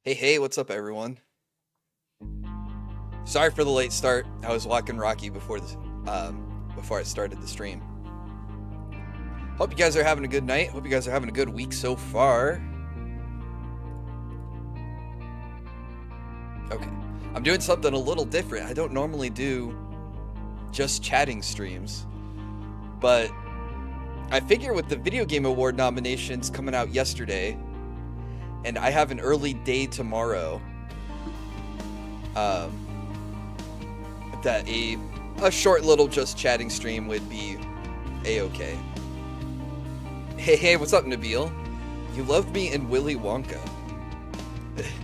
Hey, what's up, everyone? Sorry for the late start. I was walking Rocky before I started the stream. Hope you guys are having a good night. Hope you guys are having a good week so far. Okay, I'm doing something a little different. I don't normally do just chatting streams, but I figure with the Video Game Award nominations coming out yesterday, and I have an early day tomorrow, that a short little just chatting stream would be a-okay. Hey, what's up, Nabil? You loved me in Willy Wonka.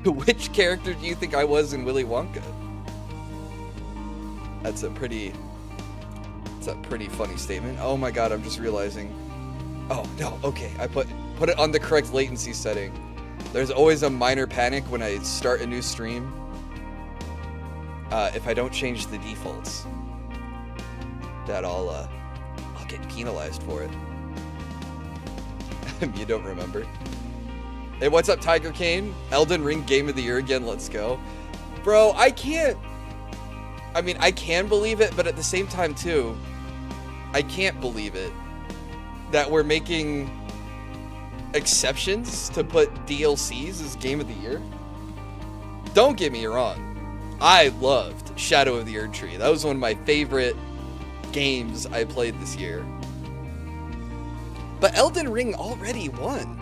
Which character do you think I was in Willy Wonka? That's a pretty funny statement. Oh my god, I'm just realizing. Oh no, okay, I put it on the correct latency setting. There's always a minor panic when I start a new stream. If I don't change the defaults, that I'll get penalized for it. You don't remember? Hey, what's up, Tiger Kane? Elden Ring Game of the Year again, let's go. Bro, I can believe it, but at the same time, too, I can't believe it that we're making exceptions to put DLCs as Game of the Year. Don't get me wrong. I loved Shadow of the Erdtree. That was one of my favorite games I played this year. But Elden Ring already won.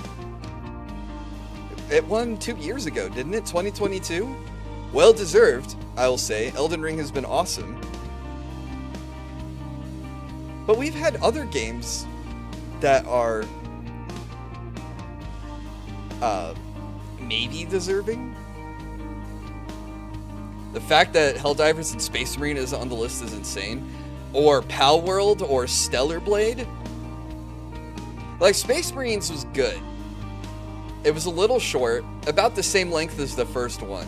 It won 2 years ago, didn't it? 2022? Well deserved, I will say. Elden Ring has been awesome. But we've had other games that are maybe deserving. The fact that Helldivers and Space Marine isn't on the list is insane. Or Pal World or Stellar Blade. Like, Space Marines was good. It was a little short, about the same length as the first one.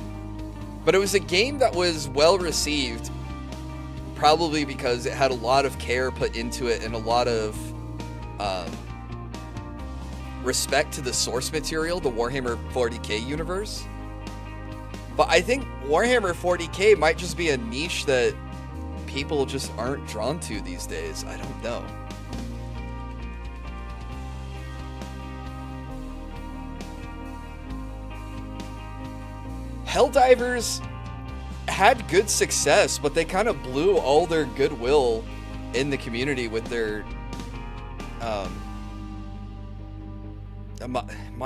But it was a game that was well received, probably because it had a lot of care put into it and a lot of respect to the source material, the Warhammer 40k universe. But I think Warhammer 40k might just be a niche that people just aren't drawn to these days. I don't know. Helldivers had good success, but they kind of blew all their goodwill in the community with their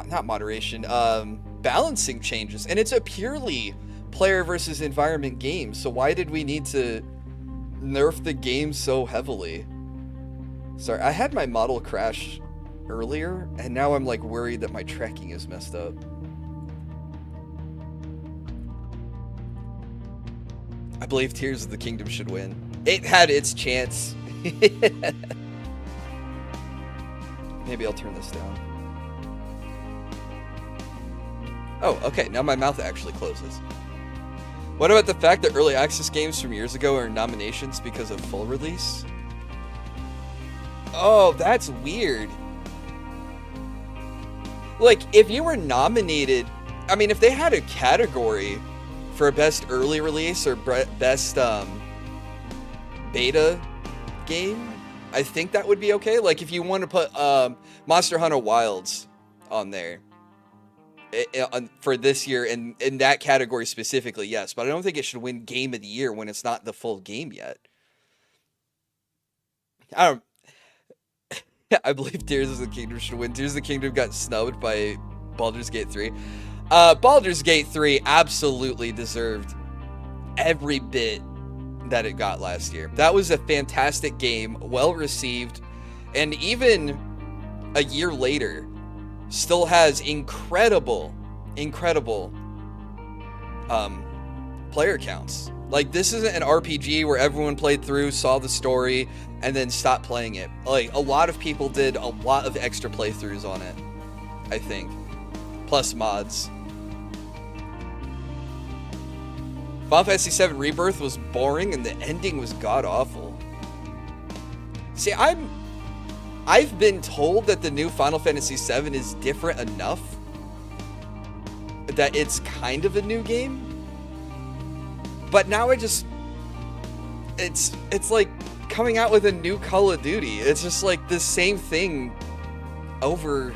not moderation, balancing changes. And it's a purely player versus environment game, so why did we need to nerf the game so heavily? Sorry, I had my model crash earlier, and now I'm like worried that my tracking is messed up. I believe Tears of the Kingdom should win. It had its chance. Maybe I'll turn this down. Oh, okay, now my mouth actually closes. What about the fact that early access games from years ago are in nominations because of full release? Oh, that's weird. Like, if you were nominated, I mean, if they had a category for best early release or best beta game, I think that would be okay. Like, if you want to put Monster Hunter Wilds on there for this year in that category specifically, yes. But I don't think it should win Game of the Year when it's not the full game yet. I believe Tears of the Kingdom should win. Tears of the Kingdom got snubbed by Baldur's Gate 3. Baldur's Gate 3 absolutely deserved every bit that it got last year. That was a fantastic game, well received, and even a year later, still has incredible player counts. Like, this isn't an RPG where everyone played through, saw the story, and then stopped playing it. Like, a lot of people did a lot of extra playthroughs on it, I think. Plus mods. Final Fantasy VII Rebirth was boring and the ending was god-awful. See, I've been told that the new Final Fantasy VII is different enough that it's kind of a new game. But now it's like coming out with a new Call of Duty. It's just like the same thing over.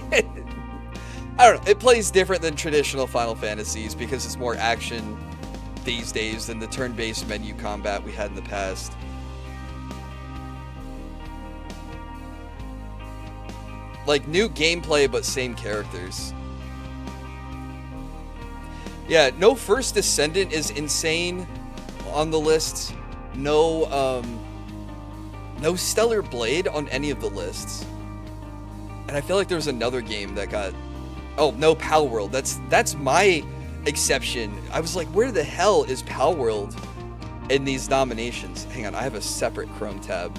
I don't know. It plays different than traditional Final Fantasies because it's more action these days than the turn-based menu combat we had in the past. Like, new gameplay, but same characters. Yeah, no First Descendant is insane on the list. No Stellar Blade on any of the lists. And I feel like there was another game that got... Oh, no Pal World. That's my exception. I was like, where the hell is Pal World in these nominations? Hang on, I have a separate Chrome tab.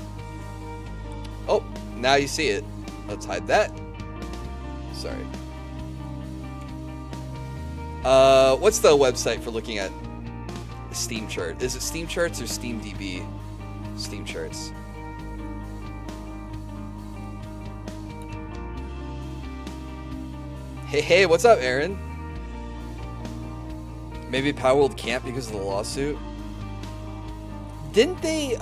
Oh, now you see it. Let's hide that. Sorry. What's the website for looking at Steam chart? Is it Steam Charts or SteamDB? Steam Charts. Hey, what's up, Aaron? Maybe Power World can't because of the lawsuit. Didn't they,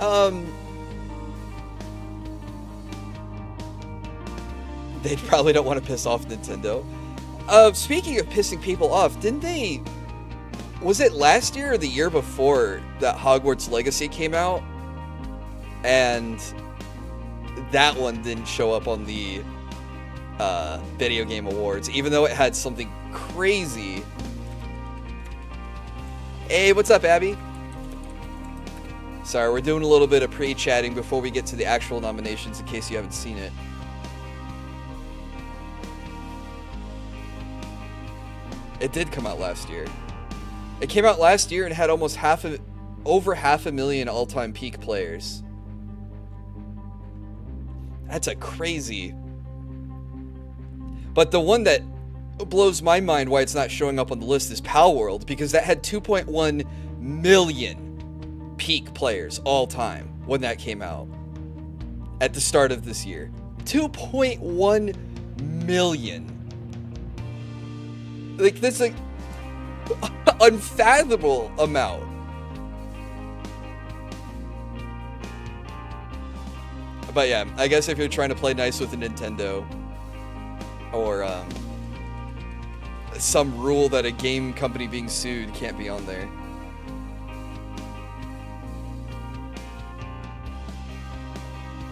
they probably don't want to piss off Nintendo. Speaking of pissing people off, didn't they... Was it last year or the year before that Hogwarts Legacy came out? And that one didn't show up on the Video Game Awards, even though it had something crazy. Hey, what's up, Abby? Sorry, we're doing a little bit of pre-chatting before we get to the actual nominations in case you haven't seen it. It did come out last year. It came out last year and had almost over 500,000 all-time peak players. That's a crazy... But the one that blows my mind why it's not showing up on the list is Pal World, because that had 2.1 million peak players all time when that came out at the start of this year. 2.1 million. Like, that's like unfathomable amount. But yeah, I guess if you're trying to play nice with a Nintendo, or some rule that a game company being sued can't be on there.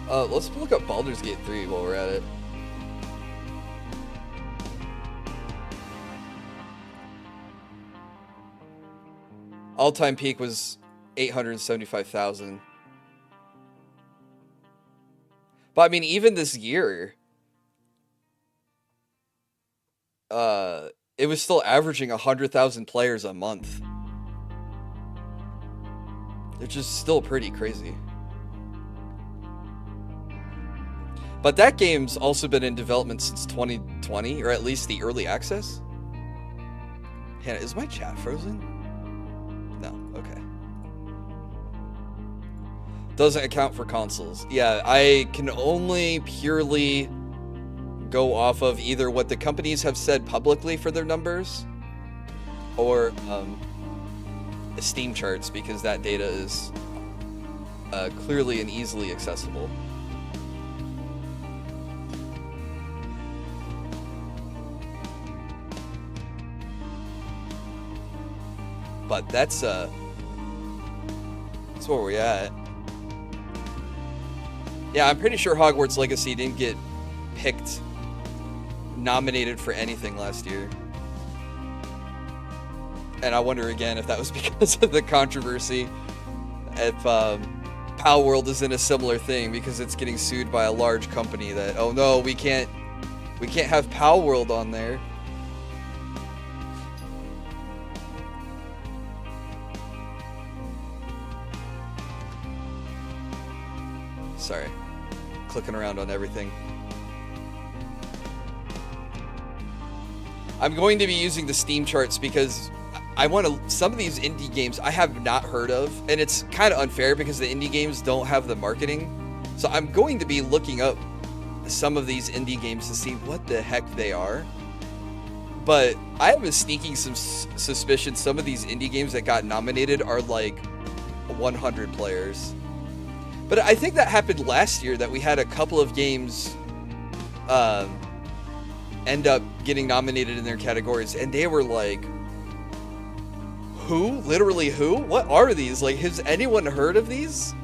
Let's look up Baldur's Gate 3 while we're at it. All-time peak was 875,000. But I mean, even this year, it was still averaging 100,000 players a month. Which is still pretty crazy. But that game's also been in development since 2020, or at least the early access. Hannah, is my chat frozen? No, okay. Doesn't account for consoles. Yeah, I can only purely go off of either what the companies have said publicly for their numbers, or Steam charts, because that data is clearly and easily accessible. But that's where we're at. Yeah, I'm pretty sure Hogwarts Legacy didn't get picked, nominated for anything last year. And I wonder again if that was because of the controversy. If Pal World is in a similar thing because it's getting sued by a large company that, oh no, we can't have Pal World on there. Sorry, clicking around on everything. I'm going to be using the Steam charts because I want to, some of these indie games I have not heard of, and it's kind of unfair because the indie games don't have the marketing. So I'm going to be looking up some of these indie games to see what the heck they are. But I have a sneaking suspicion some of these indie games that got nominated are like 100 players. But I think that happened last year, that we had a couple of games end up getting nominated in their categories, and they were like, who? Literally who? What are these? Like, has anyone heard of these?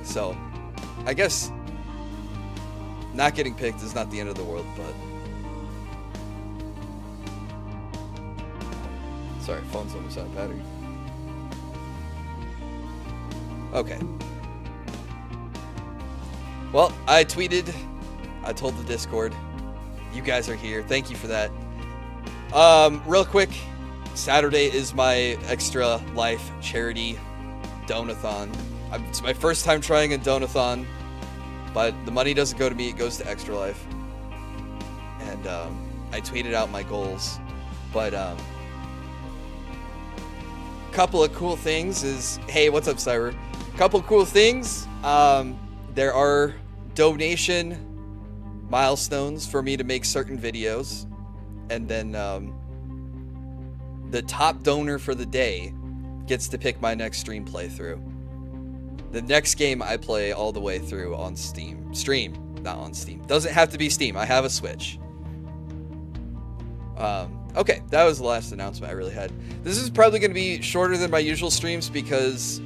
So, I guess not getting picked is not the end of the world, but... Sorry, phone's almost out of battery. Okay. Well, I tweeted, I told the Discord, you guys are here. Thank you for that. Real quick, Saturday is my Extra Life charity donathon. It's my first time trying a donathon, but the money doesn't go to me, it goes to Extra Life. And I tweeted out my goals, but couple of cool things is, hey, what's up, Cyber? Couple of cool things. There are donation milestones for me to make certain videos, and then the top donor for the day gets to pick my next stream playthrough. The next game I play all the way through on Steam. Not on Steam. Doesn't have to be Steam. I have a Switch. Okay, that was the last announcement I really had. This is probably going to be shorter than my usual streams because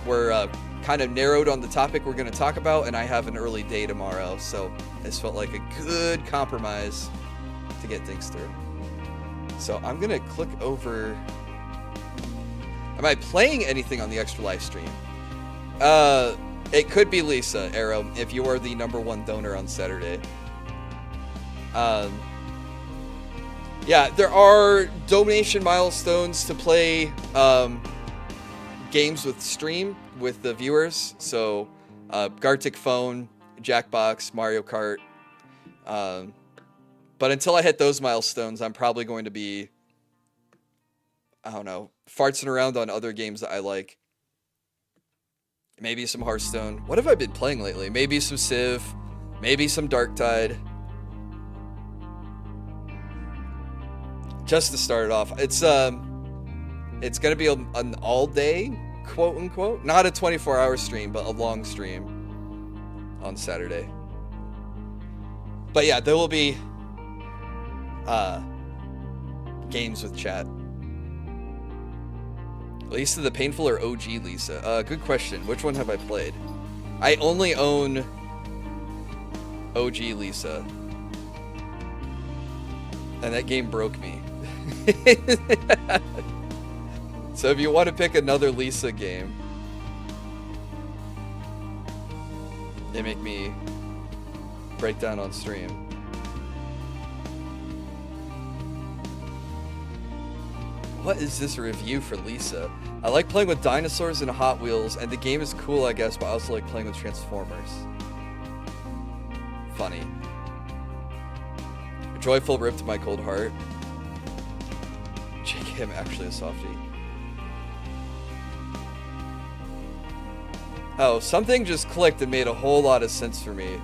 we're kind of narrowed on the topic we're going to talk about, and I have an early day tomorrow, so this felt like a good compromise to get things through. So I'm going to click over... Am I playing anything on the Extra Life stream? It could be Lisa, Arrow, if you are the #1 donor on Saturday. Yeah, there are donation milestones to play games with stream with the viewers. So, Gartic Phone, Jackbox, Mario Kart. But until I hit those milestones, I'm probably going to be, I don't know, fartsing around on other games that I like. Maybe some Hearthstone. What have I been playing lately? Maybe some Civ. Maybe some Darktide. Just to start it off, it's gonna be an all-day, quote-unquote, not a 24-hour stream, but a long stream on Saturday. But yeah, there will be games with chat. Lisa the Painful or OG Lisa? Good question. Which one have I played? I only own OG Lisa, and that game broke me. So if you want to pick another Lisa game, they make me break down on stream. What is this review for Lisa? I like playing with dinosaurs and Hot Wheels, and the game is cool, I guess, but I also like playing with Transformers. Funny. Joyful ripped my cold heart. JK, actually a softie. Oh, something just clicked and made a whole lot of sense for me.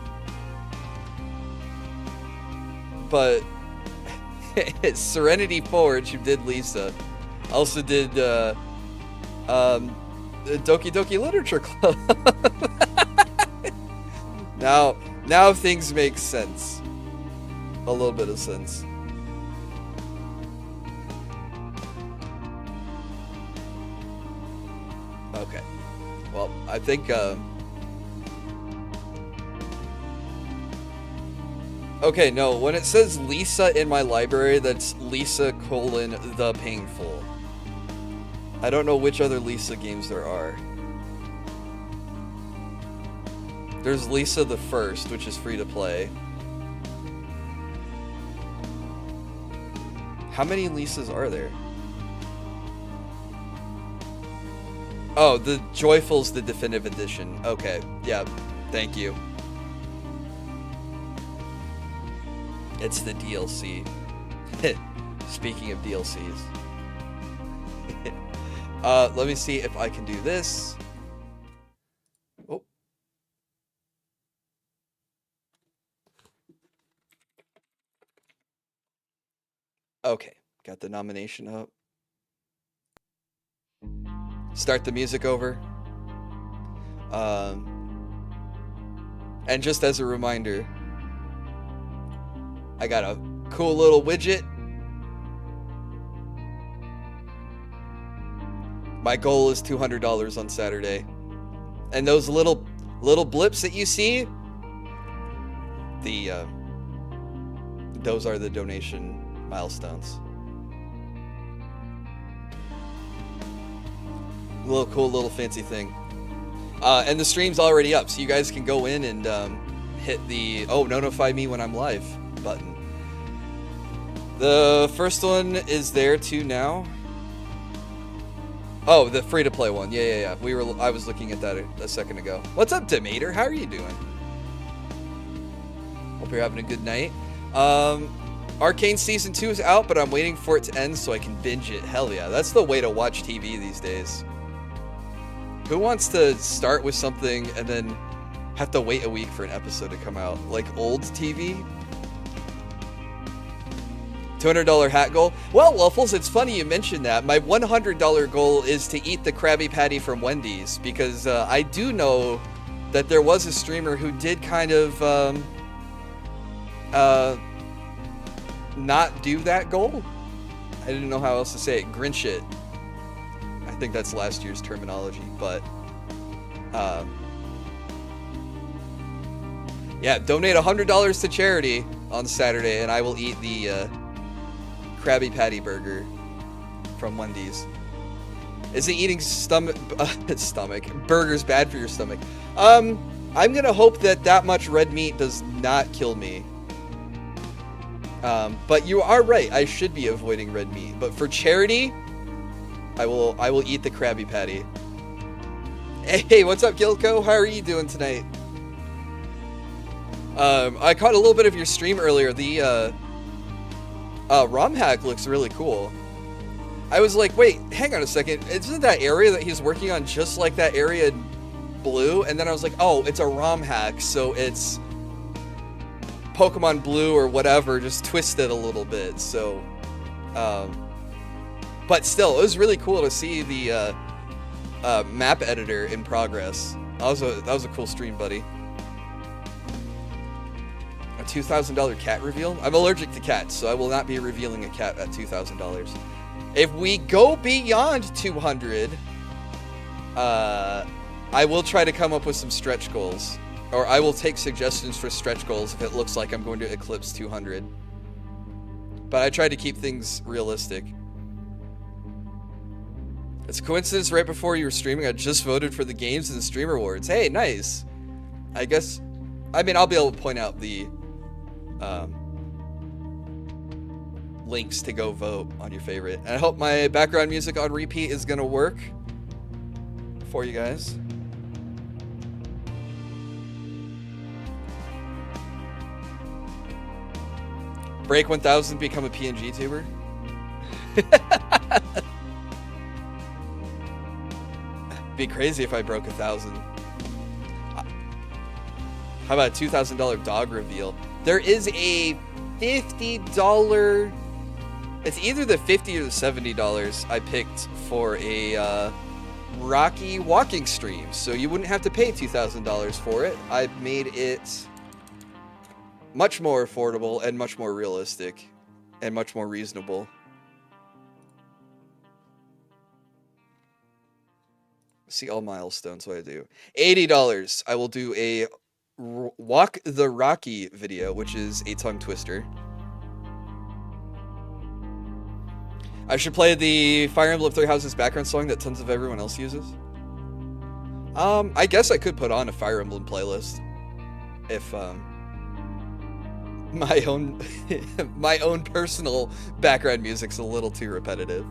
But it's Serenity Forge who did Lisa. Also did the Doki Doki Literature Club. Now things make sense. A little bit of sense. Okay. Well, I think okay, no, when it says Lisa in my library, that's Lisa : The Painful. I don't know which other Lisa games there are. There's Lisa the First, which is free to play. How many Lisas are there? Oh, the Joyful's the definitive edition. Okay, yeah, thank you. It's the DLC. Speaking of DLCs. Let me see if I can do this. Oh. Okay, got the nomination up. Start the music over. And just as a reminder, I got a cool little widget. My goal is $200 on Saturday. And those little blips that you see, those are the donation milestones. Cool little fancy thing. And the stream's already up, so you guys can go in and hit the notify me when I'm live button. The first one is there too now. Oh, the free-to-play one. Yeah. I was looking at that a second ago. What's up, Demeter? How are you doing? Hope you're having a good night. Arcane Season 2 is out, but I'm waiting for it to end so I can binge it. Hell yeah, that's the way to watch TV these days. Who wants to start with something and then have to wait a week for an episode to come out? Like old TV? $200 hat goal? Well, Waffles, it's funny you mentioned that. My $100 goal is to eat the Krabby Patty from Wendy's, because I do know that there was a streamer who did kind of not do that goal. I didn't know how else to say it. Grinch it. I think that's last year's terminology, but yeah, donate $100 to charity on Saturday, and I will eat the Krabby Patty burger from Wendy's. Is it eating burgers bad for your stomach? I'm gonna hope that much red meat does not kill me. But you are right. I should be avoiding red meat. But for charity, I will eat the Krabby Patty. Hey, what's up, Gilco? How are you doing tonight? I caught a little bit of your stream earlier. The ROM hack looks really cool. I was like, wait, hang on a second. Isn't that area that he's working on just like that area in Blue? And then I was like, oh, it's a ROM hack, so it's Pokemon Blue or whatever, just twisted a little bit. So, but still, it was really cool to see the map editor in progress. That was a cool stream, buddy. A $2,000 cat reveal? I'm allergic to cats, so I will not be revealing a cat at $2,000. If we go beyond 200, I will try to come up with some stretch goals. Or I will take suggestions for stretch goals if it looks like I'm going to eclipse 200. But I try to keep things realistic. It's a coincidence right before you were streaming, I just voted for the Games and Streamer Awards. Hey, nice. I guess, I mean, I'll be able to point out the links to go vote on your favorite. And I hope my background music on repeat is going to work for you guys. Break 1000, become a PNG tuber. Be crazy if I broke 1,000. How about a $2,000 dog reveal? There is a $50. It's either the $50 or the $70 I picked for a Rocky walking stream, so you wouldn't have to pay $2,000 for it. I made it much more affordable and much more realistic and much more reasonable. See all milestones, what I do. $80. I will do a Walk the Rocky video, which is a tongue twister. I should play the Fire Emblem Three Houses background song that tons of everyone else uses. I guess I could put on a Fire Emblem playlist if my own personal background music's a little too repetitive.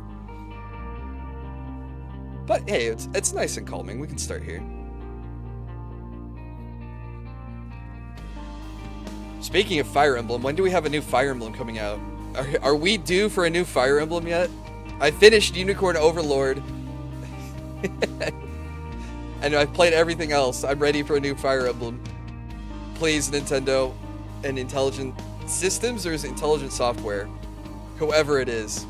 But hey, it's nice and calming. We can start here. Speaking of Fire Emblem, when do we have a new Fire Emblem coming out? Are we due for a new Fire Emblem yet? I finished Unicorn Overlord. And I've played everything else. I'm ready for a new Fire Emblem. Please, Nintendo and Intelligent Systems, or is it Intelligent Software? whoever it is.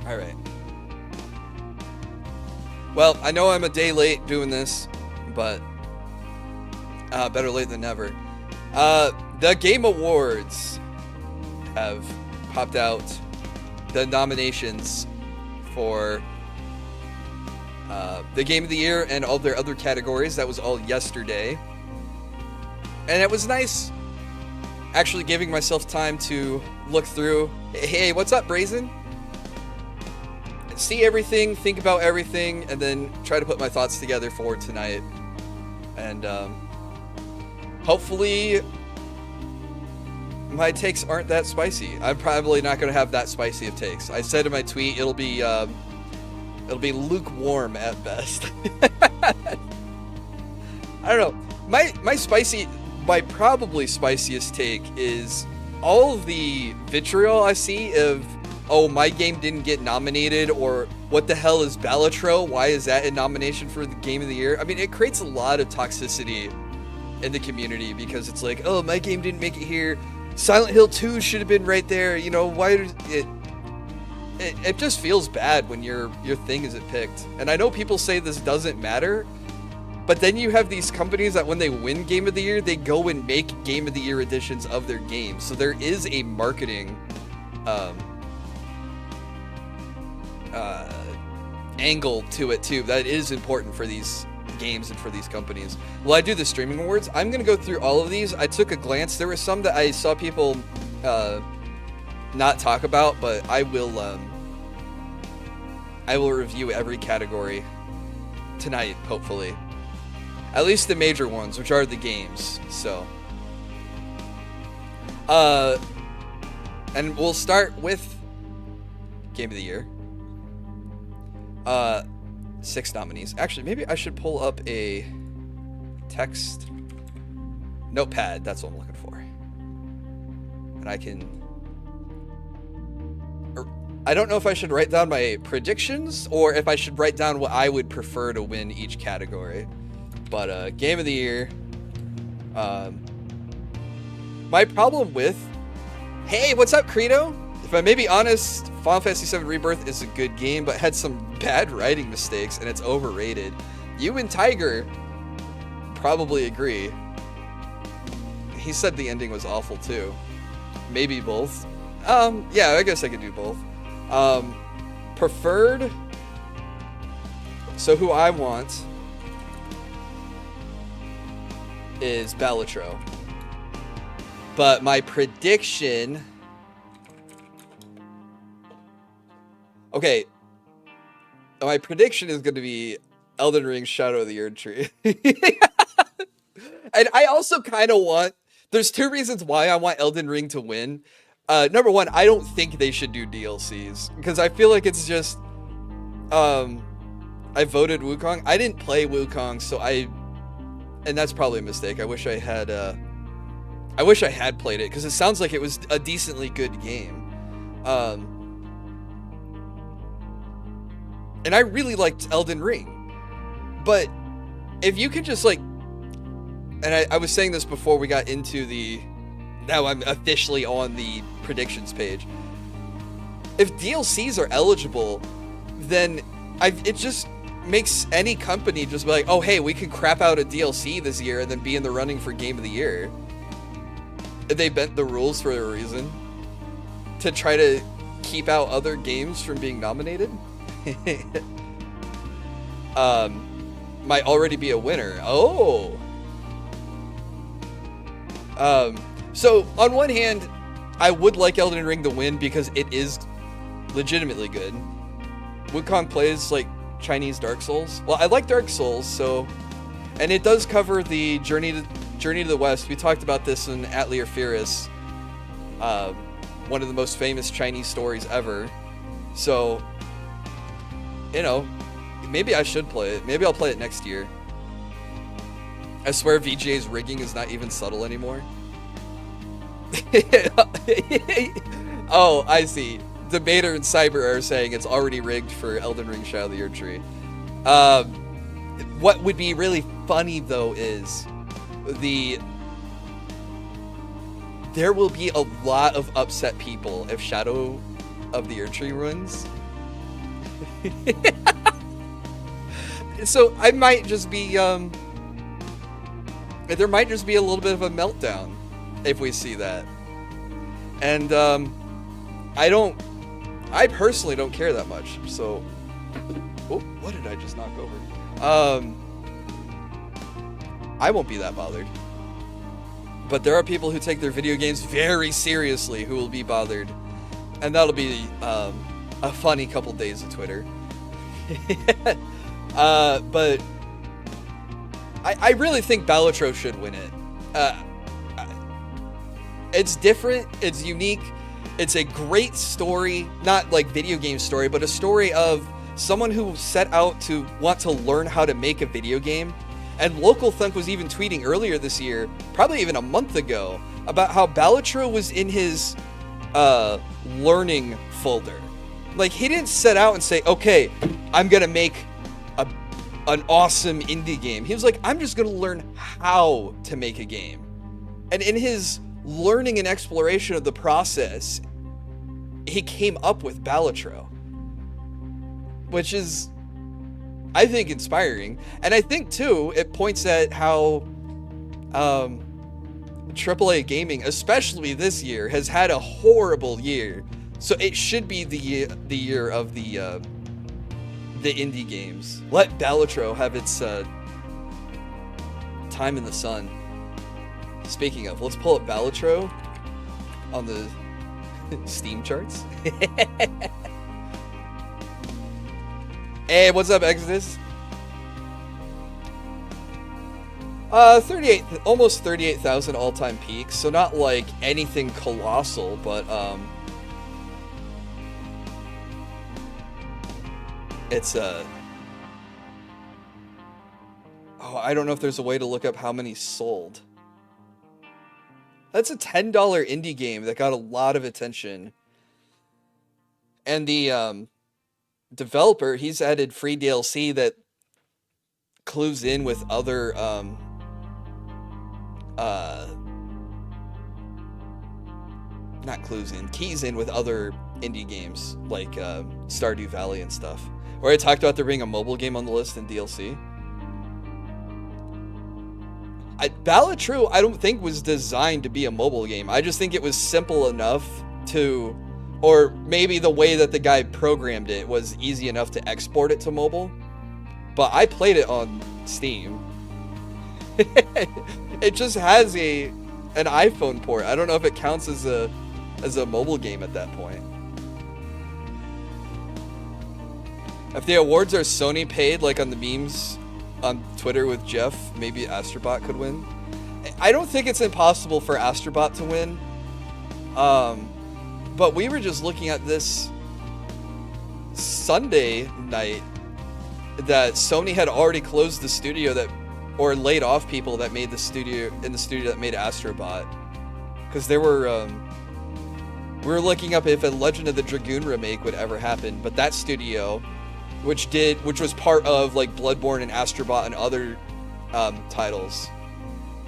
All right. Well, I know I'm a day late doing this, but better late than never. The Game Awards have popped out the nominations for the Game of the Year and all their other categories. That was all yesterday. And it was nice actually giving myself time to look through. Hey, what's up, Brazen? See everything, think about everything, and then try to put my thoughts together for tonight. And hopefully my takes aren't that spicy. I'm probably not going to have that spicy of takes. I said in my tweet it'll be lukewarm at best. I don't know. My probably spiciest take is all of the vitriol I see of, oh, my game didn't get nominated, or what the hell is Balatro? Why is that a nomination for the Game of the Year? I mean, it creates a lot of toxicity in the community because it's like, oh, my game didn't make it here. Silent Hill 2 should have been right there. You know, why did it just feels bad when your thing isn't picked. And I know people say this doesn't matter, but then you have these companies that when they win Game of the Year, they go and make Game of the Year editions of their games. So there is a marketing angle to it too that is important for these games and for these companies. Will I do the streaming awards? I'm gonna go through all of these. I took a glance. There were some that I saw people not talk about, but I will review every category tonight, hopefully. At least the major ones, which are the games. So and we'll start with Game of the Year. 6 nominees. Actually, maybe I should pull up a text notepad. That's what I'm looking for. And I can... I don't know if I should write down my predictions or if I should write down what I would prefer to win each category. But Game of the Year. My problem with... Hey, what's up, Credo? If I may be honest, Final Fantasy VII Rebirth is a good game, but had some bad writing mistakes, and it's overrated. You and Tiger probably agree. He said the ending was awful, too. Maybe both. Yeah, I guess I could do both. Preferred. So who I want is Balatro. But my prediction... Okay, my prediction is going to be Elden Ring Shadow of the Erdtree. And I also kind of want... There's 2 reasons why I want Elden Ring to win. Number 1, I don't think they should do DLCs. Because I feel like it's just... I voted Wukong. I didn't play Wukong, so I... And that's probably a mistake. I wish I had played it, because it sounds like it was a decently good game. And I really liked Elden Ring. But if you could just like... And I was saying this before we got into the... Now I'm officially on the predictions page. If DLCs are eligible, then it just makes any company just be like, oh, hey, we can crap out a DLC this year and then be in the running for Game of the Year. They bent the rules for a reason. To try to keep out other games from being nominated. Might already be a winner. Oh. So on one hand, I would like Elden Ring to win because it is legitimately good. Wukong plays like Chinese Dark Souls. Well, I like Dark Souls, so, and it does cover the Journey to the West. We talked about this in Atelier Firis, one of the most famous Chinese stories ever. So, you know, maybe I should play it. Maybe I'll play it next year. I swear VGA's rigging is not even subtle anymore. Oh, I see. Debater and Cyber are saying it's already rigged for Elden Ring Shadow of the Erdtree. What would be really funny, though, is there will be a lot of upset people if Shadow of the Erdtree wins. So I might just be, there might just be a little bit of a meltdown if we see that. And I personally don't care that much. So, oh, what did I just knock over? I won't be that bothered. But there are people who take their video games very seriously who will be bothered. And that'll be a funny couple days of Twitter. But I really think Balatro should win it. It's different, it's unique, it's a great story, not like video game story, but a story of someone who set out to want to learn how to make a video game. And Local Thunk was even tweeting earlier this year, probably even a month ago, about how Balatro was in his learning folder. Like, he didn't set out and say, okay, I'm gonna make an awesome indie game. He was like, I'm just gonna learn how to make a game. And in his learning and exploration of the process, he came up with Balatro, which is, I think, inspiring. And I think too, it points at how AAA gaming, especially this year, has had a horrible year. So it should be the year of the indie games. Let Balatro have its time in the sun. Speaking of, let's pull up Balatro on the Steam charts. Hey, what's up, Exodus? 38, almost 38,000 all-time peaks. So not like anything colossal, but it's oh, I don't know if there's a way to look up how many sold. That's a $10 indie game that got a lot of attention. And the developer, he's added free DLC that clues in with other not clues in, keys in with other indie games like Stardew Valley and stuff. Where I talked about there being a mobile game on the list in DLC. Balatro, I don't think was designed to be a mobile game. I just think it was simple enough to, or maybe the way that the guy programmed it was easy enough to export it to mobile. But I played it on Steam. It just has an iPhone port. I don't know if it counts as a mobile game at that point. If the awards are Sony paid, like on the memes on Twitter with Jeff, maybe Astrobot could win. I don't think it's impossible for Astrobot to win. But we were just looking at this Sunday night that Sony had already closed the studio that, or laid off people that made the studio that made Astrobot. Because there were, we were looking up if a Legend of the Dragoon remake would ever happen, but that studio, which was part of like Bloodborne and Astrobot and other titles,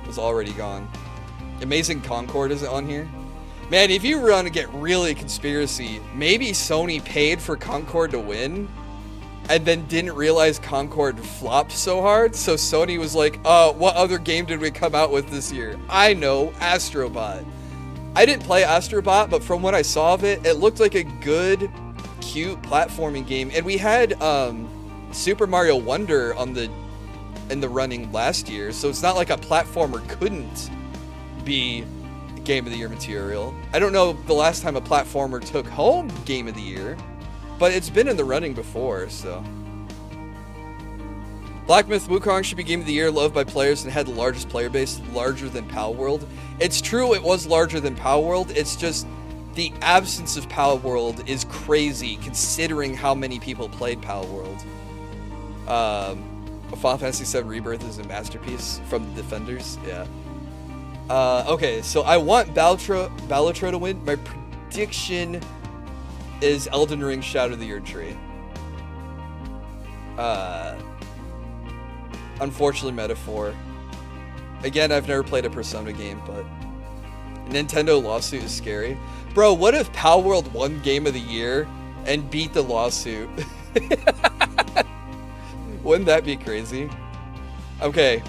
was already gone. Amazing Concord isn't on here. Man, if you want to get really conspiracy, maybe Sony paid for Concord to win and then didn't realize Concord flopped so hard, so Sony was like, what other game did we come out with this year? I know, Astrobot. I didn't play Astrobot, but from what I saw of it, it looked like a good, cute platforming game. And we had Super Mario Wonder in the running last year, so it's not like a platformer couldn't be Game of the Year material. I don't know the last time a platformer took home Game of the Year, but it's been in the running before, so. Black Myth Wukong should be Game of the Year, loved by players and had the largest player base, larger than Palworld. It's true, it was larger than Palworld. It's just the absence of Palworld is crazy considering how many people played Palworld. Final Fantasy VII Rebirth is a masterpiece from the Defenders. Yeah. Okay, so I want Balatro to win. My prediction is Elden Ring Shadow of the Erdtree. Unfortunately, Metaphor. Again, I've never played a Persona game, but Nintendo lawsuit is scary. Bro, what if Pal World won Game of the Year and beat the lawsuit? Wouldn't that be crazy? Okay.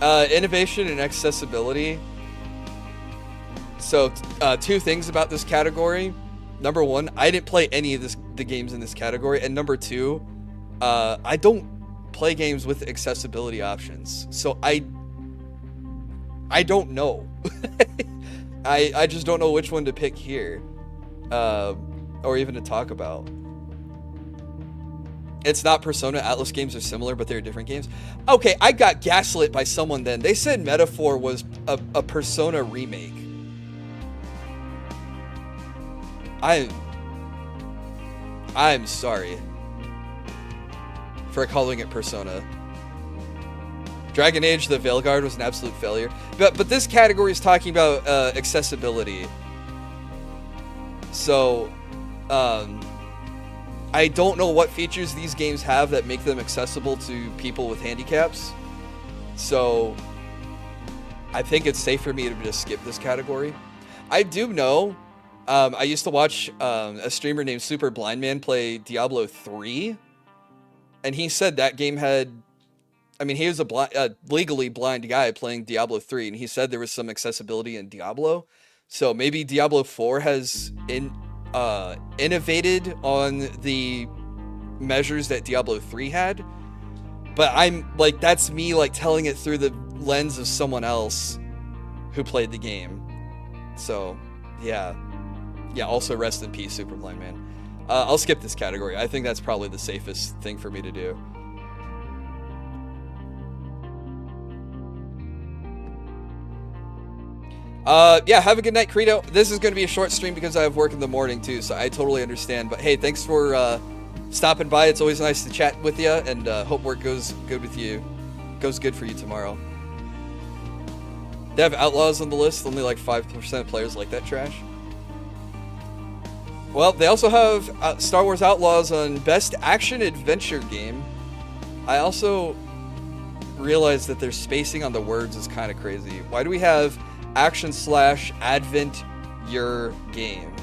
Innovation and accessibility. So, two things about this category. Number one, I didn't play any of the games in this category. And number two, I don't play games with accessibility options. So I don't know. I just don't know which one to pick here. Or even to talk about. It's not Persona. Atlas games are similar, but they're different games. Okay, I got gaslit by someone then. They said Metaphor was a Persona remake. I'm sorry for calling it Persona. Dragon Age: The Veilguard was an absolute failure. But this category is talking about accessibility. So, I don't know what features these games have that make them accessible to people with handicaps. So, I think it's safe for me to just skip this category. I do know, I used to watch a streamer named Super Blind Man play Diablo 3. And he said that game had... I mean, he was a legally blind guy playing Diablo 3. And he said there was some accessibility in Diablo. So maybe Diablo 4 has innovated on the measures that Diablo 3 had. But I'm like, that's me like telling it through the lens of someone else who played the game. So, yeah. Yeah, also rest in peace, Super Blind Man. I'll skip this category. I think that's probably the safest thing for me to do. Yeah, have a good night, Credo. This is going to be a short stream because I have work in the morning too, so I totally understand. But hey, thanks for stopping by. It's always nice to chat with you, and hope work goes good with you. Goes good for you tomorrow. They have Outlaws on the list. Only like 5% of players like that trash. Well, they also have Star Wars Outlaws on Best Action Adventure Game. I also realized that their spacing on the words is kind of crazy. Why do we have action/advent your game?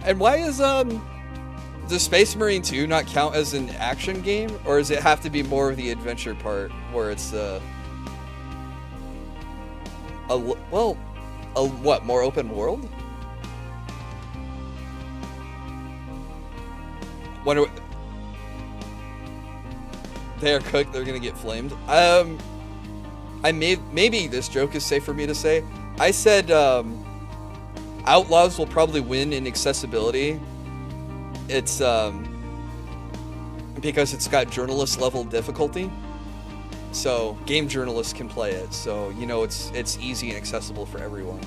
And why is does Space Marine 2 not count as an action game, or does it have to be more of the adventure part where it's what, more open world? Wonder they are cooked, they're gonna get flamed. Maybe this joke is safe for me to say. I said Outlaws will probably win in accessibility. It's because it's got journalist level difficulty. So game journalists can play it. So you know it's easy and accessible for everyone.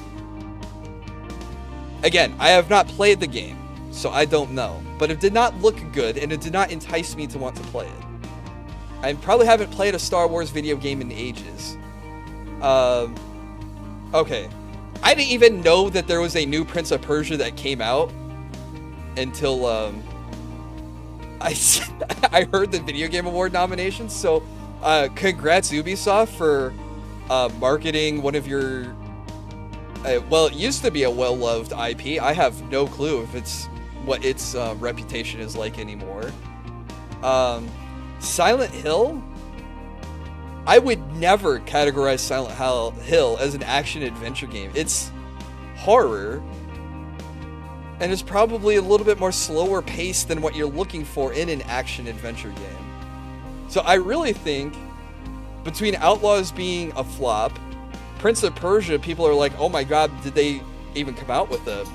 Again, I have not played the game, so I don't know. But it did not look good, and it did not entice me to want to play it. I probably haven't played a Star Wars video game in ages. Okay. I didn't even know that there was a new Prince of Persia that came out until I heard the Video Game Award nominations. So congrats Ubisoft for marketing one of your well, it used to be a well-loved IP. I have no clue if it's what its reputation is like anymore. Silent Hill? I would never categorize Silent Hill as an action-adventure game. It's horror, and it's probably a little bit more slower paced than what you're looking for in an action-adventure game. So I really think, between Outlaws being a flop, Prince of Persia, people are like, oh my god, did they even come out with a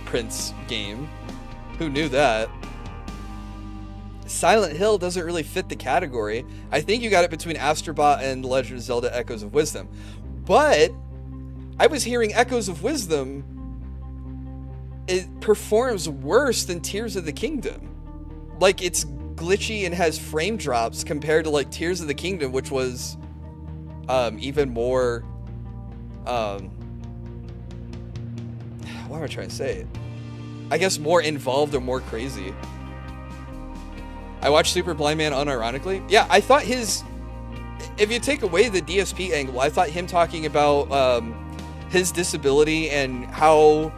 Prince game? Who knew that? Silent Hill doesn't really fit the category. I think you got it between Astrobot and Legend of Zelda Echoes of Wisdom. But I was hearing Echoes of Wisdom, it performs worse than Tears of the Kingdom. Like, it's glitchy and has frame drops compared to like Tears of the Kingdom, which was even more what am I trying to say? I guess more involved or more crazy. I watched Super Blind Man unironically. Yeah, I thought if you take away the DSP angle, I thought him talking about his disability and how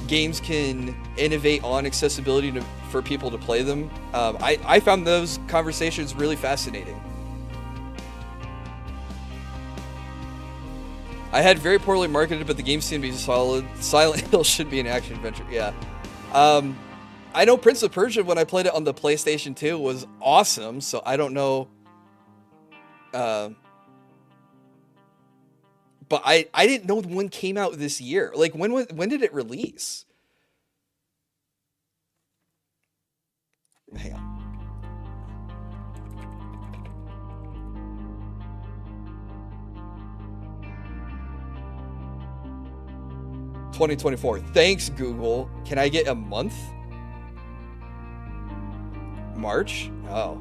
games can innovate on accessibility for people to play them. I found those conversations really fascinating. I had very poorly marketed, but the game seemed to be solid. Silent Hill should be an action adventure. Yeah. I know Prince of Persia, when I played it on the PlayStation 2, was awesome. So I don't know. But I didn't know when came out this year. Like, when did it release? Hang on. $2024. Thanks, Google. Can I get a month? March? Oh.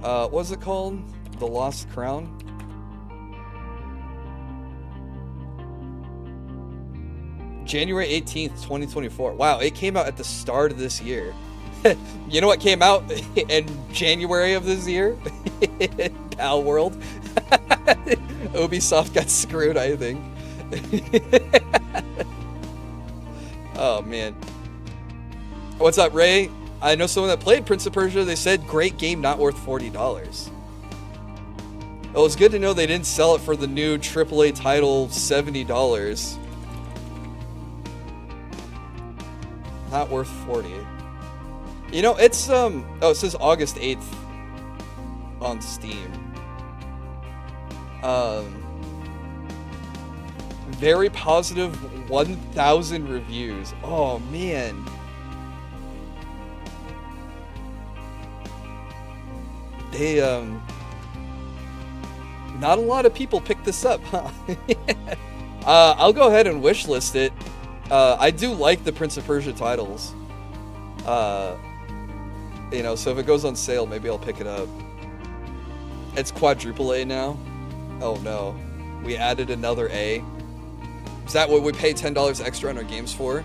What was it called? The Lost Crown? January 18th, 2024. Wow, it came out at the start of this year. You know what came out in January of this year? Pal World. Ubisoft got screwed, I think. Oh, man. What's up, Ray? I know someone that played Prince of Persia. They said, great game, not worth $40. Well, it's good to know they didn't sell it for the new AAA title, $70. Not worth 40. You know, it's, oh, it says August 8th on Steam. Very positive 1,000 reviews. Oh, man. They, not a lot of people picked this up, huh? I'll go ahead and wishlist it. I do like the Prince of Persia titles. You know, so if it goes on sale, maybe I'll pick it up. It's quadruple A now. Oh no. We added another A. Is that what we pay $10 extra on our games for?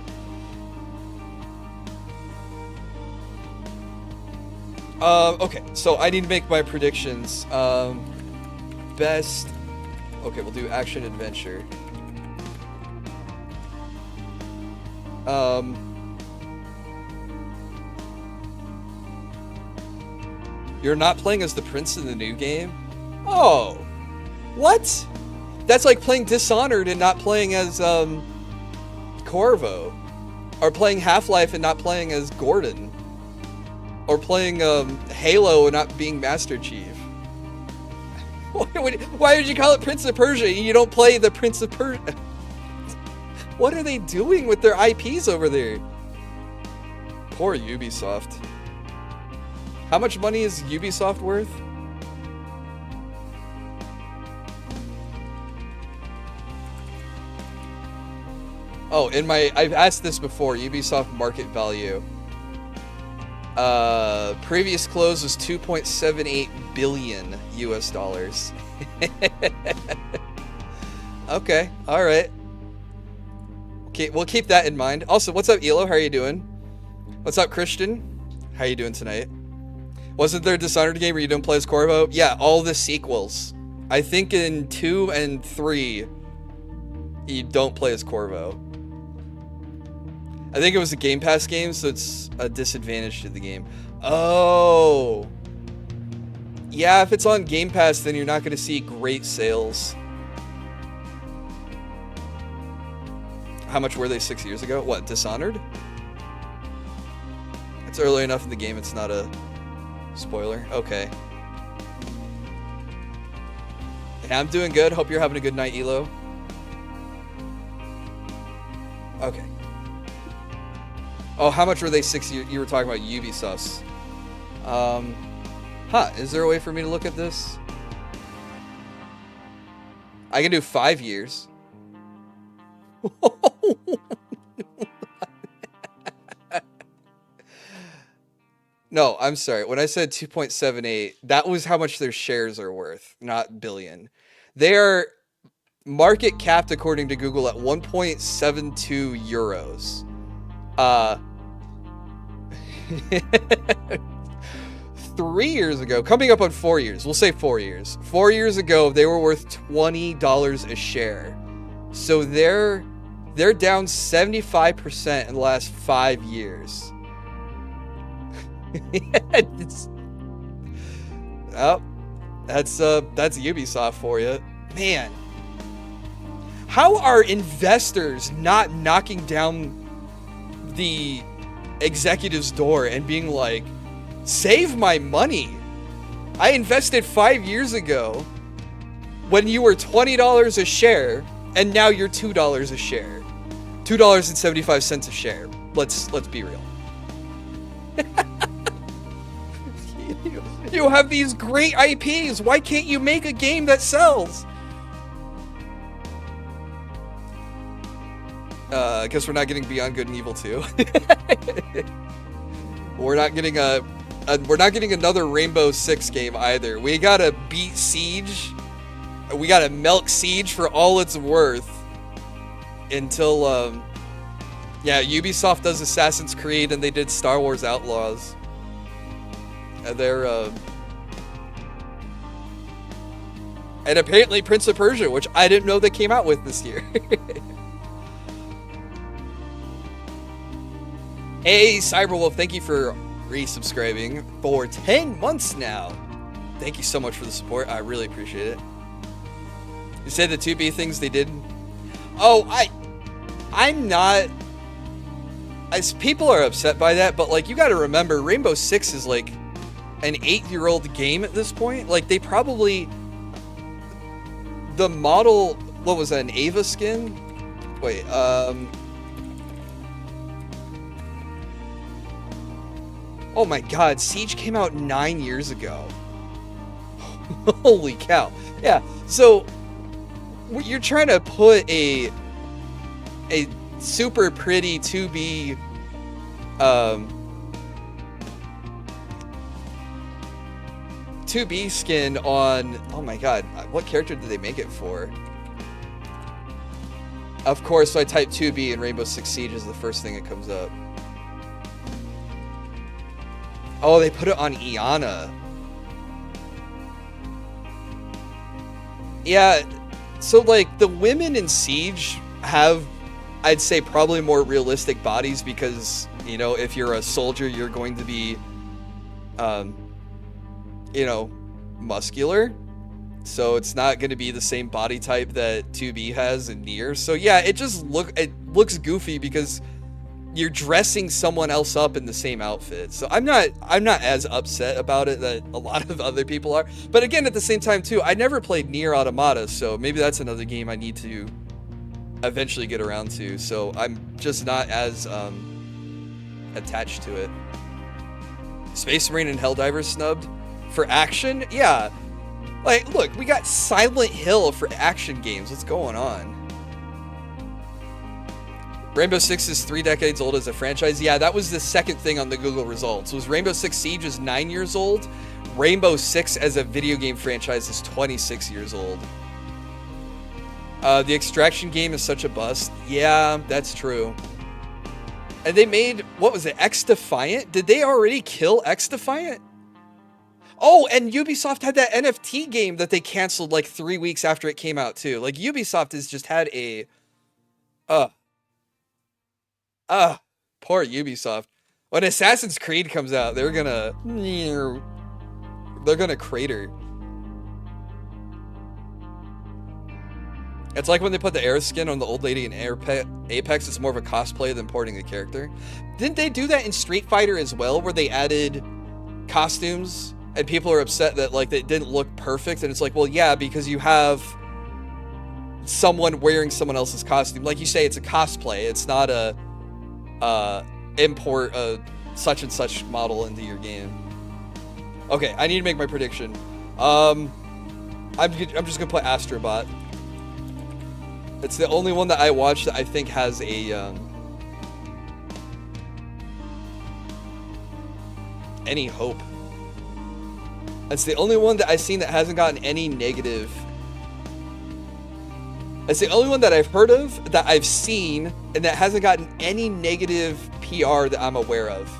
Okay, so I need to make my predictions. Best... Okay, we'll do action adventure. You're not playing as the prince in the new game? Oh, what? That's like playing Dishonored and not playing as Corvo, or playing Half-Life and not playing as Gordon, or playing Halo and not being Master Chief. Why would you call it Prince of Persia? You don't play the Prince of Persia. What are they doing with their IPs over there? Poor Ubisoft. How much money is Ubisoft worth? Oh, I've asked this before, Ubisoft market value. Previous close was 2.78 billion US dollars. Okay, alright. Okay, we'll keep that in mind. Also, what's up, Elo? How are you doing? What's up, Christian? How you doing tonight? Wasn't there a Dishonored game where you don't play as Corvo? Yeah, all the sequels. I think in 2 and 3, you don't play as Corvo. I think it was a Game Pass game, so it's a disadvantage to the game. Oh. Yeah, if it's on Game Pass, then you're not going to see great sales. How much were they 6 years ago? What, Dishonored? It's early enough in the game, it's not a spoiler. Okay. Yeah, I'm doing good. Hope you're having a good night, Elo. Okay. Oh, how much were they 6 years? You were talking about Ubisoft's. Is there a way for me to look at this? I can do 5 years. No, I'm sorry. When I said 2.78, that was how much their shares are worth, not billion. They are market capped, according to Google, at 1.72 euros. 3 years ago, coming up on 4 years, we'll say 4 years. 4 years ago, they were worth $20 a share. So they're down 75% in the last 5 years. Oh, that's Ubisoft for you, man. How are investors not knocking down the executive's door and being like, save my money? I invested 5 years ago when you were $20 a share, and now you're $2 a share. $2.75 a share. Let's be real. You have these great IPs. Why can't you make a game that sells? I guess we're not getting Beyond Good and Evil 2. We're not getting another Rainbow Six game either. We gotta beat Siege. We gotta milk Siege for all it's worth until yeah, Ubisoft does Assassin's Creed and they did Star Wars Outlaws. They're and apparently Prince of Persia, which I didn't know they came out with this year. Hey, Cyberwolf, thank you for resubscribing for 10 months now. Thank you so much for the support. I really appreciate it. You said the 2B things they did. Oh, I'm not. As people are upset by that, but like you got to remember, Rainbow Six is like an 8-year-old game at this point. Like they probably the model. What was that? An Ava skin? Wait. Oh my God, Siege came out 9 years ago. Holy cow. Yeah, so you're trying to put a super pretty 2B 2B skin on, oh my God, what character did they make it for? Of course, so I type 2B and Rainbow Six Siege is the first thing that comes up. Oh, they put it on Iana. Yeah, so like the women in Siege have, I'd say, probably more realistic bodies because, you know, if you're a soldier, you're going to be, you know, muscular. So it's not going to be the same body type that 2B has in Nier. So yeah, it looks goofy because you're dressing someone else up in the same outfit. So I'm not as upset about it that a lot of other people are. But again, at the same time too, I never played Nier Automata, so maybe that's another game I need to eventually get around to. So I'm just not as attached to it. Space Marine and Helldivers snubbed for action? Yeah. Like, look, we got Silent Hill for action games. What's going on? Rainbow Six is 3 decades old as a franchise. Yeah, that was the second thing on the Google results. Was Rainbow Six Siege is 9 years old. Rainbow Six as a video game franchise is 26 years old. The Extraction game is such a bust. Yeah, that's true. And they made, what was it, X Defiant? Did they already kill X Defiant? Oh, and Ubisoft had that NFT game that they canceled like 3 weeks after it came out too. Like Ubisoft has just had a poor Ubisoft. When Assassin's Creed comes out, they're gonna crater. It's like when they put the Air skin on the old lady in Apex, it's more of a cosplay than porting a character. Didn't they do that in Street Fighter as well, where they added costumes and people are upset that like they didn't look perfect? And it's like, well, yeah, because you have someone wearing someone else's costume. Like you say, it's a cosplay. It's not a import a such and such model into your game. Okay, I need to make my prediction. I'm just gonna put Astrobot. It's the only one that I watched that I think has a any hope. It's the only one that I've seen that hasn't gotten any negative. It's the only one that I've heard of, that I've seen, and that hasn't gotten any negative PR that I'm aware of.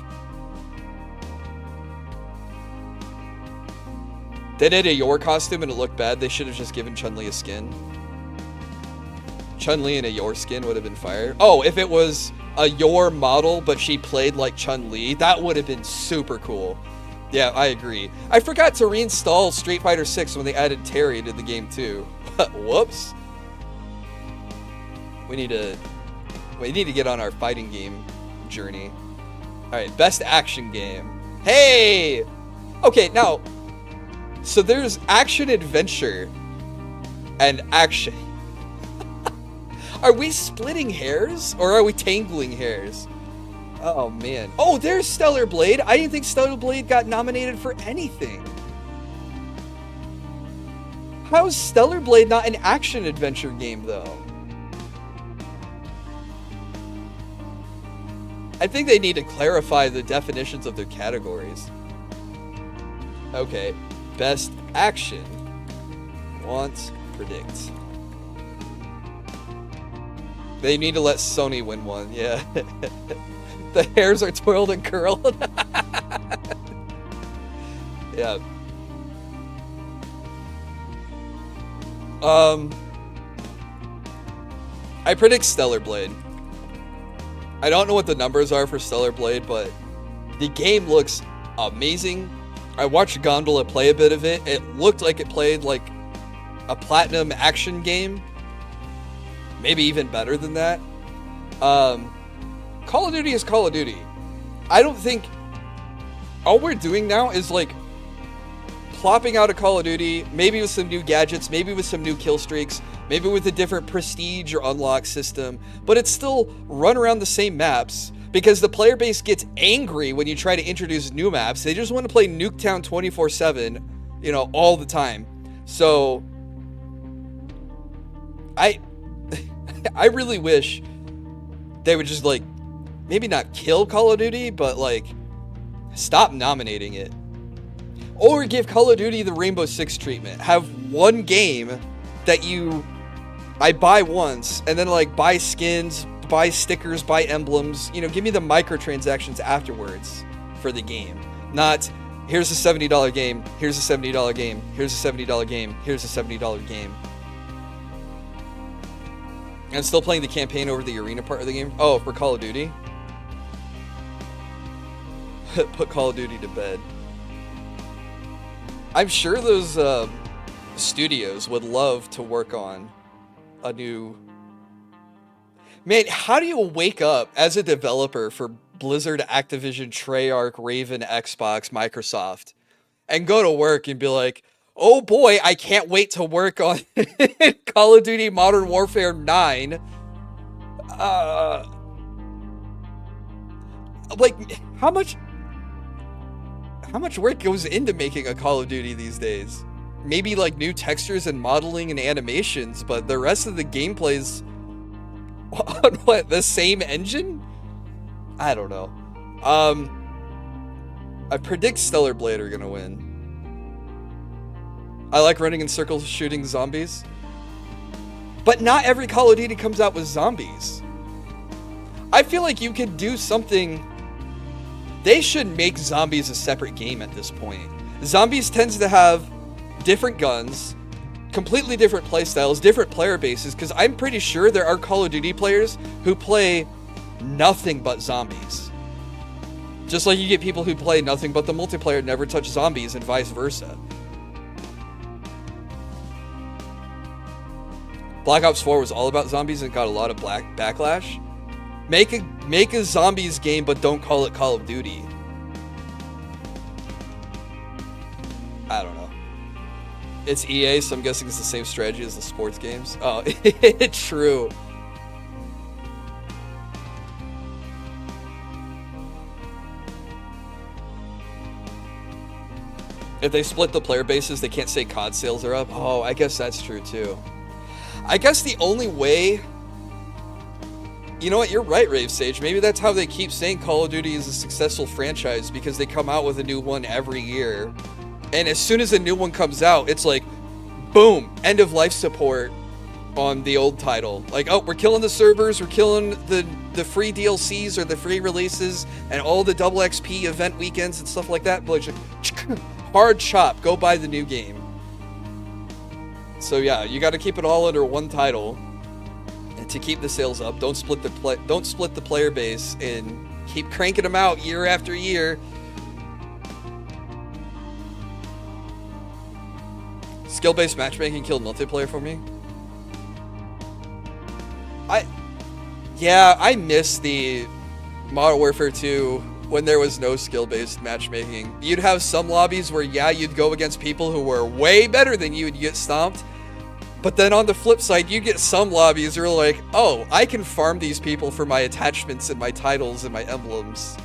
They did a Yor costume and it looked bad. They should have just given Chun-Li a skin. Chun-Li in a Yor skin would have been fire. Oh, if it was a Yor model, but she played like Chun-Li, that would have been super cool. Yeah, I agree. I forgot to reinstall Street Fighter 6 when they added Terry to the game too. Whoops. We need to get on our fighting game journey. Alright, best action game. Hey! Okay, now, so there's action adventure and action. Are we splitting hairs or are we tangling hairs? Oh man. Oh, there's Stellar Blade. I didn't think Stellar Blade got nominated for anything. How is Stellar Blade not an action adventure game though? I think they need to clarify the definitions of their categories. Okay, best action. Want, predict. They need to let Sony win one, yeah. The hairs are twirled and curled. Yeah. I predict Stellar Blade. I don't know what the numbers are for Stellar Blade, but the game looks amazing. I watched Gondola play a bit of it. It looked like it played like a platinum action game. Maybe even better than that. Call of Duty is Call of Duty. I don't think all we're doing now is like plopping out a Call of Duty, maybe with some new gadgets, maybe with some new kill streaks, maybe with a different prestige or unlock system, but it's still run around the same maps because the player base gets angry when you try to introduce new maps. They just want to play Nuketown 24/7, you know, all the time. So I really wish they would just like maybe not kill Call of Duty, but like stop nominating it. Or give Call of Duty the Rainbow Six treatment. Have one game that I buy once and then like buy skins, buy stickers, buy emblems. You know, give me the microtransactions afterwards for the game. Not here's a $70 game, here's a $70 game, here's a $70 game, here's a $70 game. And still playing the campaign over the arena part of the game. Oh, for Call of Duty? Put Call of Duty to bed. I'm sure those studios would love to work on a new... Man, how do you wake up as a developer for Blizzard, Activision, Treyarch, Raven, Xbox, Microsoft, and go to work and be like, oh boy, I can't wait to work on Call of Duty Modern Warfare 9. Like, how much work goes into making a Call of Duty these days? Maybe like new textures and modeling and animations, but the rest of the gameplay's on what, the same engine? I don't know. I predict Stellar Blade are gonna win. I like running in circles shooting zombies. But not every Call of Duty comes out with zombies. I feel like you could do something... They should make zombies a separate game at this point. Zombies tends to have different guns, completely different playstyles, different player bases, because I'm pretty sure there are Call of Duty players who play nothing but zombies. Just like you get people who play nothing but the multiplayer, never touch zombies, and vice versa. Black Ops 4 was all about zombies and got a lot of backlash. Make a zombies game, but don't call it Call of Duty. I don't know. It's EA, so I'm guessing it's the same strategy as the sports games. Oh, true. If they split the player bases, they can't say COD sales are up. Oh, I guess that's true too. I guess the only way... You know what? You're right, Rave Sage. Maybe that's how they keep saying Call of Duty is a successful franchise, because they come out with a new one every year. And as soon as a new one comes out, it's like, boom, end of life support on the old title. Like, oh, we're killing the servers, we're killing the free DLCs or the free releases and all the double XP event weekends and stuff like that. But like, hard chop. Go buy the new game. So yeah, you got to keep it all under one title, and to keep the sales up, don't split the player base, and keep cranking them out year after year. Skill-based matchmaking killed multiplayer for me. I miss the Modern Warfare 2 when there was no skill-based matchmaking. You'd have some lobbies where, yeah, you'd go against people who were way better than you and you get stomped. But then on the flip side, you get some lobbies where you're like, oh, I can farm these people for my attachments and my titles and my emblems.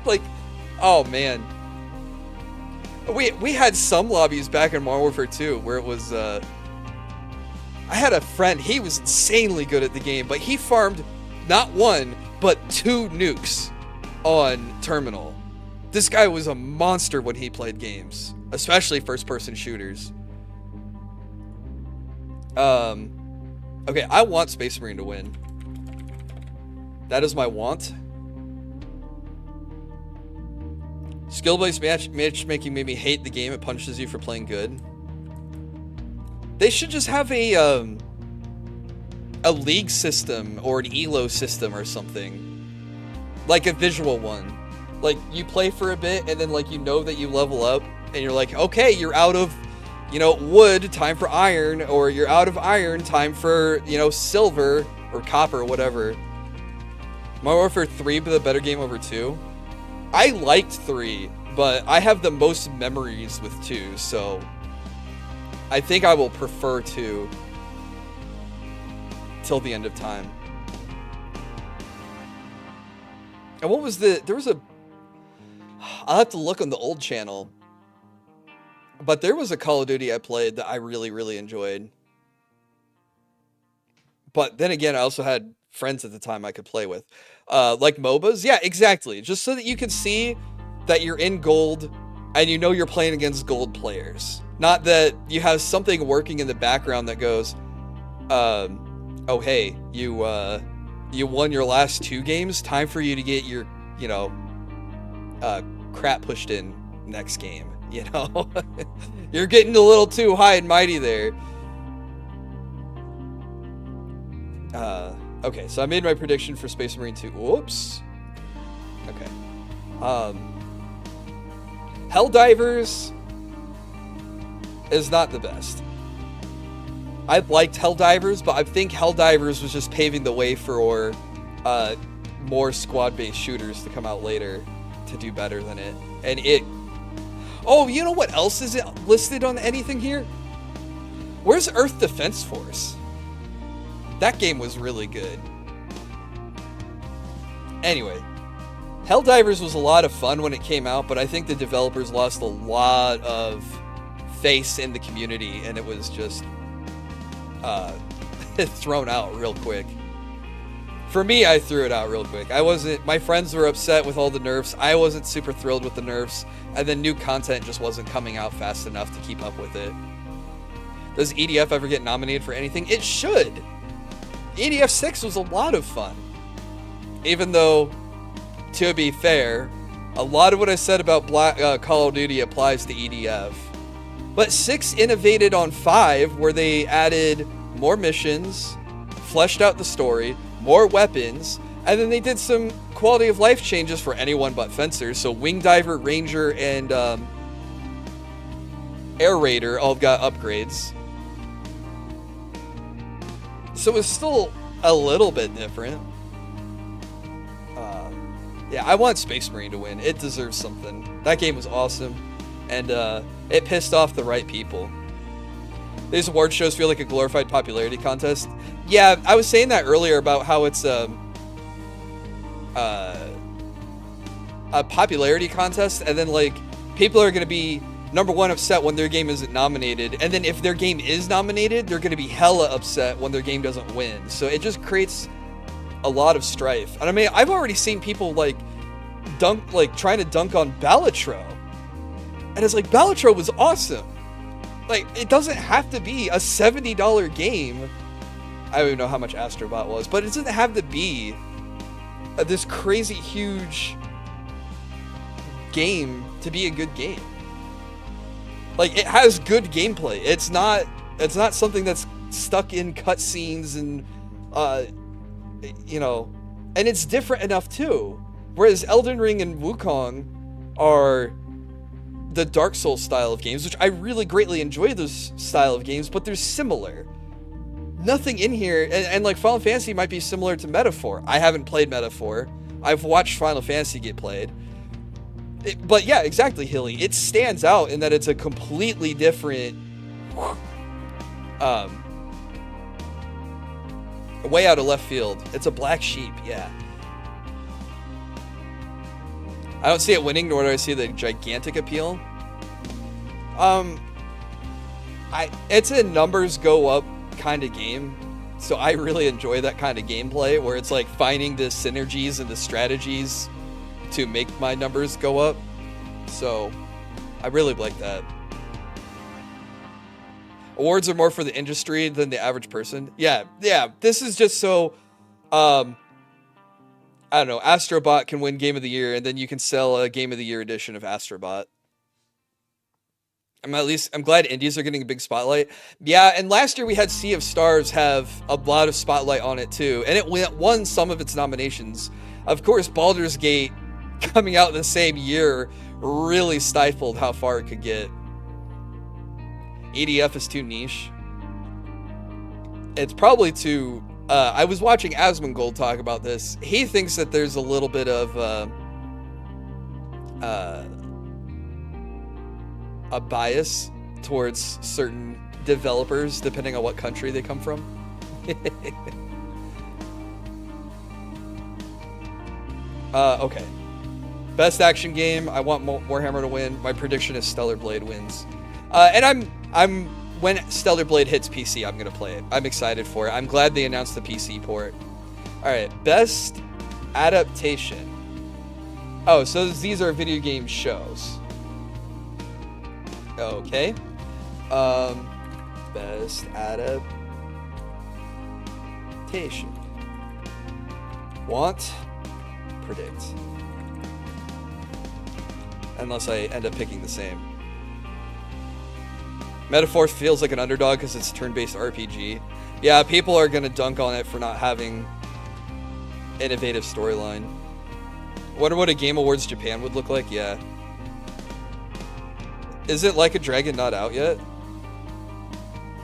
Like, oh man. We had some lobbies back in Modern Warfare 2 where it was, I had a friend, he was insanely good at the game, but he farmed not one, but 2 nukes on Terminal. This guy was a monster when he played games, especially first-person shooters. Okay, I want Space Marine to win. That is my want. Skill-based matchmaking made me hate the game. It punishes you for playing good. They should just have a league system or an elo system or something. Like a visual one. Like, you play for a bit, and then, like, you know that you level up, and you're like, okay, you're out of, you know, wood, time for iron, or you're out of iron, time for, you know, silver, or copper, whatever. Modern Warfare 3 be the better game over 2? I liked 3, but I have the most memories with 2, so I think I will prefer 2 till the end of time. And what was there was I'll have to look on the old channel, but there was a Call of Duty I played that I really, really enjoyed. But then again, I also had friends at the time I could play with. Like MOBAs? Yeah, exactly. Just so that you can see that you're in gold and you know you're playing against gold players. Not that you have something working in the background that goes, oh hey, you won your last 2 games, time for you to get your, you know, crap pushed in next game, you know? You're getting a little too high and mighty there. Okay, so I made my prediction for Space Marine 2. Whoops. Okay. Helldivers is not the best. I liked Helldivers, but I think Helldivers was just paving the way for more squad-based shooters to come out later to do better than it. And it... Oh, you know what else is listed on anything here? Where's Earth Defense Force? That game was really good. Anyway, Helldivers was a lot of fun when it came out, but I think the developers lost a lot of face in the community, and it was just thrown out real quick. For me, I threw it out real quick. My friends were upset with all the nerfs. I wasn't super thrilled with the nerfs, and then new content just wasn't coming out fast enough to keep up with it. Does EDF ever get nominated for anything? It should! EDF 6 was a lot of fun. Even though, to be fair, a lot of what I said about Call of Duty applies to EDF. But 6 innovated on 5, where they added more missions, fleshed out the story, more weapons, and then they did some quality of life changes for anyone but fencers. So Wing Diver, Ranger, and Air Raider all got upgrades. So it's still a little bit different. Yeah, I want Space Marine to win. It deserves something. That game was awesome, and it pissed off the right people. These award shows feel like a glorified popularity contest. Yeah, I was saying that earlier about how it's a popularity contest, and then like people are gonna be #1 upset when their game isn't nominated, and then if their game is nominated, they're gonna be hella upset when their game doesn't win. So it just creates a lot of strife. And I mean, I've already seen people like trying to dunk on Balatro, and it's like, Balatro was awesome. Like, it doesn't have to be a $70 game. I don't even know how much Astrobot was, but it doesn't have to be this crazy huge game to be a good game. Like, it has good gameplay. It's not something that's stuck in cutscenes and, you know, and it's different enough too. Whereas Elden Ring and Wukong are the Dark Souls style of games, which I really greatly enjoy those style of games, but they're similar. Nothing in here, and like Final Fantasy might be similar to Metaphor. I haven't played Metaphor. I've watched Final Fantasy get played. But yeah, exactly, Hilly. It stands out in that it's a completely different, way out of left field. It's a black sheep, yeah. I don't see it winning, nor do I see the gigantic appeal. It's a numbers go up kind of game, so I really enjoy that kind of gameplay where it's like finding the synergies and the strategies to make my numbers go up. So I really like that. Awards are more for the industry than the average person. Yeah. This is just so, I don't know, Astrobot can win Game of the Year, and then you can sell a Game of the Year edition of Astrobot. I'm glad indies are getting a big spotlight. Yeah, and last year we had Sea of Stars have a lot of spotlight on it too, and it won some of its nominations. Of course, Baldur's Gate coming out the same year really stifled how far it could get. EDF is too niche. It's probably too... I was watching Asmongold talk about this. He thinks that there's a little bit of a bias towards certain developers depending on what country they come from. Okay. Best action game. I want Warhammer to win. My prediction is Stellar Blade wins. And I'm when Stellar Blade hits PC, I'm gonna play it. I'm excited for it. I'm glad they announced the PC port. All right, best adaptation. Oh, so these are video game shows. Okay. Best adaptation. Want, predict. Unless I end up picking the same. Metaphor feels like an underdog because it's a turn-based RPG. Yeah, people are gonna dunk on it for not having innovative storyline. Wonder what a Game Awards Japan would look like? Yeah. Is it Like a Dragon not out yet?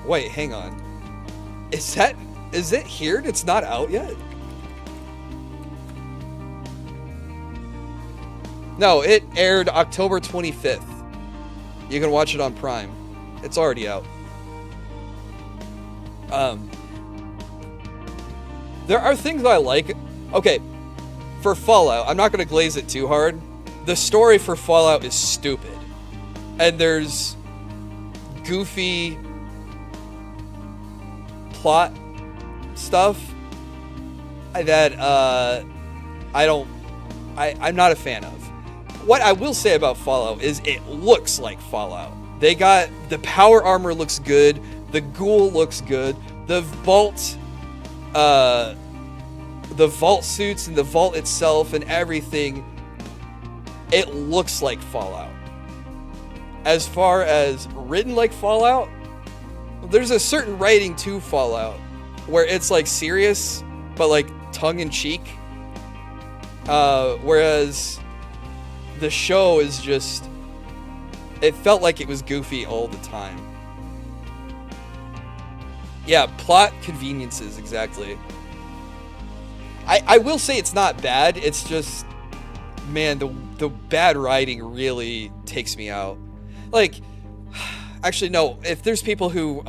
Wait, hang on. Is it here? It's not out yet? No, it aired October 25th. You can watch it on Prime. It's already out. There are things I like. Okay, for Fallout, I'm not going to glaze it too hard. The story for Fallout is stupid. And there's goofy plot stuff that I'm not a fan of. What I will say about Fallout is it looks like Fallout. They got the power armor looks good, the ghoul looks good, the vault suits and the vault itself and everything, it looks like Fallout. As far as written like Fallout, there's a certain writing to Fallout where it's like serious but like tongue-in-cheek, whereas the show is just, it felt like it was goofy all the time. Yeah, plot conveniences, exactly. I will say it's not bad, it's just, man, the bad writing really takes me out. Like, actually, no, if there's people who,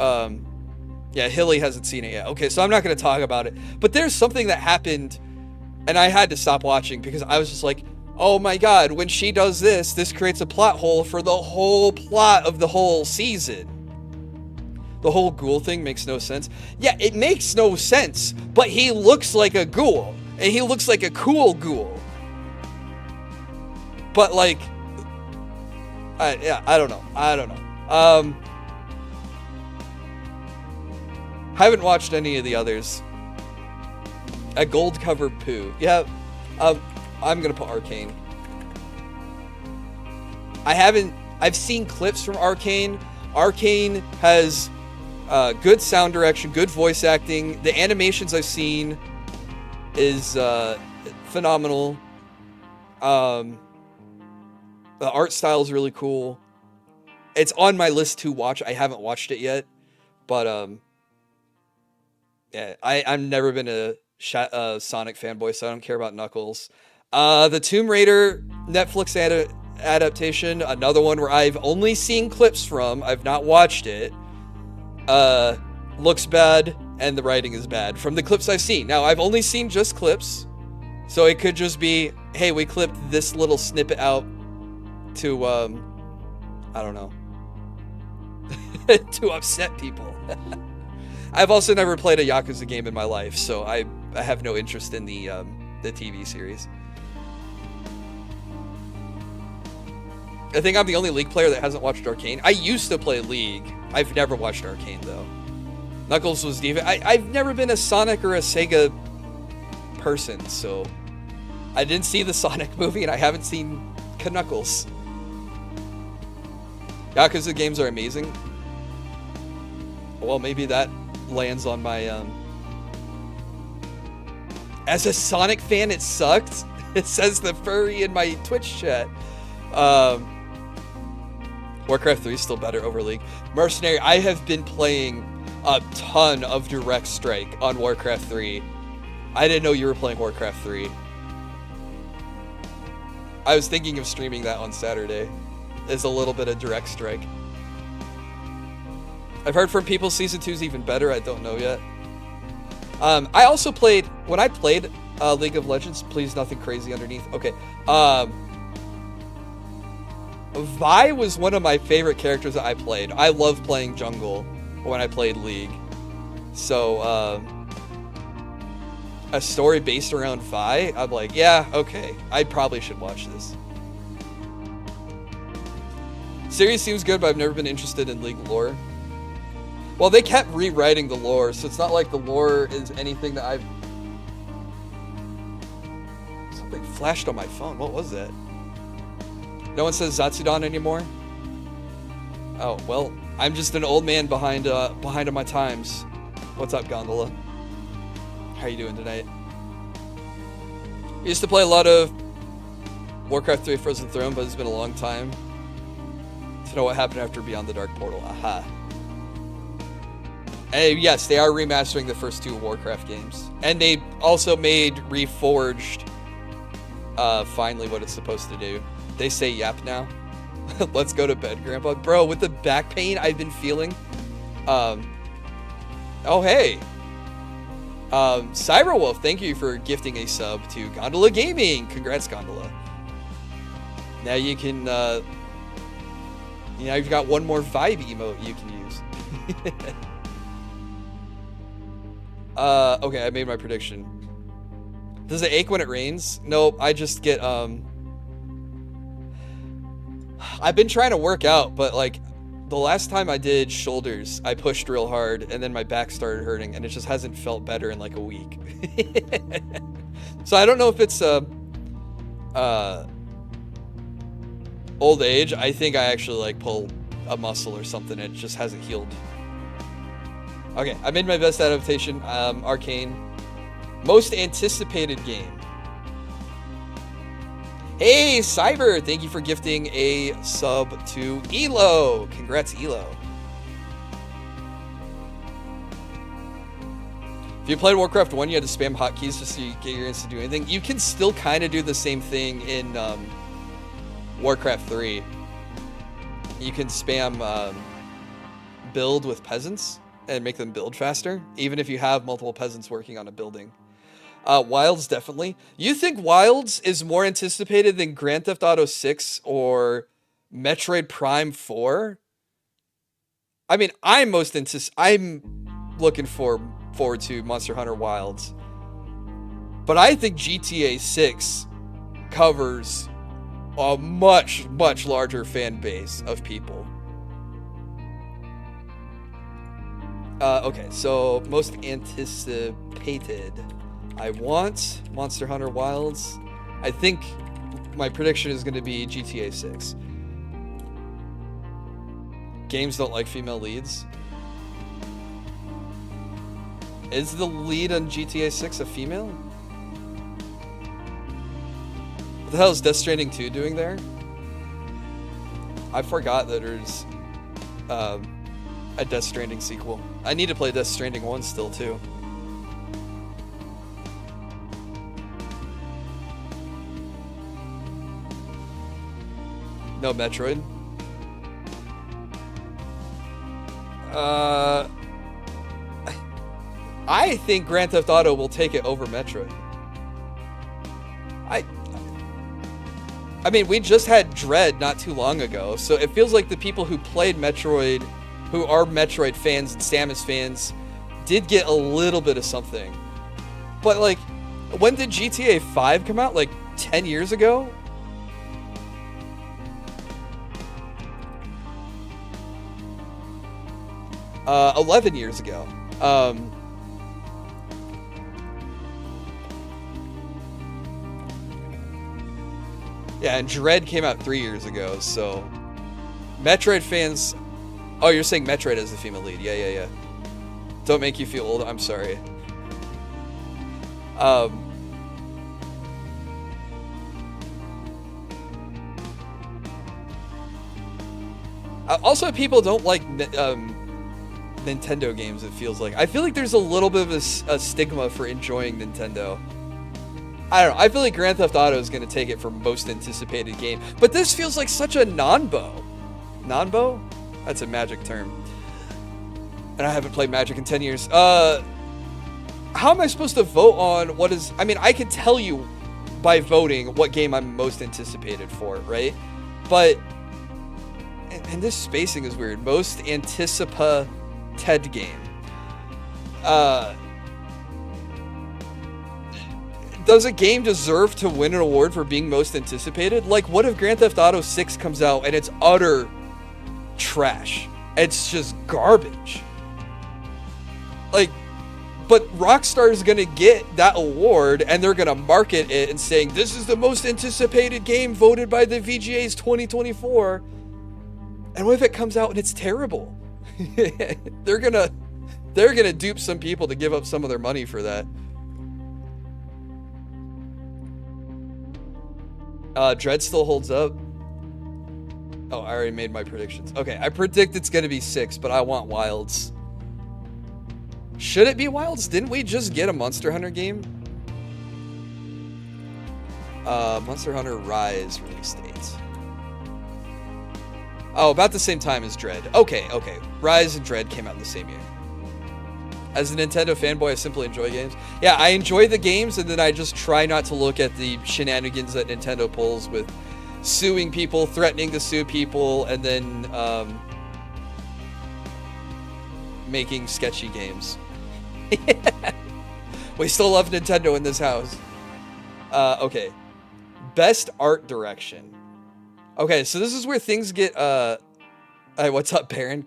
yeah, Hilly hasn't seen it yet. Okay, so I'm not going to talk about it. But there's something that happened, and I had to stop watching because I was just like, oh my god, when she does this, this creates a plot hole for the whole plot of the whole season. The whole ghoul thing makes no sense. Yeah, it makes no sense, but he looks like a ghoul, and he looks like a cool ghoul. But like, I don't know. Haven't watched any of the others. A gold cover poo. Yeah, I'm gonna put Arcane. I've seen clips from Arcane. Arcane has good sound direction, good voice acting. The animations I've seen is phenomenal. The art style is really cool. It's on my list to watch. I haven't watched it yet, but yeah, I've never been a Sonic fanboy, so I don't care about Knuckles. The Tomb Raider Netflix adaptation, another one where I've only seen clips from. I've not watched it. Looks bad, and the writing is bad from the clips I've seen. Now, I've only seen just clips, so it could just be, hey, we clipped this little snippet out to, I don't know, to upset people. I've also never played a Yakuza game in my life, so I have no interest in the TV series. I think I'm the only League player that hasn't watched Arcane. I used to play League. I've never watched Arcane, though. Knuckles was diva. I've never been a Sonic or a Sega person, so I didn't see the Sonic movie, and I haven't seen Knuckles. Yakuza games are amazing. Well, maybe that lands on my... As a Sonic fan, it sucked. It says the furry in my Twitch chat. Warcraft 3 is still better over League. Mercenary, I have been playing a ton of Direct Strike on Warcraft 3. I didn't know you were playing Warcraft 3. I was thinking of streaming that on Saturday. It's a little bit of Direct Strike. I've heard from people Season 2 is even better. I don't know yet. I also played... When I played League of Legends... Please, nothing crazy underneath. Okay. Vi was one of my favorite characters that I played. I love playing jungle when I played League. So, a story based around Vi, I'm like, yeah, okay. I probably should watch this. Series seems good, but I've never been interested in League lore. Well, they kept rewriting the lore, so it's not like the lore is anything that I've... Something flashed on my phone. What was that? No one says Zatsudan anymore? Oh, well, I'm just an old man behind on my times. What's up, Gondola? How you doing tonight? I used to play a lot of Warcraft 3 Frozen Throne, but it's been a long time to know what happened after Beyond the Dark Portal. Aha. And yes, they are remastering the first 2 Warcraft games. And they also made Reforged finally what it's supposed to do. They say yap now. Let's go to bed, Grandpa. Bro, with the back pain I've been feeling. Oh, hey. Cyberwolf, thank you for gifting a sub to Gondola Gaming. Congrats, Gondola. Now you can, you've got one more vibe emote you can use. Okay, I made my prediction. Does it ache when it rains? Nope, I just get, I've been trying to work out, but like the last time I did shoulders, I pushed real hard and then my back started hurting and it just hasn't felt better in like a week. So I don't know if it's old age. I think I actually like pull a muscle or something. It just hasn't healed. Okay, I made my best adaptation. Arcane. Most anticipated game. Hey, Cyber! Thank you for gifting a sub to Elo. Congrats, Elo. If you played Warcraft 1, you had to spam hotkeys just so you get your instant to do anything. You can still kind of do the same thing in Warcraft 3. You can spam build with peasants and make them build faster, even if you have multiple peasants working on a building. Wilds, definitely. You think Wilds is more anticipated than Grand Theft Auto 6 or Metroid Prime 4? I mean, I'm looking forward to Monster Hunter Wilds. But I think GTA 6 covers a much, much larger fan base of people. Okay, so most anticipated. I want Monster Hunter Wilds. I think my prediction is going to be GTA 6. Games don't like female leads. Is the lead on GTA 6 a female? What the hell is Death Stranding 2 doing there? I forgot that there's a Death Stranding sequel. I need to play Death Stranding 1 still, too. No Metroid? I think Grand Theft Auto will take it over Metroid. I mean, we just had Dread not too long ago, so it feels like the people who played Metroid, who are Metroid fans and Samus fans, did get a little bit of something. But, like, when did GTA 5 come out? Like, 10 years ago? Uh, 11 years ago. Yeah, and Dread came out 3 years ago, so... Metroid fans... Oh, you're saying Metroid as the female lead. Yeah. Don't make you feel old. I'm sorry. Also, people don't like Nintendo games, it feels like. I feel like there's a little bit of a stigma for enjoying Nintendo. I don't know. I feel like Grand Theft Auto is going to take it for most anticipated game. But this feels like such a non-bow. Non-bow? That's a Magic term. And I haven't played Magic in 10 years. How am I supposed to vote on what is... I mean, I can tell you by voting what game I'm most anticipated for, right? But... And this spacing is weird. Most anticipated game. Does a game deserve to win an award for being most anticipated? Like, what if Grand Theft Auto 6 comes out and it's utter trash? It's just garbage. Like, but Rockstar is going to get that award and they're going to market it and saying, this is the most anticipated game voted by the VGA's 2024. And what if it comes out and it's terrible? They're gonna dupe some people to give up some of their money for that. Dread still holds up. Oh, I already made my predictions. Okay, I predict it's gonna be 6, but I want Wilds. Should it be Wilds? Didn't we just get a Monster Hunter game? Monster Hunter Rise release date. Oh, about the same time as Dread. Okay. Rise and Dread came out in the same year. As a Nintendo fanboy, I simply enjoy games. Yeah, I enjoy the games, and then I just try not to look at the shenanigans that Nintendo pulls with suing people, threatening to sue people, and then making sketchy games. We still love Nintendo in this house. Okay. Best art direction. Okay, so this is where things get, hey, what's up, Baron?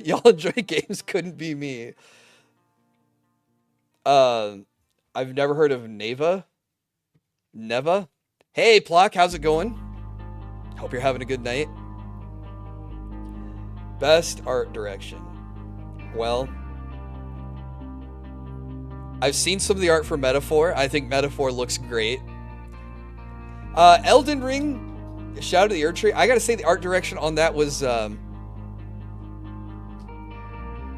Y'all enjoy games? Couldn't be me. I've never heard of Neva. Neva? Hey, Plock, how's it going? Hope you're having a good night. Best art direction. Well, I've seen some of the art for Metaphor. I think Metaphor looks great. Elden Ring... Shout out to the Erd Tree. I gotta say the art direction on that was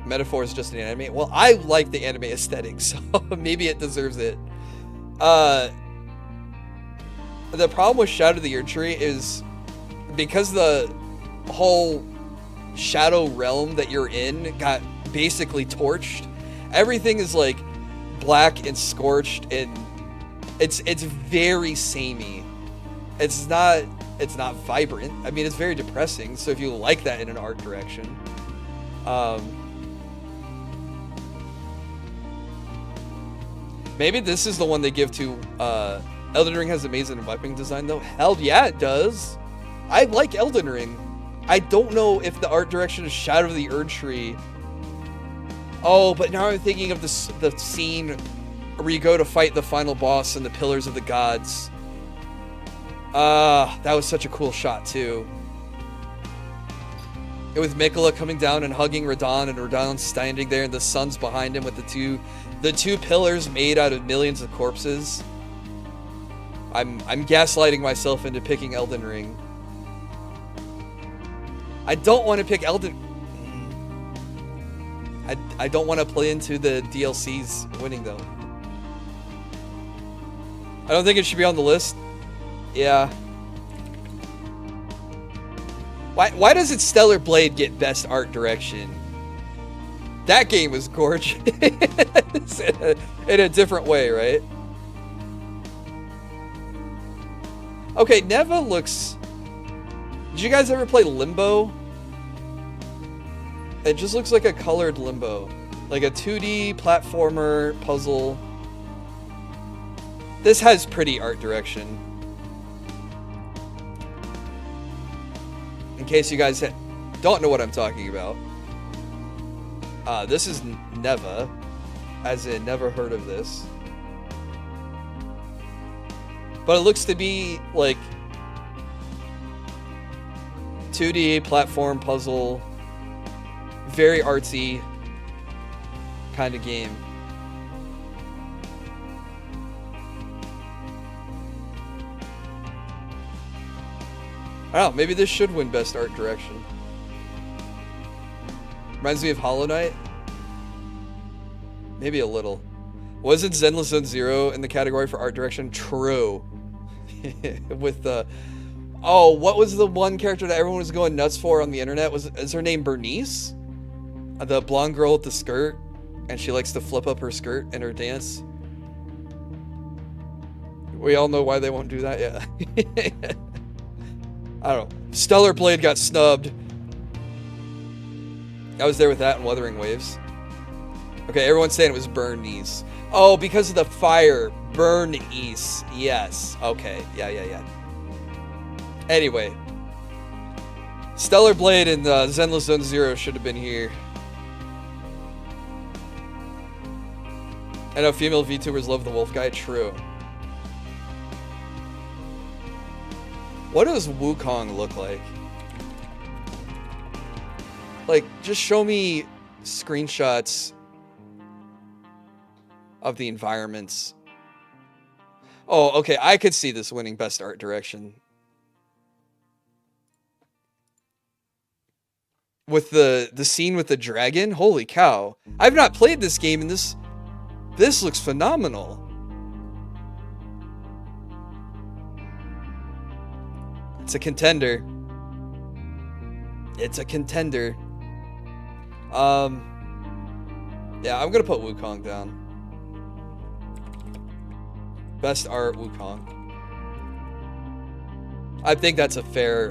Metaphor is just an anime. Well, I like the anime aesthetic, so maybe it deserves it. The problem with Shadow of the Erd Tree is because the whole Shadow realm that you're in got basically torched. Everything is like black and scorched, and it's very samey. It's not vibrant. I mean, it's very depressing. So if you like that in an art direction, maybe this is the one they give to. Elden Ring has amazing weapon design, though. Hell yeah, it does. I like Elden Ring. I don't know if the art direction is Shadow of the Erd Tree. Oh, but now I'm thinking of the scene where you go to fight the final boss and the Pillars of the Gods. That was such a cool shot, too. with Mikola coming down and hugging Radon, and Radon standing there, and the sun's behind him with the two pillars made out of millions of corpses. I'm gaslighting myself into picking Elden Ring. I don't want to pick Elden. I don't want to play into the DLCs winning though. I don't think it should be on the list. Yeah. Why doesn't Stellar Blade get best art direction? That game was gorgeous in a different way, right? Okay, Neva looks... Did you guys ever play Limbo? It just looks like a colored Limbo. Like a 2D platformer puzzle. This has pretty art direction. In case you guys don't know what I'm talking about. This is Neva. As in, never heard of this. But it looks to be like 2D platform puzzle, very artsy kind of game. I don't know, maybe this should win best art direction. Reminds me of Hollow Knight. Maybe a little. Wasn't Zenless Zone Zero in the category for art direction? True. With the... Oh, what was the one character that everyone was going nuts for on the internet? Is her name Bernice? The blonde girl with the skirt, and she likes to flip up her skirt in her dance. We all know why they won't do that, yeah. I don't know. Stellar Blade got snubbed. I was there with that and Wuthering Waves. Okay, everyone's saying it was Bernice. Oh, because of the fire. Bernice. Yes. Okay. Yeah. Anyway. Stellar Blade and Zenless Zone Zero should have been here. I know female VTubers love the wolf guy. True. What does Wukong look like? Like, just show me screenshots of the environments. Oh, okay, I could see this winning best art direction. With the scene with the dragon? Holy cow. I've not played this game, and this looks phenomenal. It's a contender. It's a contender. Yeah, I'm gonna put Wukong down. Best art, Wukong. I think that's a fair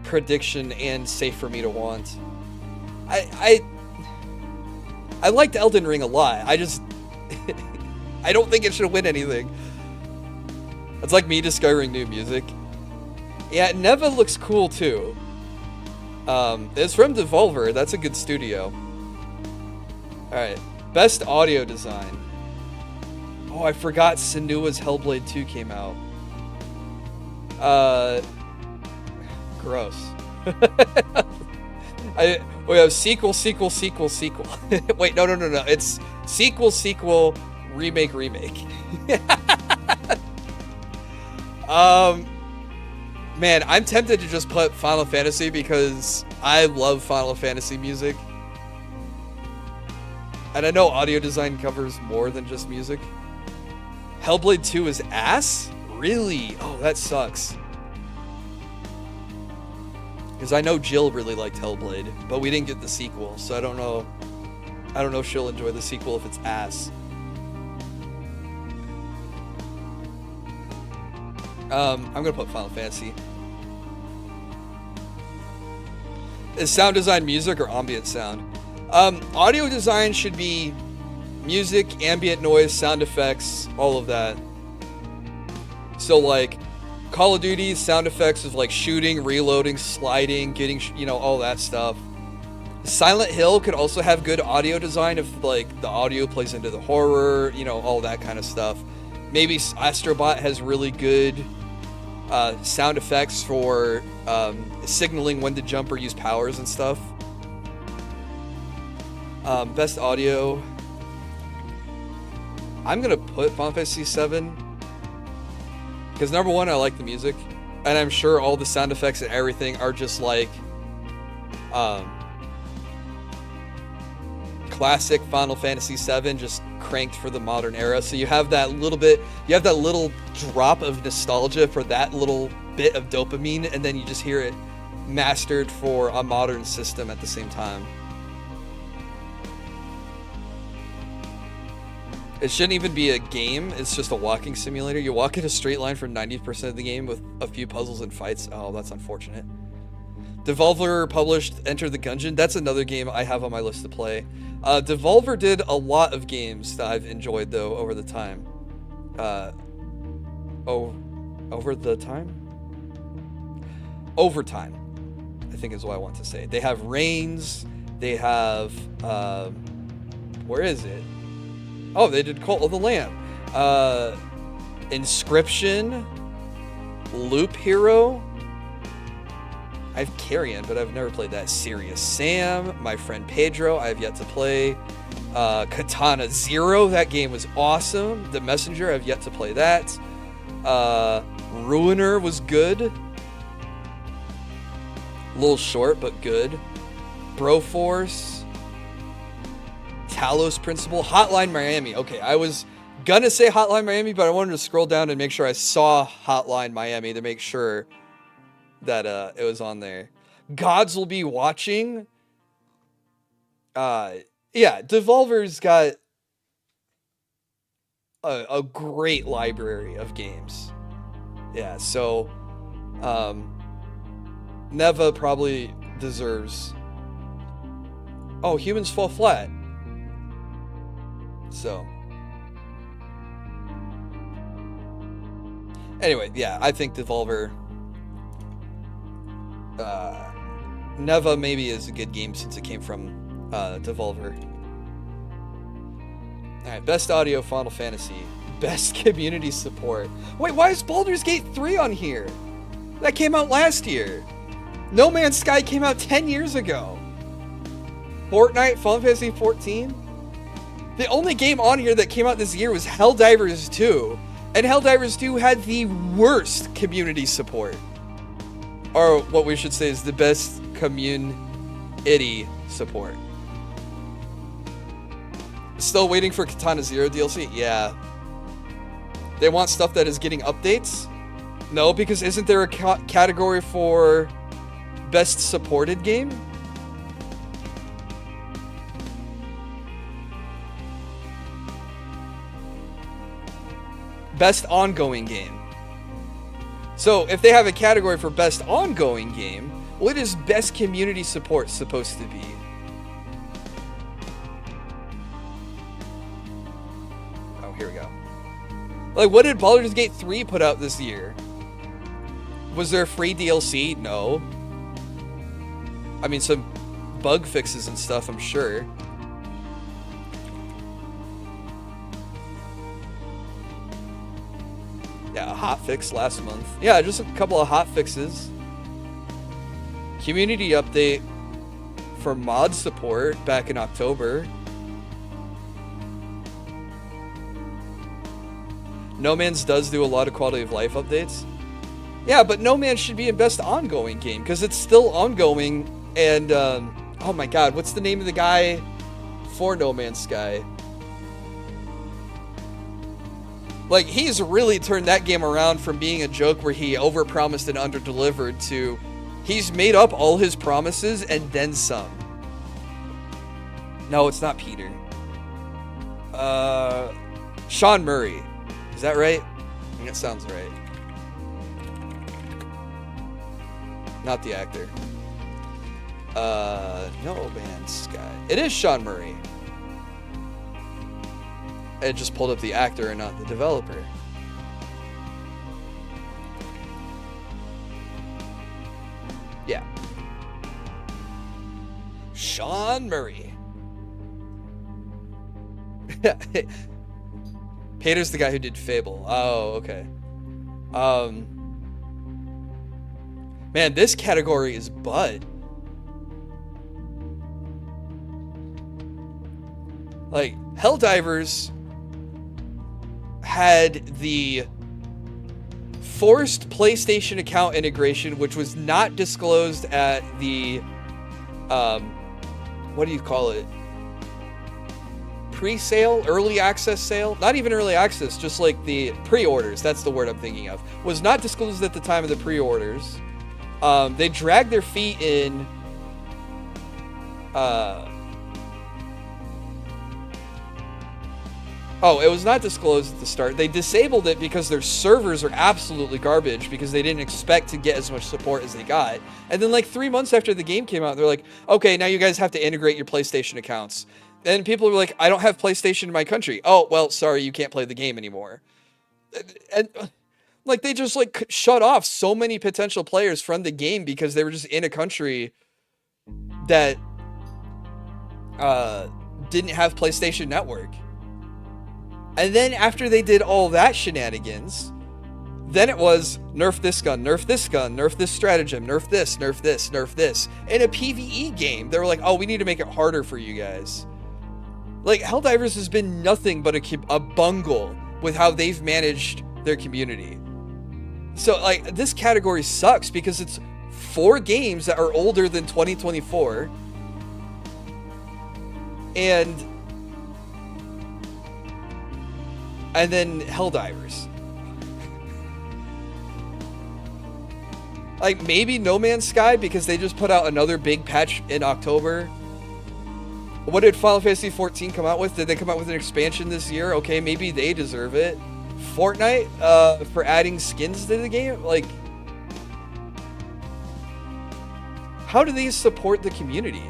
prediction and safe for me to want. I liked Elden Ring a lot. I just I don't think it should win anything. It's like me discovering new music. Yeah, Neva looks cool too. It's from Devolver. That's a good studio. Alright. Best audio design. Oh, I forgot Senua's Hellblade 2 came out. Gross. We have sequel. Wait, no. It's sequel, remake. Man, I'm tempted to just put Final Fantasy because I love Final Fantasy music. And I know audio design covers more than just music. Hellblade 2 is ass? Really? Oh, that sucks. Because I know Jill really liked Hellblade, but we didn't get the sequel, so I don't know if she'll enjoy the sequel if it's ass. I'm gonna put Final Fantasy. Is sound design music or ambient sound? Audio design should be music, ambient noise, sound effects, all of that. So like Call of Duty's sound effects of like shooting, reloading, sliding, getting, all that stuff. Silent Hill could also have good audio design if like the audio plays into the horror, all that kind of stuff. Maybe Astrobot has really good sound effects for signaling when to jump or use powers and stuff. Best audio. I'm gonna put Final Fantasy VII because number one, I like the music, and I'm sure all the sound effects and everything are just like classic Final Fantasy VII, just cranked for the modern era. So you have that little drop of nostalgia for that little bit of dopamine, and then you just hear it mastered for a modern system at the same time. It shouldn't even be a game, it's just a walking simulator. You walk in a straight line for 90% of the game with a few puzzles and fights. Oh, that's unfortunate. Devolver published Enter the Gungeon. That's another game I have on my list to play. Devolver did a lot of games that I've enjoyed, though, over the time. Overtime, I think is what I want to say. They have Reigns. They have... where is it? Oh, they did Cult of the Lamb. Inscription. Loop Hero. I have Carrion, but I've never played that. Serious Sam. My Friend Pedro, I have yet to play. Katana Zero, that game was awesome. The Messenger, I've yet to play that. Ruiner was good. A little short, but good. Broforce. Talos Principle. Hotline Miami. Okay, I was gonna say Hotline Miami, but I wanted to scroll down and make sure I saw Hotline Miami to make sure that it was on there. Gods Will Be Watching. Yeah, Devolver's got a great library of games. Yeah, so Neva probably deserves... Oh, Humans Fall Flat. So anyway, yeah, I think Devolver... Neva maybe is a good game since it came from Devolver. Alright, best audio Final Fantasy. Best community support. Wait, why is Baldur's Gate 3 on here? That came out last year. No Man's Sky came out 10 years ago. Fortnite, Final Fantasy 14. The only game on here that came out this year was Helldivers 2. And Helldivers 2 had the worst community support. Or what we should say is the best community support. Still waiting for Katana Zero DLC? Yeah. They want stuff that is getting updates? No, because isn't there a category for best supported game? Best ongoing game. So if they have a category for best ongoing game, what is best community support supposed to be? Oh, here we go. Like, what did Baldur's Gate 3 put out this year? Was there free DLC? No. I mean, some bug fixes and stuff, I'm sure. Yeah, a hotfix last month. Yeah, just a couple of hotfixes. Community update for mod support back in October. No Man's does do a lot of quality of life updates. Yeah, but No Man's should be in best ongoing game because it's still ongoing. And oh my god, what's the name of the guy for No Man's Sky? Like, he's really turned that game around from being a joke where he overpromised and underdelivered to he's made up all his promises and then some. No, it's not Peter. Sean Murray. Is that right? I think it sounds right. Not the actor. No Man's Sky. It is Sean Murray. It just pulled up the actor and not the developer. Yeah. Sean Murray. Peter's the guy who did Fable. Oh, okay. Man, this category is butt. Like, Helldivers had the forced PlayStation account integration, which was not disclosed at the, what do you call it? Pre-sale? Early access sale? Not even early access, just like the pre-orders. That's the word I'm thinking of. Was not disclosed at the time of the pre-orders. They dragged their feet in, oh, it was not disclosed at the start. They disabled it because their servers are absolutely garbage because they didn't expect to get as much support as they got. And then like 3 months after the game came out, they're like, okay, now you guys have to integrate your PlayStation accounts. And people were like, I don't have PlayStation in my country. Oh, well, sorry, you can't play the game anymore. And like they just like shut off so many potential players from the game because they were just in a country that didn't have PlayStation Network. And then after they did all that shenanigans, then it was nerf this gun, nerf this gun, nerf this stratagem, nerf this, nerf this, nerf this. In a PvE game, they were like, oh, we need to make it harder for you guys. Like, Helldivers has been nothing but a bungle with how they've managed their community. So, like, this category sucks because it's 4 games that are older than 2024. And then Helldivers. Like, maybe No Man's Sky because they just put out another big patch in October. What did Final Fantasy XIV come out with? Did they come out with an expansion this year? Okay, maybe they deserve it. Fortnite, for adding skins to the game? Like, how do these support the community?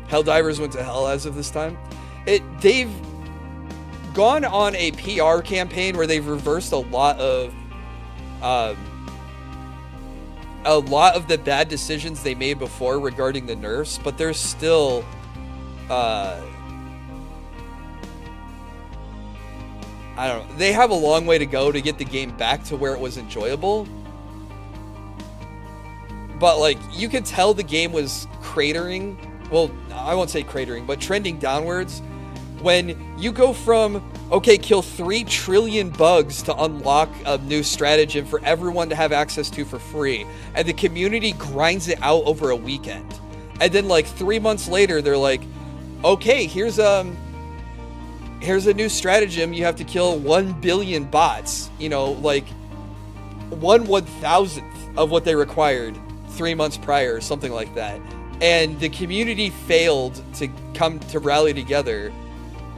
Helldivers went to hell as of this time. They've gone on a PR campaign where they've reversed a lot of the bad decisions they made before regarding the nerfs, but there's still I don't know. They have a long way to go to get the game back to where it was enjoyable. But like, you could tell the game was cratering. Well, I won't say cratering, but trending downwards. When you go from, okay, kill 3 trillion bugs to unlock a new stratagem for everyone to have access to for free, and the community grinds it out over a weekend. And then like 3 months later, they're like, okay, here's a new stratagem. You have to kill 1 billion bots, you know, like 1/1000th of what they required 3 months prior or something like that. And the community failed to come to rally together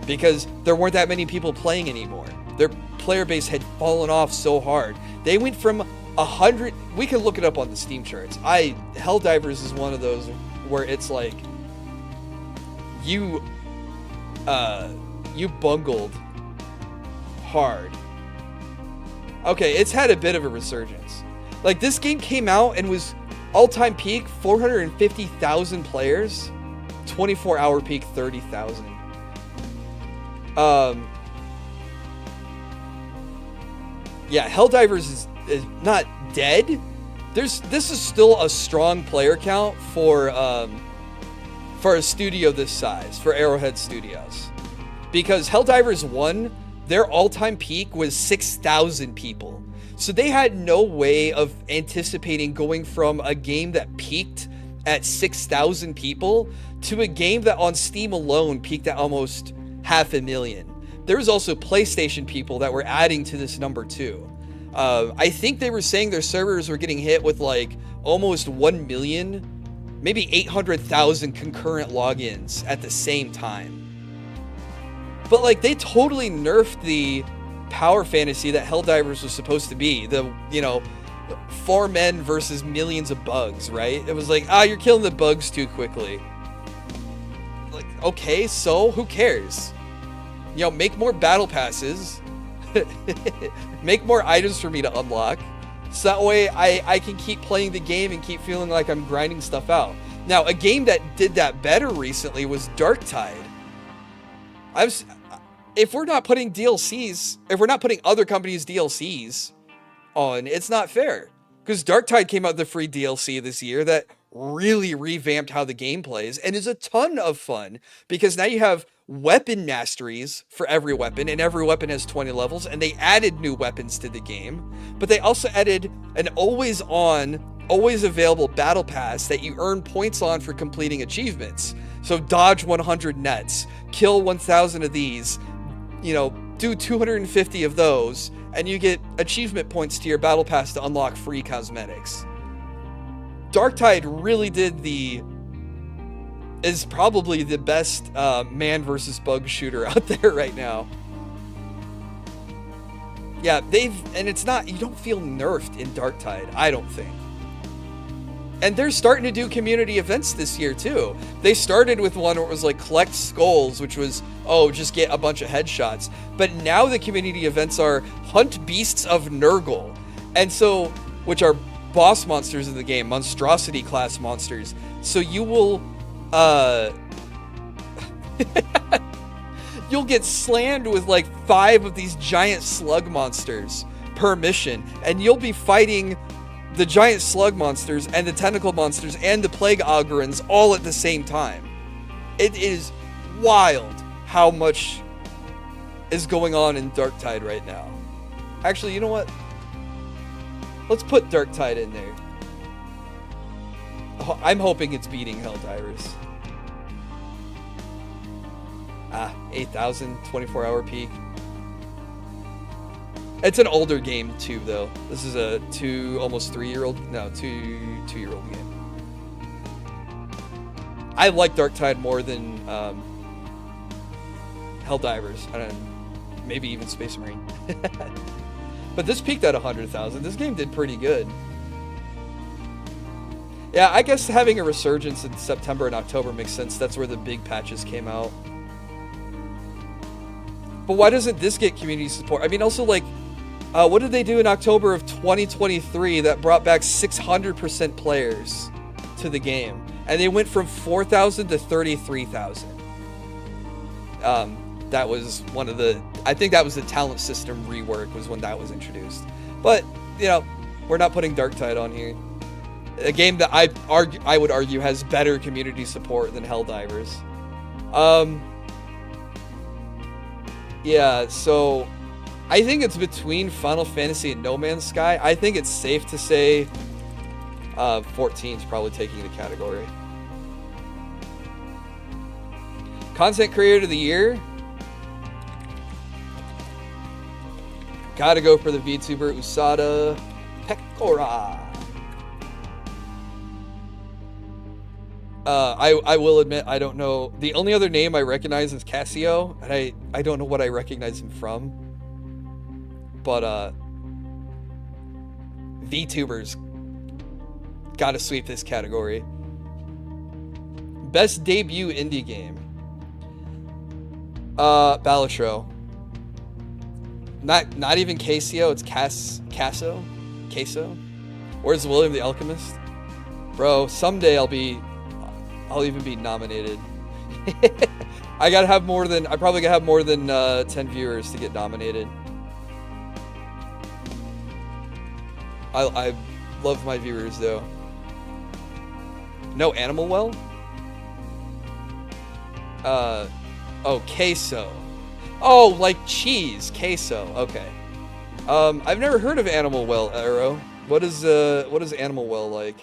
because there weren't that many people playing anymore. Their player base had fallen off so hard. They went from 100, we can look it up on the Steam charts. Helldivers is one of those where it's like, you bungled hard. Okay, it's had a bit of a resurgence. Like, this game came out and was all-time peak 450,000 players, 24-hour peak 30,000. Yeah, Helldivers is not dead. This is still a strong player count for a studio this size, for Arrowhead Studios. Because Helldivers 1, their all-time peak was 6,000 people. So they had no way of anticipating going from a game that peaked at 6,000 people to a game that on Steam alone peaked at almost 500,000. There was also PlayStation people that were adding to this number too. I think they were saying their servers were getting hit with like almost 1 million, maybe 800,000 concurrent logins at the same time. But like, they totally nerfed the power fantasy that Helldivers was supposed to be. The, you know, 4 men versus millions of bugs, right? It was like, you're killing the bugs too quickly. Like, okay, so who cares? You know, make more battle passes. Make more items for me to unlock. So that way I can keep playing the game and keep feeling like I'm grinding stuff out. Now, a game that did that better recently was Darktide. If we're not putting DLCs, if we're not putting other companies' DLCs Oh, and it's not fair because Darktide came out with the free DLC this year that really revamped how the game plays and is a ton of fun because now you have weapon masteries for every weapon, and every weapon has 20 levels, and they added new weapons to the game, but they also added an always on, always available battle pass that you earn points on for completing achievements. So dodge 100 nets, kill 1,000 of these, you know, do 250 of those, and you get achievement points to your battle pass to unlock free cosmetics. Darktide really is probably the best man versus bug shooter out there right now. Yeah, and it's not, you don't feel nerfed in Darktide, I don't think. And they're starting to do community events this year too. They started with one where it was like collect skulls, which was, oh, just get a bunch of headshots. But now the community events are hunt beasts of Nurgle. And so, which are boss monsters in the game, monstrosity class monsters. So you will, you'll get slammed with like 5 of these giant slug monsters per mission. And you'll be fighting the giant slug monsters and the tentacle monsters and the plague ogrons all at the same time. It is wild how much is going on in Darktide right now. Actually, you know what? Let's put Darktide in there. I'm hoping it's beating Helldivers. 8,000, 24-hour peak. It's an older game too, though. This is a almost 2-year-old game. I like Darktide more than Helldivers, and maybe even Space Marine. But this peaked at 100,000. This game did pretty good. Yeah, I guess having a resurgence in September and October makes sense. That's where the big patches came out. But why doesn't this get community support? I mean, also, like, what did they do in October of 2023 that brought back 600% players to the game? And they went from 4,000 to 33,000. That was one of the, I think that was the talent system rework was when that was introduced. But, you know, we're not putting Darktide on here. A game that I would argue has better community support than Helldivers. Yeah, so I think it's between Final Fantasy and No Man's Sky. I think it's safe to say 14 is probably taking the category. Content Creator of the Year. Gotta go for the VTuber Usada Pecora. I will admit, I don't know. The only other name I recognize is Casio, and I don't know what I recognize him from. But, VTubers gotta sweep this category. Best debut indie game. Balatro. Not even Casio, it's Queso? Where's William the Alchemist? Bro, someday I'll even be nominated. I probably gotta have more than 10 viewers to get nominated. I love my viewers though. No Animal Well? Oh, queso. Oh, like cheese, queso. Okay. I've never heard of Animal Well, Arrow. What is Animal Well like?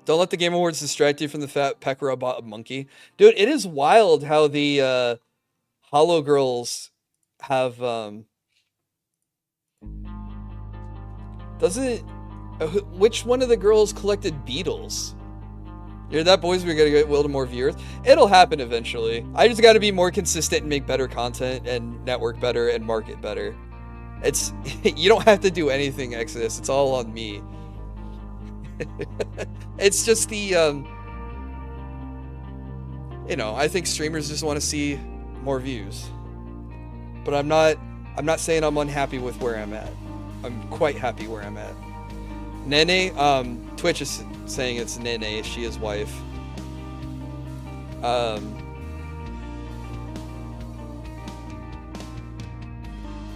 Don't let the Game Awards distract you from the fat Pekora bought a monkey. Dude, it is wild how the Hollow Girls have which one of the girls collected beetles? You're that, boys, we're gonna get Will to more viewers. It'll happen eventually. I just gotta be more consistent and make better content and network better and market better. It's you don't have to do anything, Exodus. It's all on me. It's just the you know, I think streamers just want to see more views. But I'm not saying I'm unhappy with where I'm at. I'm quite happy where I'm at. Nene, Twitch is saying it's Nene, she is wife.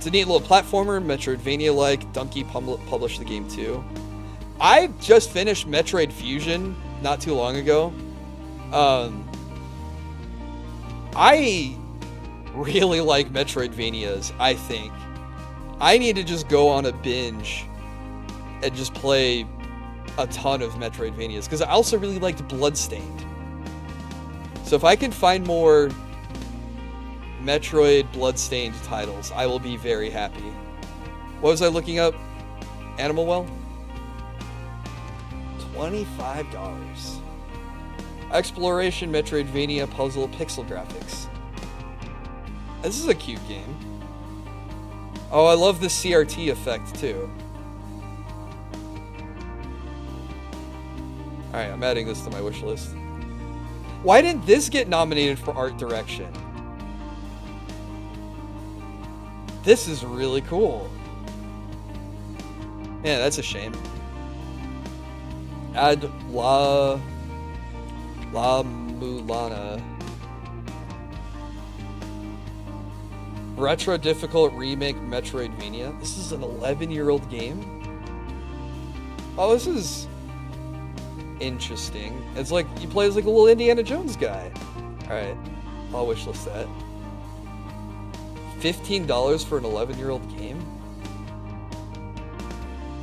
It's a neat little platformer, Metroidvania-like. Donkey published the game too. I just finished Metroid Fusion not too long ago. I really like Metroidvanias, I think. I need to just go on a binge and just play a ton of Metroidvanias, because I also really liked Bloodstained. So if I can find more Metroid Bloodstained titles, I will be very happy. What was I looking up? Animal Well? $25. Exploration Metroidvania puzzle pixel graphics. This is a cute game. Oh, I love the CRT effect too. Alright, I'm adding this to my wish list. Why didn't this get nominated for art direction? This is really cool. Yeah, that's a shame. Add La Mulana. Retro difficult remake Metroidvania. This is an 11-year-old game. Oh, this is interesting. It's like you play as like a little Indiana Jones guy. Alright, I'll wishlist that. $15 for an 11-year-old game?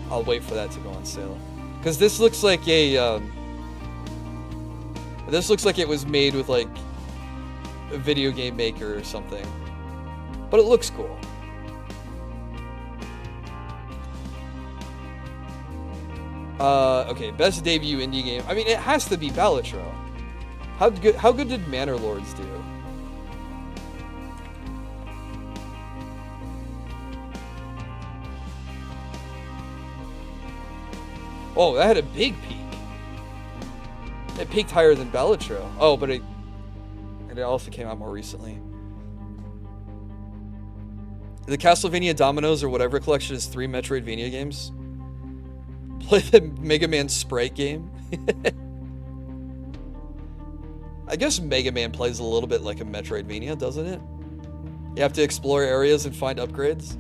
I'll wait for that to go on sale. Because this looks like a, this looks like it was made with like a video game maker or something. But it looks cool. Okay, best debut indie game. I mean, it has to be Balatro. How good did Manor Lords do? Oh, that had a big peak. It peaked higher than Balatro. Oh, but it also came out more recently. The Castlevania Dominoes or whatever collection is 3 Metroidvania games. Play the Mega Man Sprite game. I guess Mega Man plays a little bit like a Metroidvania, doesn't it? You have to explore areas and find upgrades.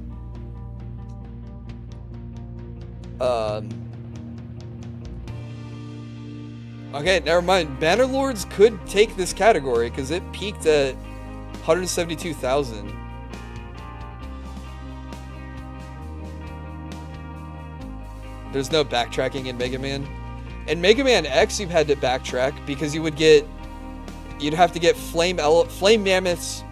Okay, never mind. Banner Lords could take this category because it peaked at 172,000. There's no backtracking in Mega Man. In Mega Man X, you've had to backtrack because you'd have to get Flame Mammoth's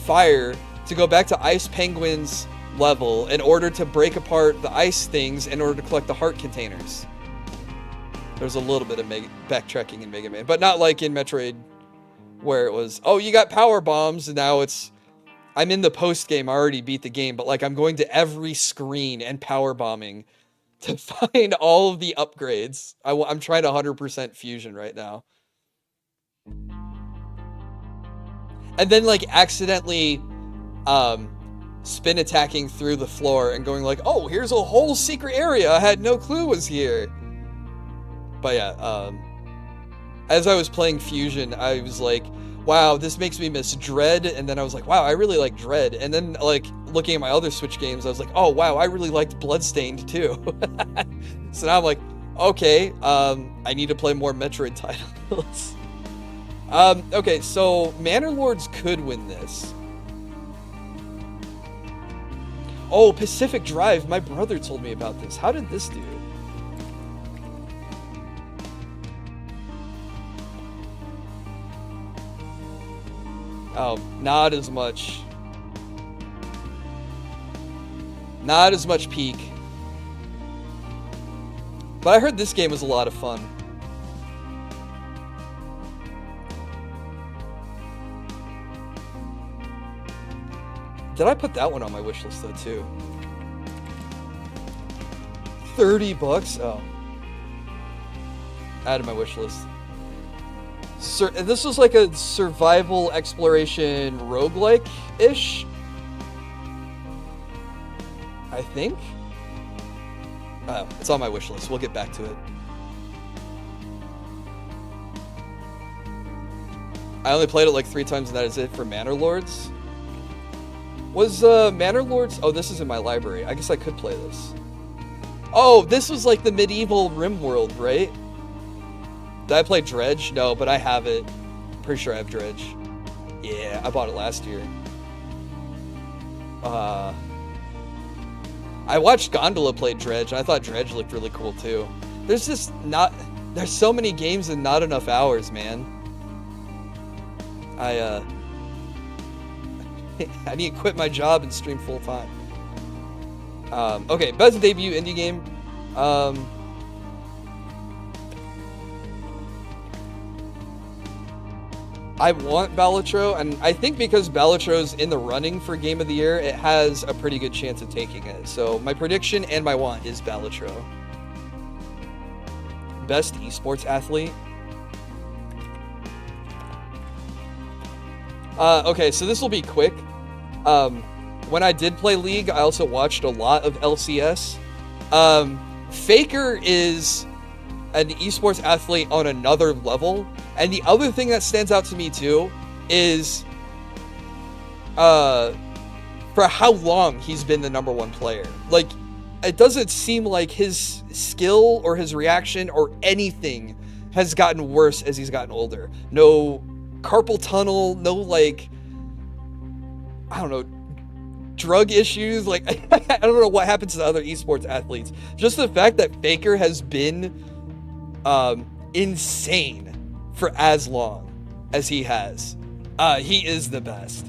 fire to go back to Ice Penguin's level in order to break apart the ice things in order to collect the heart containers. There's a little bit of backtracking in Mega Man, but not like in Metroid where it was, oh, you got power bombs, and now I'm in the post game, I already beat the game, but like I'm going to every screen and power bombing to find all of the upgrades. I'm trying to 100% fusion right now. And then like accidentally spin attacking through the floor and going like, oh, here's a whole secret area I had no clue was here. But yeah, as I was playing Fusion, I was like, wow, this makes me miss Dread. And then I was like, wow, I really like Dread. And then like looking at my other Switch games, I was like, oh wow, I really liked Bloodstained too. So now I'm like, okay, I need to play more Metroid titles. Okay, so Manor Lords could win this. Oh, Pacific Drive, my brother told me about this. How did this do? Oh, not as much. Not as much peak. But I heard this game was a lot of fun. Did I put that one on my wish list though too? $30? Oh. Added my wish list. This was like a survival exploration roguelike-ish. I think? Oh, it's on my wish list. We'll get back to it. I only played it like 3 times and that is it for Manor Lords. Was Manor Lords? Oh, this is in my library. I guess I could play this. Oh, this was like the medieval Rim world, right? Did I play Dredge? No, but I have it. I'm pretty sure I have Dredge. Yeah, I bought it last year. I watched Gondola play Dredge, and I thought Dredge looked really cool too. There's just not... There's so many games and not enough hours, man. I need to quit my job and stream full time. Okay, best debut indie game. I want Balatro, and I think because Balatro's in the running for Game of the Year, it has a pretty good chance of taking it. So my prediction and my want is Balatro. Best esports athlete. Okay, so this will be quick. When I did play League, I also watched a lot of LCS. Faker is an esports athlete on another level. And the other thing that stands out to me too is for how long he's been the number one player. Like, it doesn't seem like his skill or his reaction or anything has gotten worse as he's gotten older. No carpal tunnel, no, like, I don't know, drug issues. Like, I don't know what happens to other esports athletes. Just the fact that Faker has been insane for as long as he has. He is the best.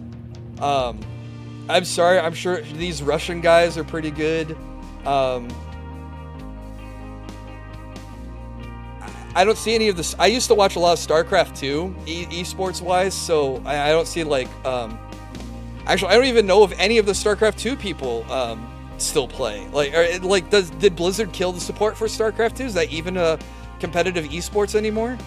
I'm sorry, I'm sure these Russian guys are pretty good. I don't see any of this. I used to watch a lot of StarCraft 2 esports wise, so I don't see like actually I don't even know if any of the StarCraft 2 people still play. Like did Blizzard kill the support for StarCraft 2? Is that even a competitive esports anymore?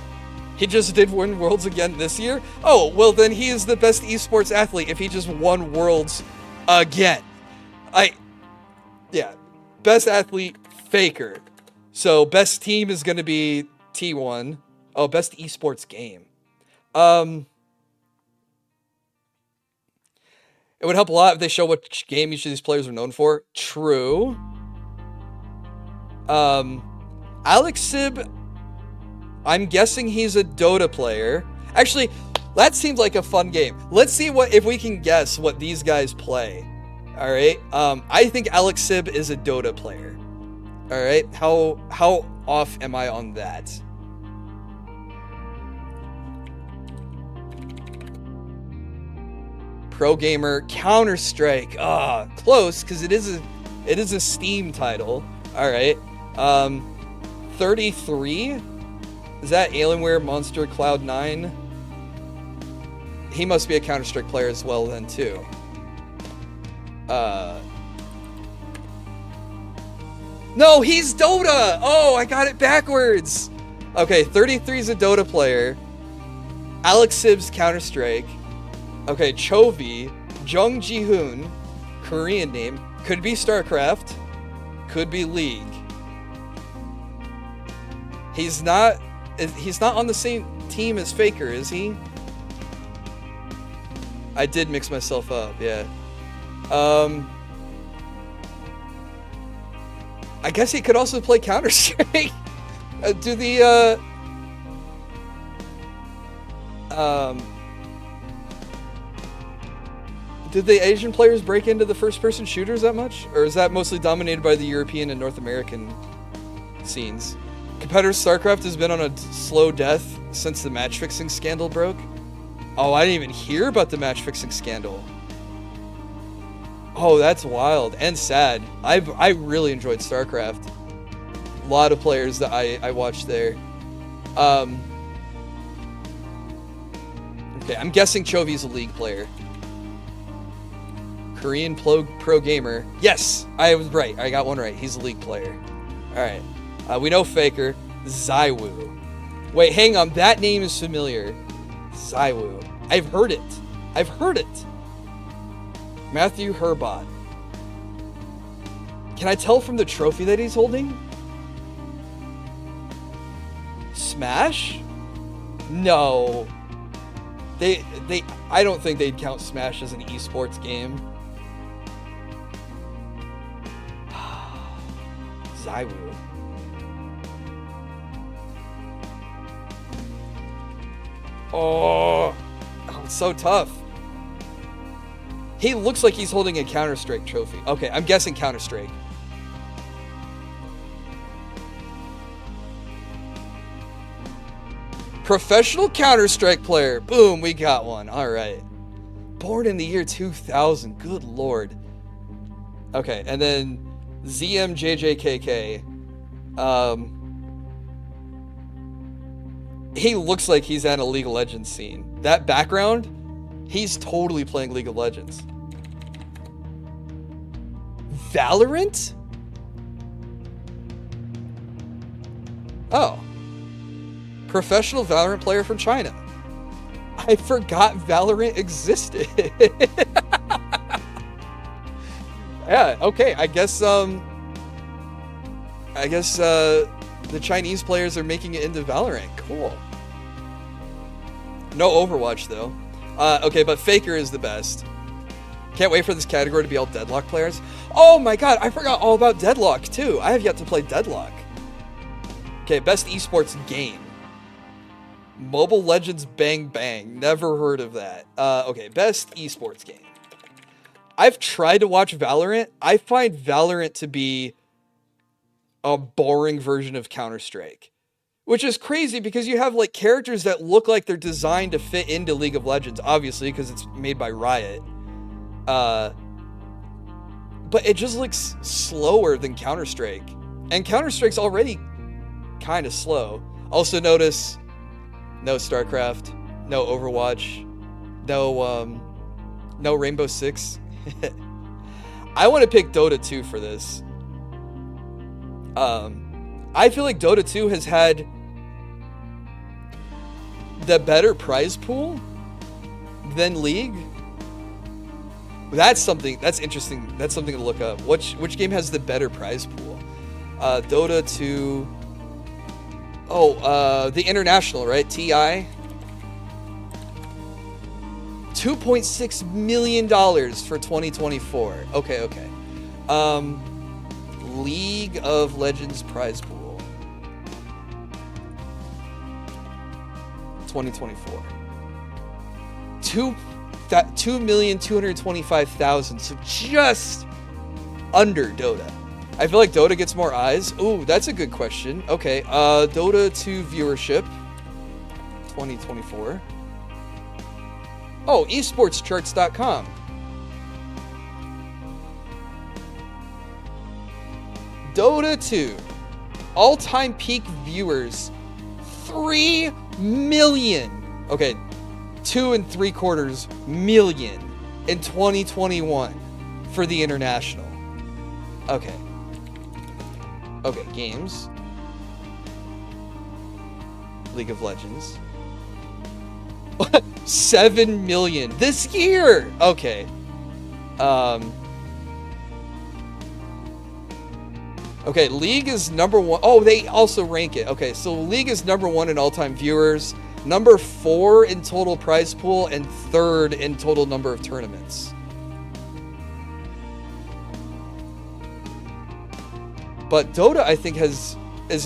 He just did win Worlds again this year? Oh, well then he is the best esports athlete if he just won Worlds again. Yeah. Best athlete, Faker. So best team is going to be T1. Oh, best esports game. It would help a lot if they show which game each of these players are known for. True. Alex Sib, I'm guessing he's a Dota player. Actually, that seems like a fun game. Let's see if we can guess what these guys play. All right. I think Alex Sib is a Dota player. All right. How off am I on that? Pro gamer, Counter-Strike. Close, because it is a Steam title. All right. 33. Is that Alienware Monster Cloud 9? He must be a Counter-Strike player as well then too. No, he's Dota! Oh, I got it backwards! Okay, 33 is a Dota player. Alex Sib's Counter-Strike. Okay, Chovy. Jung Ji-hoon. Korean name. Could be StarCraft. Could be League. He's not on the same team as Faker, is he? I did mix myself up, yeah. I guess he could also play Counter-Strike. Did the Asian players break into the first-person shooters that much? Or is that mostly dominated by the European and North American scenes? Competitor StarCraft has been on a slow death since the match-fixing scandal broke. Oh, I didn't even hear about the match-fixing scandal. Oh, that's wild and sad. I really enjoyed StarCraft. A lot of players that I watched there. Okay, I'm guessing Chovy's a League player. Korean pro gamer. Yes, I was right. I got one right. He's a League player. All right. We know Faker. Zywoo. Wait, hang on. That name is familiar. Zywoo. I've heard it. Matthew Herbot. Can I tell from the trophy that he's holding? Smash? No. I don't think they'd count Smash as an esports game. Zaiwu. Oh, it's so tough. He looks like he's holding a Counter-Strike trophy. Okay, I'm guessing Counter-Strike. Professional Counter-Strike player. Boom, we got one. All right. Born in the year 2000. Good lord. Okay, and then ZMJJKK. He looks like he's at a League of Legends scene. That background, he's totally playing League of Legends. Valorant? Oh. Professional Valorant player from China. I forgot Valorant existed. Yeah, okay. I guess the Chinese players are making it into Valorant. Cool. No Overwatch though. Okay, but Faker is the best. Can't wait for this category to be all Deadlock players. Oh my god, I forgot all about Deadlock too. I have yet to play Deadlock. Okay, best esports game. Mobile Legends Bang Bang. Never heard of that. Okay, best esports game. I've tried to watch Valorant. I find Valorant to be a boring version of Counter-Strike. Which is crazy because you have like characters that look like they're designed to fit into League of Legends, obviously, because it's made by Riot. But it just looks slower than Counter-Strike. And Counter-Strike's already kind of slow. Also notice no StarCraft, no Overwatch, no Rainbow Six. I want to pick Dota 2 for this. I feel like Dota 2 has had the better prize pool than League. That's interesting. That's something to look up. Which game has the better prize pool? Dota 2. Oh, the International, right? TI. $2.6 million for 2024. Okay. League of Legends prize pool. 2024. 2,225,000. So just under Dota. I feel like Dota gets more eyes. Ooh, that's a good question. Okay, Dota 2 viewership. 2024. Oh, esportscharts.com. Dota 2. All-time peak viewers. 3 million. Okay, 2.75 million in 2021 for the International. Okay, games. League of Legends. 7 million this year. Okay. Okay, League is number 1. Oh, they also rank it. Okay, so League is number 1 in all-time viewers, number 4 in total prize pool, and 3rd in total number of tournaments. But Dota, I think, is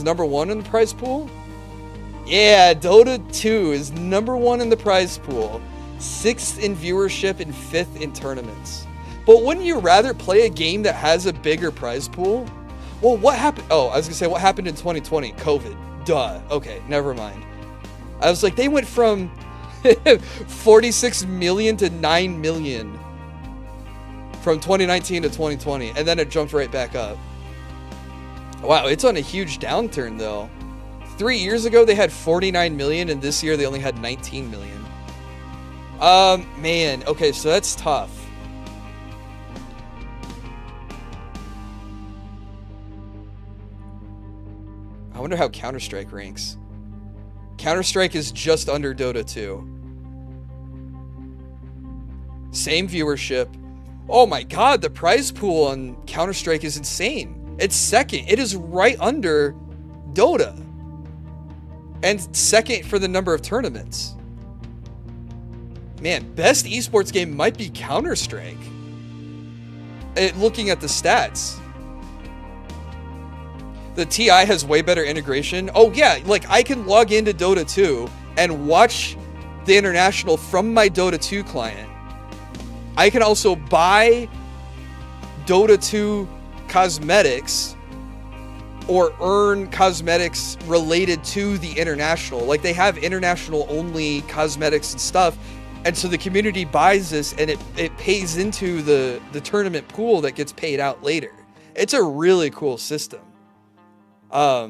number 1 in the prize pool. Yeah, Dota 2 is number 1 in the prize pool, 6th in viewership, and 5th in tournaments. But wouldn't you rather play a game that has a bigger prize pool? Well, what happened? Oh, I was gonna say, what happened in 2020? COVID. Duh. Okay, never mind. I was like, they went from 46 million to 9 million from 2019 to 2020, and then it jumped right back up. Wow, it's on a huge downturn though. 3 years ago they had 49 million, and this year they only had 19 million. Man, okay, so that's tough. I wonder how Counter-Strike ranks. Counter-Strike is just under Dota 2. Same viewership. Oh my god, the prize pool on Counter-Strike is insane. It's 2nd. It is right under Dota. And 2nd for the number of tournaments. Man, best esports game might be Counter-Strike. Looking at the stats. The TI has way better integration. Oh yeah, like I can log into Dota 2 and watch the international from my Dota 2 client. I can also buy Dota 2 cosmetics or earn cosmetics related to the international. Like they have international only cosmetics and stuff. And so the community buys this and it pays into the tournament pool that gets paid out later. It's a really cool system. Yeah,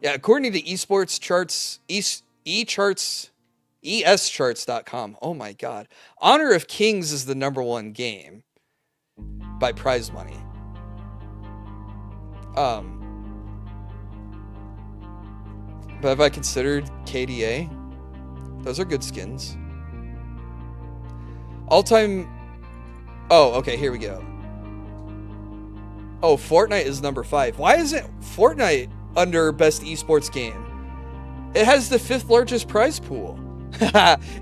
according to esports charts, escharts.com. Oh my god. Honor of Kings is the #1 game by prize money. But have I considered KDA? Those are good skins. All-time... Oh, okay, here we go. Oh, Fortnite is #5. Why isn't Fortnite under best esports game? It has the 5th largest prize pool.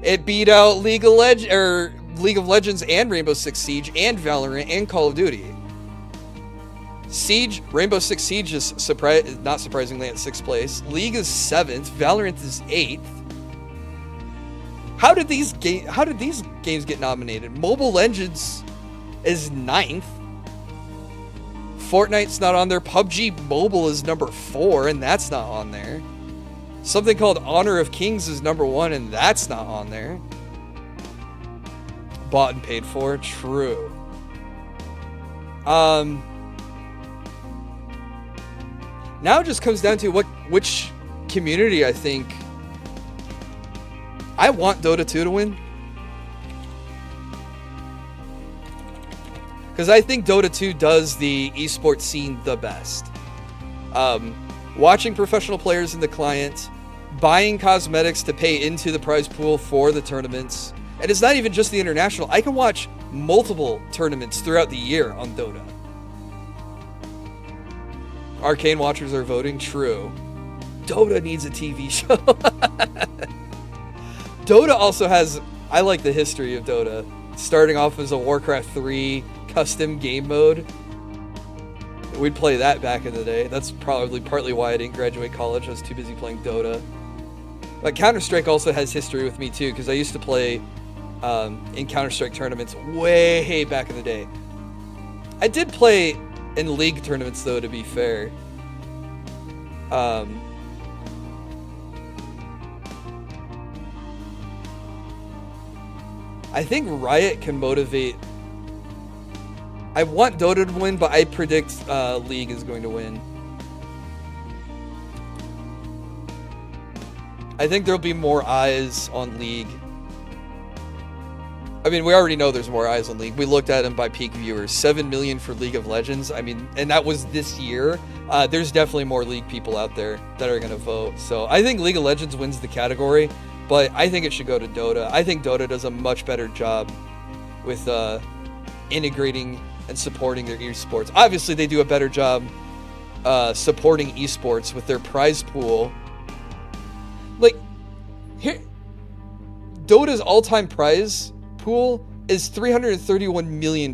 It beat out League of Legends and Rainbow Six Siege and Valorant and Call of Duty. Rainbow Six Siege is not surprisingly at 6th place. League is 7th. Valorant is 8th. How did these games get nominated? Mobile Legends is 9th. Fortnite's not on there. PUBG Mobile is #4, and that's not on there. Something called Honor of Kings is #1, and that's not on there. Bought and paid for. True. Now it just comes down to which community I think. I want Dota 2 to win. Because I think Dota 2 does the esports scene the best. Watching professional players in the client, buying cosmetics to pay into the prize pool for the tournaments. And it's not even just the international. I can watch multiple tournaments throughout the year on Dota. Arcane watchers are voting. True. Dota needs a TV show. Dota also has... I like the history of Dota. Starting off as a Warcraft 3 custom game mode. We'd play that back in the day. That's probably partly why I didn't graduate college. I was too busy playing Dota. But Counter-Strike also has history with me too, because I used to play in Counter-Strike tournaments way back in the day. I did play in League tournaments though, to be fair. I think Riot can motivate. I want Dota to win, but I predict League is going to win. I think there'll be more eyes on League. I mean, we already know there's more eyes on League. We looked at them by peak viewers. 7 million for League of Legends. I mean, and that was this year. There's definitely more League people out there that are going to vote. So I think League of Legends wins the category, but I think it should go to Dota. I think Dota does a much better job with integrating and supporting their esports. Obviously, they do a better job supporting esports with their prize pool. Like, here, Dota's all-time prize pool is $331 million.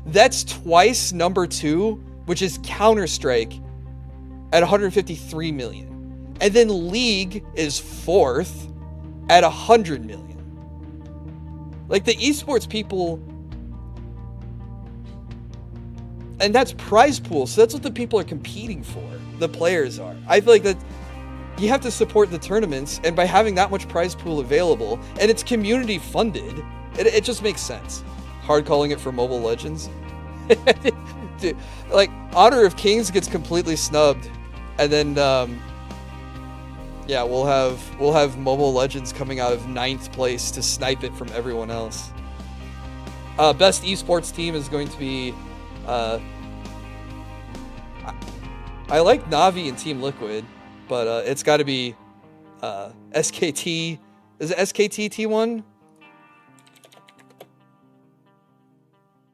That's twice #2, which is Counter-Strike at $153 million. And then League is 4th at $100 million. Like, the esports people... And that's prize pool, so that's what the people are competing for. The players are. I feel like that you have to support the tournaments, and by having that much prize pool available, and it's community funded, it just makes sense. Hard calling it for Mobile Legends. Dude, like, Honor of Kings gets completely snubbed, and then yeah, we'll have Mobile Legends coming out of 9th place to snipe it from everyone else. Best esports team is going to be I like Navi and Team Liquid, but it's got to be SKT. Is it SKT T1?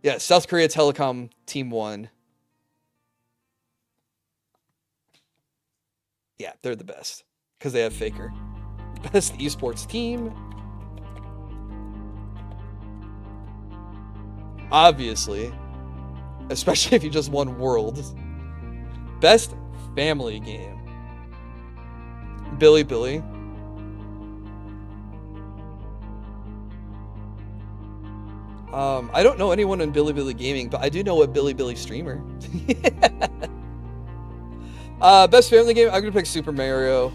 Yeah, South Korea Telecom Team 1. Yeah, they're the best because they have Faker. Best esports team. Obviously. especially if you just won Worlds. Best family game. Billy Billy. I don't know anyone in Billy Billy Gaming, but I do know a Billy Billy streamer. Best family game, I'm gonna pick Super Mario.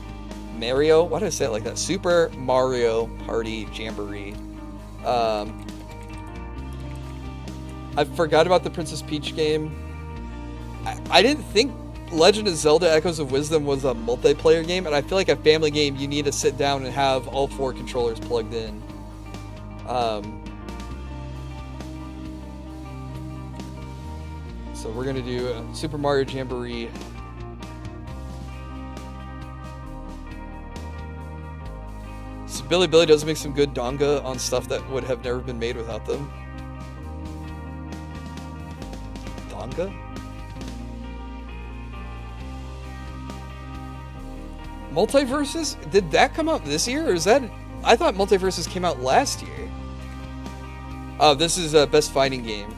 Mario? Why did I say it like that? Super Mario Party Jamboree. I forgot about the Princess Peach game. I didn't think Legend of Zelda Echoes of Wisdom was a multiplayer game, and I feel like a family game, you need to sit down and have all 4 controllers plugged in. So we're gonna do Super Mario Jamboree. So Billy Billy does make some good donga on stuff that would have never been made without them. Donga? Multiverses? Did that come out this year, or is that... I thought Multiverses came out last year. Oh, this is Best Fighting Game.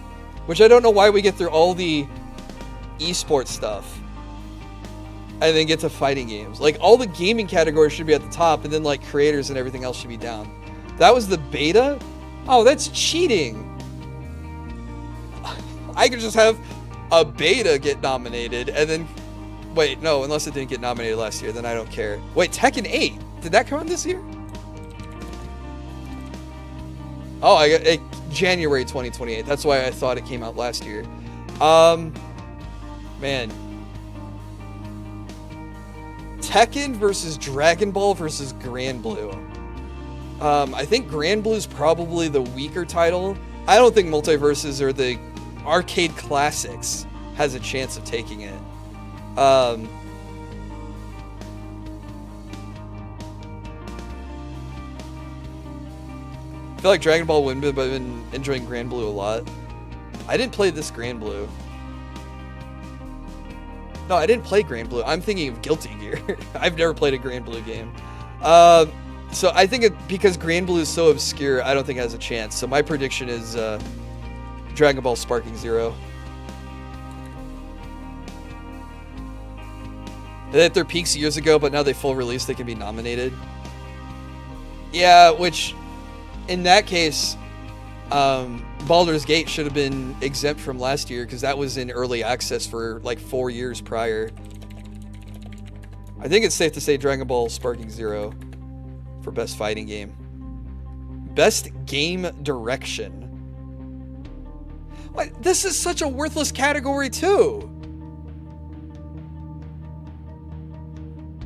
Which I don't know why we get through all the esports stuff and then get to fighting games. Like, all the gaming categories should be at the top, and then, like, creators and everything else should be down. That was the beta? Oh, that's cheating. I could just have a beta get nominated, and then... Wait, no, unless it didn't get nominated last year, then I don't care. Wait, Tekken 8? Did that come out this year? Oh, I got it, January 2028. That's why I thought it came out last year. Man. Tekken versus Dragon Ball versus Grand Blue. I think Grand Blue's probably the weaker title. I don't think Multiverses or the arcade classics has a chance of taking it. I feel like Dragon Ball would, but I've been enjoying Grand Blue a lot. I didn't play this Grand Blue. No, I didn't play Grand Blue. I'm thinking of Guilty Gear. I've never played a Grand Blue game. So I think because Grand Blue is so obscure, I don't think it has a chance. So my prediction is Dragon Ball Sparking Zero. They hit their peaks years ago, but now they full release, they can be nominated. Yeah, which, in that case, Baldur's Gate should have been exempt from last year, because that was in early access for like 4 years prior. I think it's safe to say Dragon Ball Sparking Zero for Best Fighting Game. Best Game Direction. What? This is such a worthless category, too.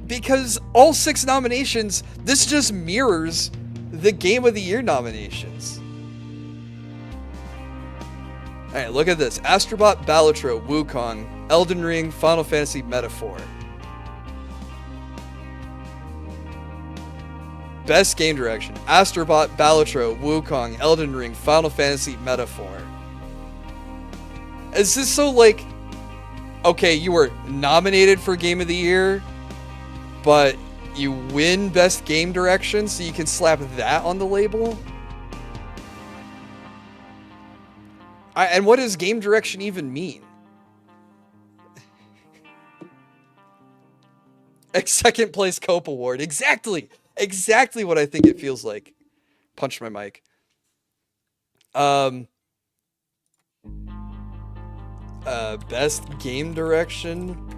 Because all 6 nominations, this just mirrors the Game of the Year nominations. Alright, look at this. Astrobot, Balatro, Wukong, Elden Ring, Final Fantasy Metaphor. Best Game Direction. Astrobot, Balatro, Wukong, Elden Ring, Final Fantasy Metaphor. Is this so like... Okay, you were nominated for Game of the Year, but you win Best Game Direction, so you can slap that on the label? And what does Game Direction even mean? Second place Cope Award. Exactly! Exactly what I think it feels like. Punch my mic. Best Game Direction...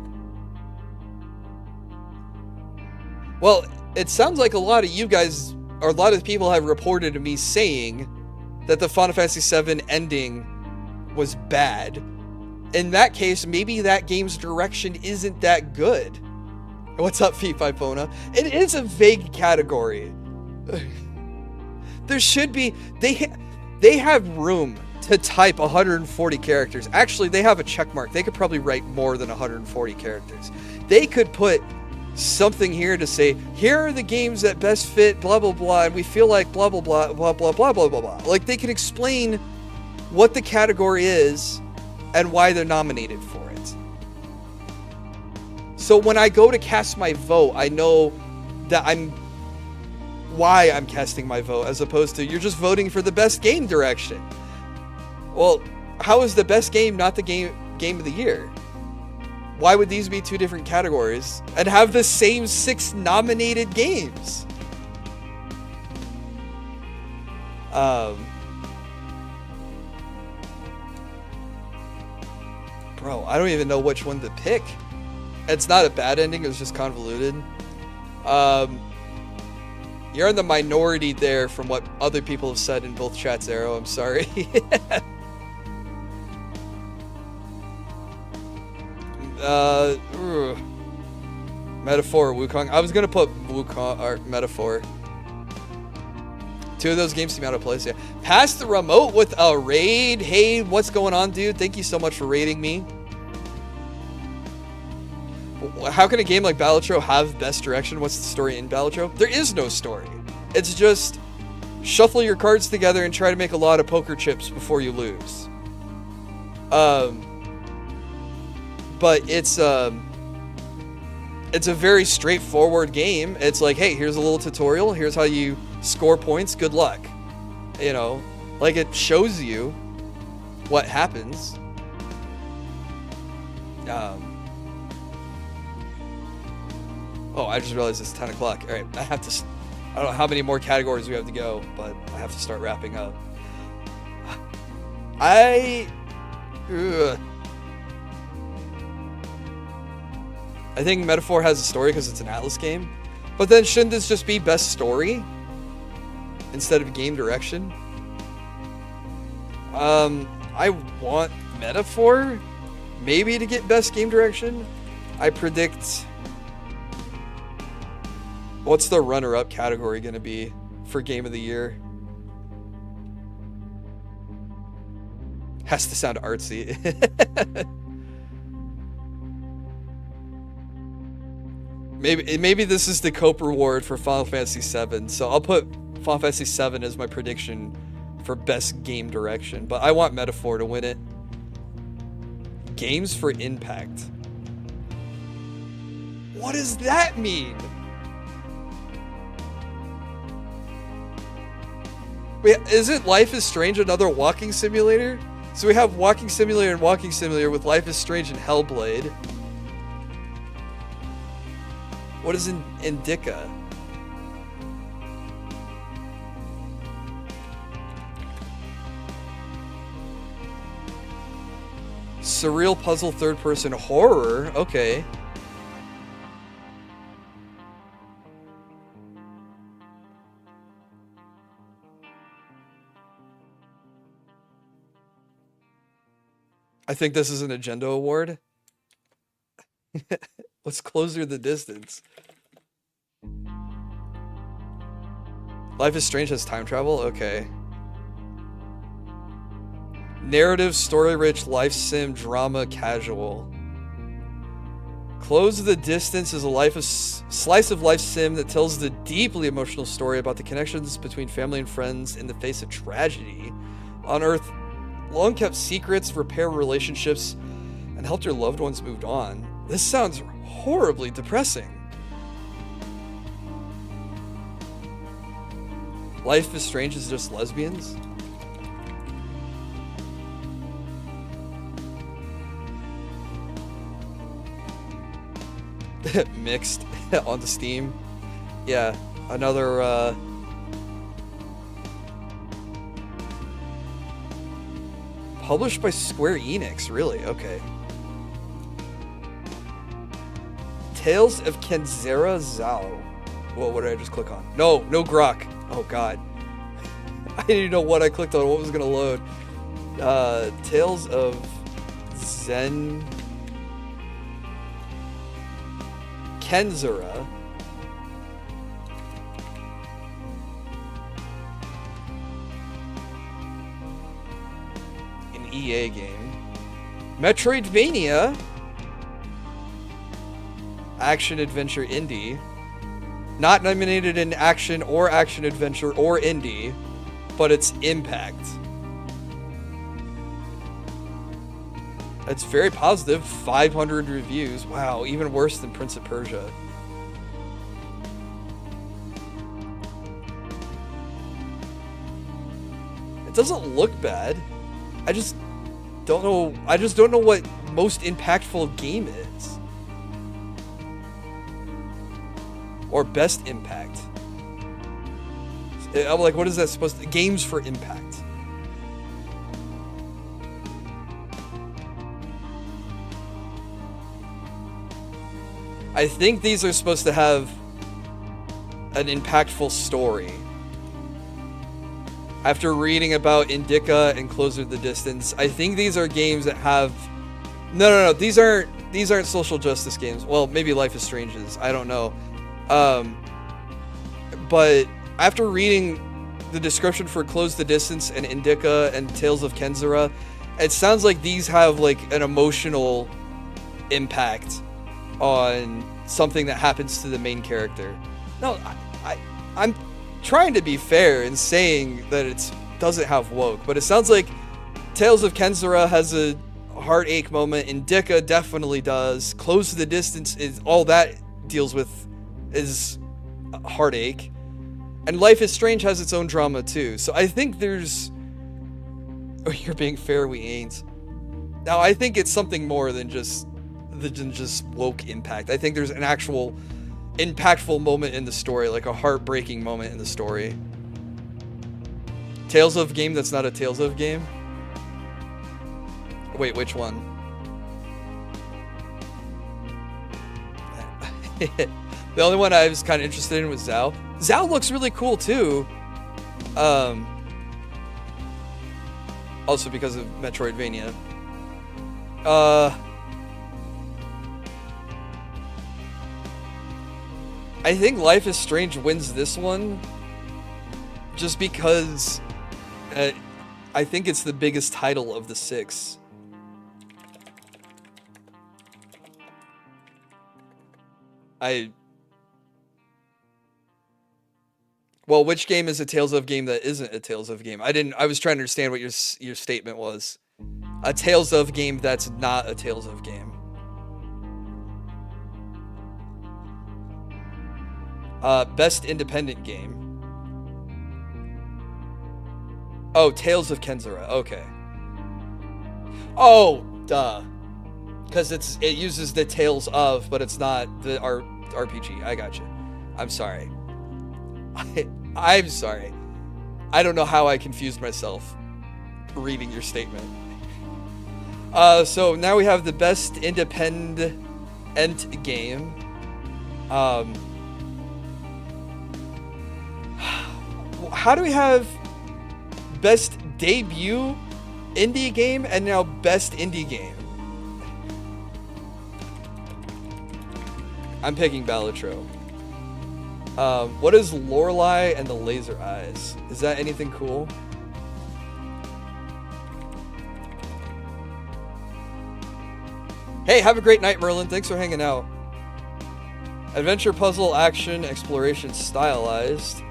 Well, it sounds like a lot of you guys, or a lot of people have reported to me saying that the Final Fantasy VII ending was bad. In that case, maybe that game's direction isn't that good. What's up, Fifona? It is a vague category. There should be... They have room to type 140 characters. Actually, they have a check mark. They could probably write more than 140 characters. They could put... something here to say, here are the games that best fit blah blah blah, and we feel like blah blah blah blah blah blah blah blah blah. Like, they can explain what the category is and why they're nominated for it. So when I go to cast my vote, I know that why I'm casting my vote, as opposed to you're just voting for the best game direction. Well, How is the best game not the game of the year? Why would these be two different categories and have the same 6 nominated games? Bro, I don't even know which one to pick. It's not a bad ending, it was just convoluted. You're in the minority there from what other people have said in both chats, Arrow. I'm sorry. Metaphor, Wukong. I was gonna put Wukong or Metaphor. 2 of those games seem out of place. Yeah. Pass the remote with a raid. Hey, what's going on, dude? Thank you so much for raiding me. How can a game like Balatro have best direction? What's the story in Balatro? There is no story. It's just shuffle your cards together and try to make a lot of poker chips before you lose. But it's a very straightforward game. It's like, hey, here's a little tutorial. Here's how you score points. Good luck. You know, like it shows you what happens. Oh, I just realized it's 10 o'clock. All right, I don't know how many more categories we have to go, but I have to start wrapping up. I think Metaphor has a story because it's an Atlas game. But then shouldn't this just be best story instead of game direction? I want Metaphor maybe to get best game direction. I predict... What's the runner-up category going to be for Game of the Year? Has to sound artsy. Maybe this is the Cope reward for Final Fantasy VII. So I'll put Final Fantasy VII as my prediction for best game direction. But I want Metaphor to win it. Games for Impact. What does that mean? Wait, isn't Life is Strange another walking simulator? So we have Walking Simulator and Walking Simulator with Life is Strange and Hellblade. What is Indica? Surreal puzzle third-person horror? Okay. I think this is an Agenda award. What's Closer the Distance? Life is Strange has time travel? Okay. Narrative, story-rich, life sim, drama, casual. Close the Distance is a slice of life sim that tells the deeply emotional story about the connections between family and friends in the face of tragedy. Unearth long-kept secrets, repair relationships, and help your loved ones move on. This sounds horribly depressing. Life is Strange is just lesbians? Mixed onto Steam. Yeah, another published by Square Enix, really? Okay. Tales of Kenzera Zhao. Whoa, what did I just click on? No Grok. Oh god. I didn't even know what I clicked on, what was gonna load. Tales of Zen Kenzera. An EA game. Metroidvania. Action adventure indie. Not nominated in action or action adventure or indie, but it's Impact. It's very positive, 500 reviews. Wow, even worse than Prince of Persia. It doesn't look bad. don't know. I just don't know what most impactful game is. Or best impact. I'm like, what is that supposed to... Games for impact. I think these are supposed to have an impactful story. After reading about Indica and Closer to the Distance, I think these are games that have... No. These aren't social justice games. Well, maybe Life is Strange is. I don't know. But after reading the description for Close the Distance and Indica and Tales of Kenzura, it sounds like these have like an emotional impact on something that happens to the main character. No, I'm trying to be fair in saying that it doesn't have woke, but it sounds like Tales of Kenzura has a heartache moment. Indica definitely does. Close to the Distance is all that deals with is heartache, and Life is Strange has its own drama too. So I think there's... Oh, you're being fair, we ain't. Now I think it's something more than just woke impact. I think there's an actual impactful moment in the story, like a heartbreaking moment in the story. Tales of game that's not a Tales of game? Wait, which one? The only one I was kind of interested in was Zao. Zao looks really cool too. Also because of Metroidvania. I think Life is Strange wins this one just because I think it's the biggest title of the 6. Well, which game is a Tales of game that isn't a Tales of game? I was trying to understand what your statement was. A Tales of game that's not a Tales of game. Best independent game. Oh, Tales of Kenzura. Okay. Oh, duh. Because it uses the Tales of, but it's not the RPG. I got you. I'm sorry. I'm sorry. I don't know how I confused myself reading your statement. So now we have the best independent game. How do we have best debut indie game and now best indie game? I'm picking Balatro. What is Lorelei and the Laser Eyes? Is that anything cool? Hey, have a great night, Merlin. Thanks for hanging out. Adventure, puzzle, action, exploration, stylized.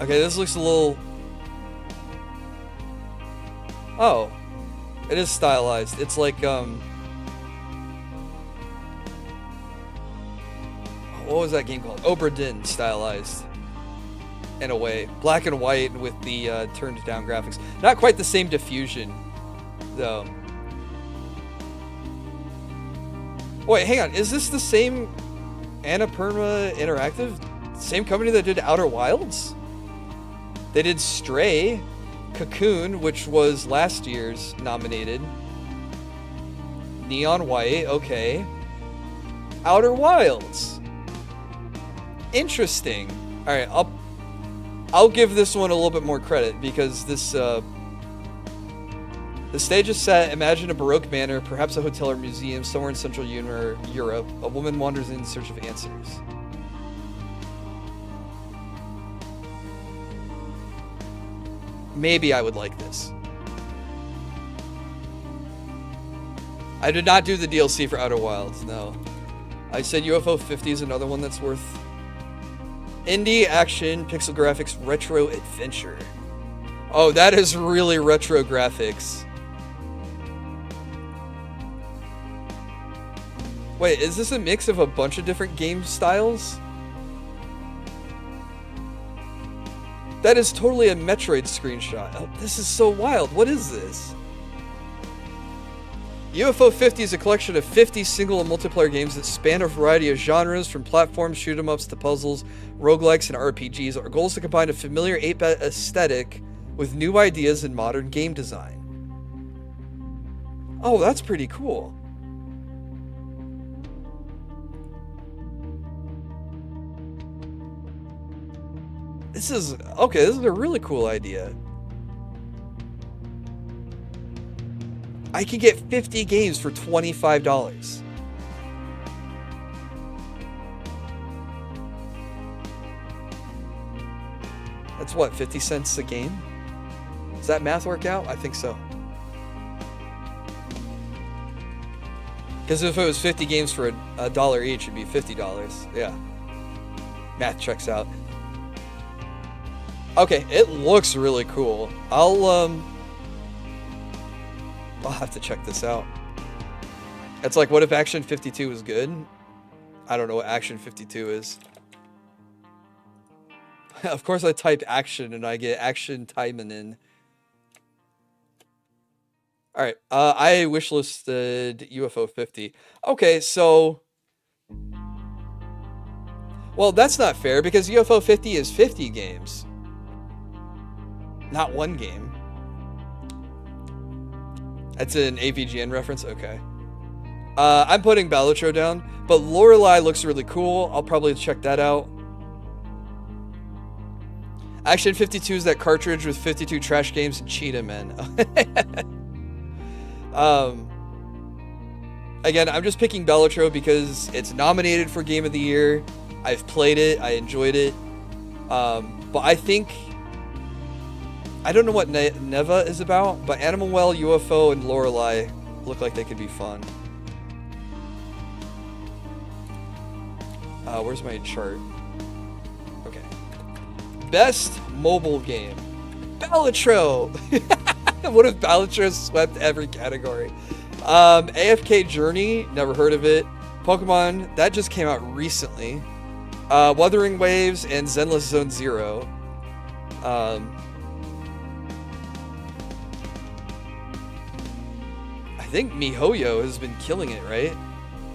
Okay, this looks a little... Oh. It is stylized. It's like, what was that game called? Obra Dinn stylized. In a way. Black and white with the turned down graphics. Not quite the same diffusion, though. Wait, hang on. Is this the same Annapurna Interactive? Same company that did Outer Wilds? They did Stray, Cocoon, which was last year's nominated. Neon White, okay. Outer Wilds. Interesting. Alright, I'll give this one a little bit more credit because this the stage is set, imagine a Baroque manor, perhaps a hotel or museum somewhere in Central Europe. A woman wanders in search of answers. Maybe I would like this. I did not do the DLC for Outer Wilds, no. I said UFO 50 is another one that's worth... Indie, action, pixel graphics, retro adventure. Oh, that is really retro graphics. Wait, is this a mix of a bunch of different game styles? That is totally a Metroid screenshot. Oh, this is so wild. What is this? UFO 50 is a collection of 50 single and multiplayer games that span a variety of genres, from platforms, shoot-'em-ups to puzzles, roguelikes, and RPGs. Our goal is to combine a familiar 8-bit aesthetic with new ideas in modern game design. Oh, that's pretty cool. This is a really cool idea. I could get 50 games for $25. That's what, 50 cents a game? Does that math work out? I think so. Because if it was 50 games for a dollar each, it'd be $50. Yeah. Math checks out. Okay, it looks really cool. I'll have to check this out. It's like, what if Action 52 was good? I don't know what Action 52 is. Of course I type action and I get Action Taimanin. Alright, I wishlisted UFO 50. Okay, so... Well, that's not fair, because UFO 50 is 50 games. Not one game. That's an AVGN reference? Okay. I'm putting Balatro down, but Lorelei looks really cool. I'll probably check that out. Action 52 is that cartridge with 52 trash games and Cheetah Men. Again, I'm just picking Balatro because it's nominated for Game of the Year. I've played it. I enjoyed it. But I think... I don't know what Neva is about, but Animal Well, UFO, and Lorelei look like they could be fun. Where's my chart? Okay. Best mobile game. Balatro! What if Balatro swept every category? AFK Journey, never heard of it. Pokemon, that just came out recently. Wuthering Waves and Zenless Zone Zero. I think MiHoYo has been killing it, right?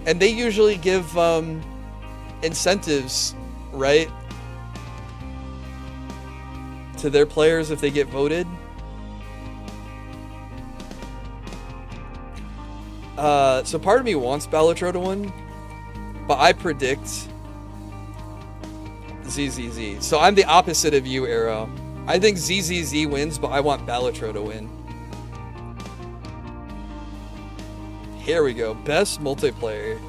And they usually give incentives, right, to their players if they get voted. So part of me wants Balatro to win, but I predict ZZZ. So I'm the opposite of you, Arrow. I think ZZZ wins, but I want Balatro to win. Here we go. Best multiplayer.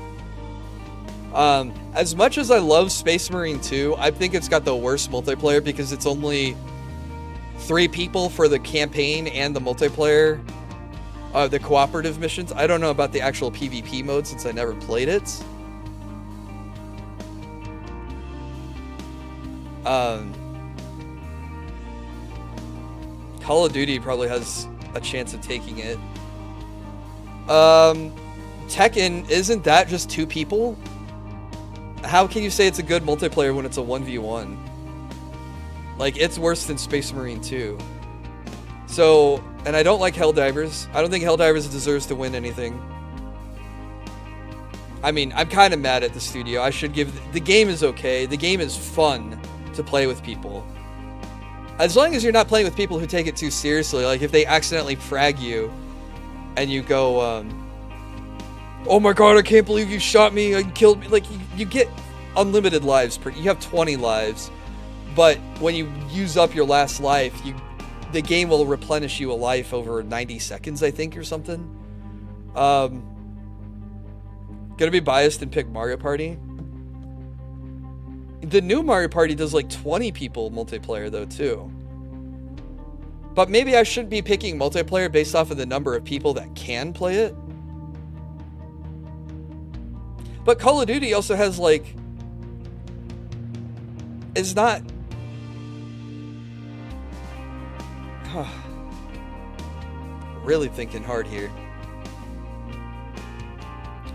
As much as I love Space Marine 2, I think it's got the worst multiplayer because it's only 3 people for the campaign and the multiplayer. The cooperative missions. I don't know about the actual PvP mode since I never played it. Call of Duty probably has a chance of taking it. Tekken, isn't that just 2 people? How can you say it's a good multiplayer when it's a 1v1? Like, it's worse than Space Marine 2. So, and I don't like Helldivers. I don't think Helldivers deserves to win anything. I mean, I'm kind of mad at the studio. I should give... The game is okay. The game is fun to play with people. As long as you're not playing with people who take it too seriously. Like, if they accidentally frag you and you go, oh my god, I can't believe you shot me, you killed me. Like, you get unlimited lives. You have 20 lives. But when you use up your last life, the game will replenish you a life over 90 seconds, I think, or something. Gonna be biased and pick Mario Party. The new Mario Party does like 20 people multiplayer though, too. But maybe I shouldn't be picking multiplayer based off of the number of people that can play it. But Call of Duty also has like... It's not... Really thinking hard here.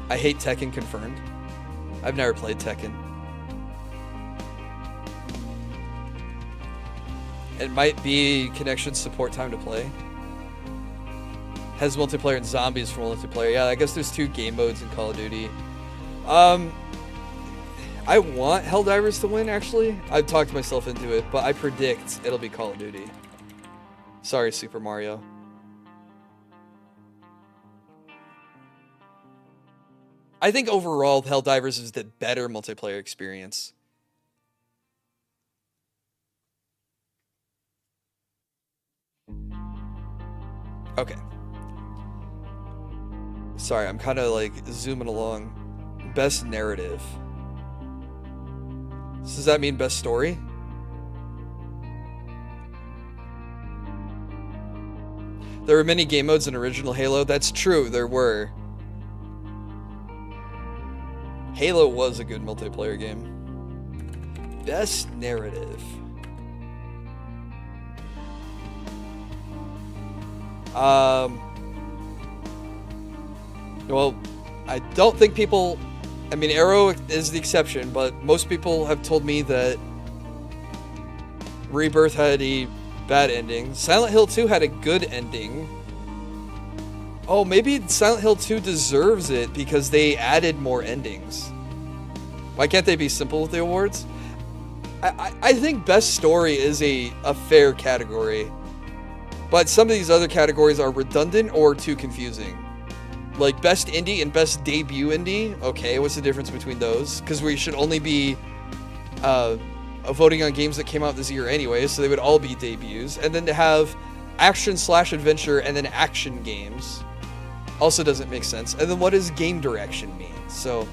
I hate Tekken confirmed. I've never played Tekken. It might be connection support time to play. Has multiplayer and zombies for multiplayer. Yeah, I guess there's 2 game modes in Call of Duty. I want Helldivers to win, actually. I've talked myself into it, but I predict it'll be Call of Duty. Sorry, Super Mario. I think overall, Helldivers is the better multiplayer experience. Okay. Sorry, I'm kind of like zooming along. Best narrative. So does that mean best story? There were many game modes in original Halo. That's true, there were. Halo was a good multiplayer game. Best narrative. Well, I don't think people... I mean, Arrow is the exception, but most people have told me that Rebirth had a bad ending. Silent Hill 2 had a good ending. Oh, maybe Silent Hill 2 deserves it because they added more endings. Why can't they be simple with the awards? I think best story is a fair category. But some of these other categories are redundant or too confusing. Like best indie and best debut indie. Okay, what's the difference between those? Because we should only be voting on games that came out this year anyway, so they would all be debuts. And then to have action/adventure and then action games also doesn't make sense. And then what does game direction mean? So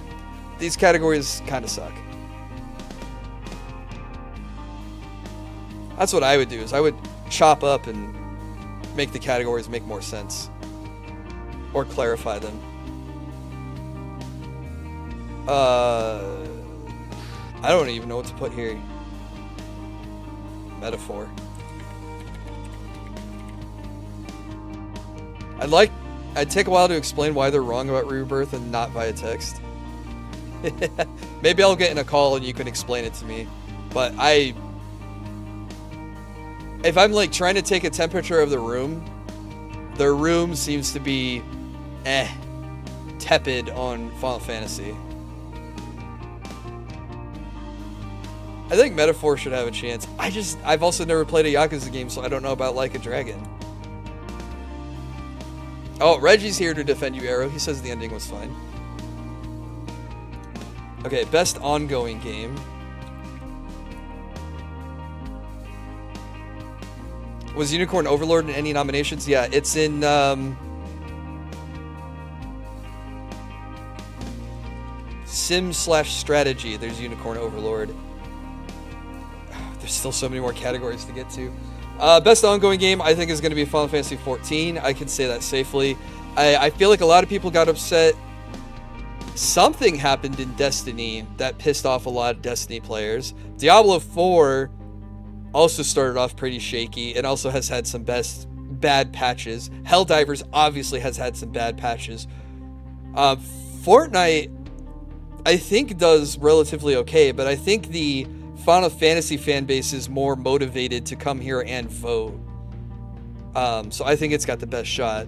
these categories kind of suck. That's what I would do, is I would chop up and make the categories make more sense. Or clarify them. I don't even know what to put here. Metaphor. I'd take a while to explain why they're wrong about Rebirth and not via text. Maybe I'll get in a call and you can explain it to me. But if I'm like trying to take a temperature of the room seems to be tepid on Final Fantasy. I think Metaphor should have a chance. I've also never played a Yakuza game, so I don't know about Like a Dragon. Oh, Reggie's here to defend you, Arrow. He says the ending was fine. Okay, best ongoing game. Was Unicorn Overlord in any nominations? Yeah, it's in, Sim/strategy, there's Unicorn Overlord. There's still so many more categories to get to. Best ongoing game, I think, is going to be Final Fantasy XIV. I can say that safely. I feel like a lot of people got upset. Something happened in Destiny that pissed off a lot of Destiny players. Diablo 4 also started off pretty shaky and also has had some bad patches. Helldivers obviously has had some bad patches. Fortnite, I think, does relatively okay, but I think the Final Fantasy fan base is more motivated to come here and vote. So I think it's got the best shot.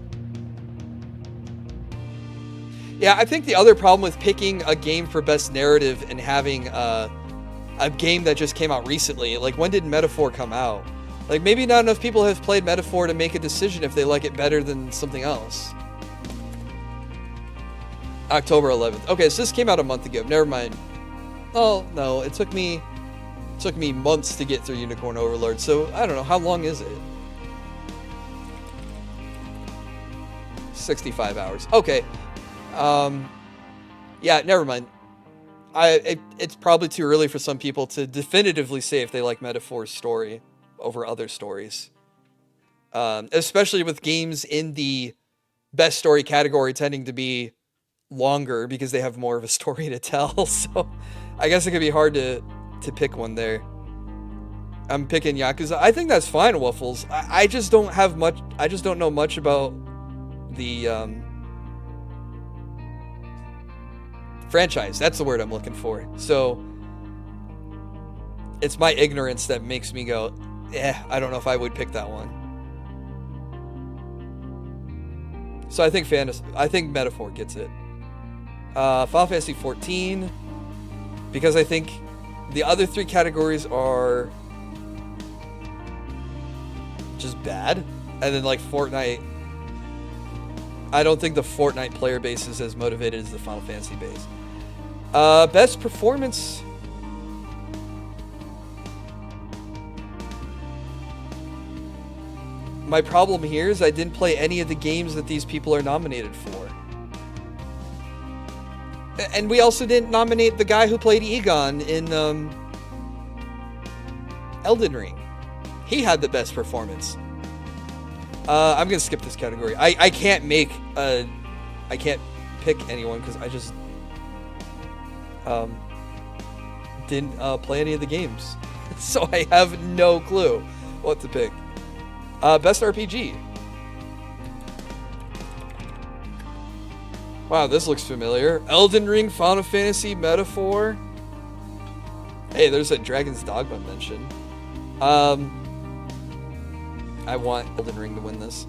Yeah, I think the other problem with picking a game for best narrative and having a game that just came out recently, like when did Metaphor come out? Like maybe not enough people have played Metaphor to make a decision if they like it better than something else. October 11th. Okay, so this came out a month ago. Never mind. Oh, no, it took me months to get through Unicorn Overlord, so I don't know. How long is it? 65 hours. Okay. Yeah, never mind. It's probably too early for some people to definitively say if they like Metaphor's story over other stories. Especially with games in the best story category tending to be longer because they have more of a story to tell. So I guess it could be hard to pick one there. I'm picking Yakuza. I think that's fine, Waffles. I just don't have much. I just don't know much about the franchise. That's the word I'm looking for. So it's my ignorance that makes me go, I don't know if I would pick that one. So I think Metaphor gets it. Final Fantasy 14, because I think the other three categories are just bad, and then like Fortnite. I don't think the Fortnite player base is as motivated as the Final Fantasy base. Best performance. My problem here is I didn't play any of the games that these people are nominated for. And we also didn't nominate the guy who played Egon in Elden Ring. He had the best performance. I'm gonna skip this category. I can't pick anyone because I just didn't play any of the games. So I have no clue what to pick. Best RPG. Wow, this looks familiar. Elden Ring, Final Fantasy, Metaphor. Hey, there's a Dragon's Dogma mention. I want Elden Ring to win this.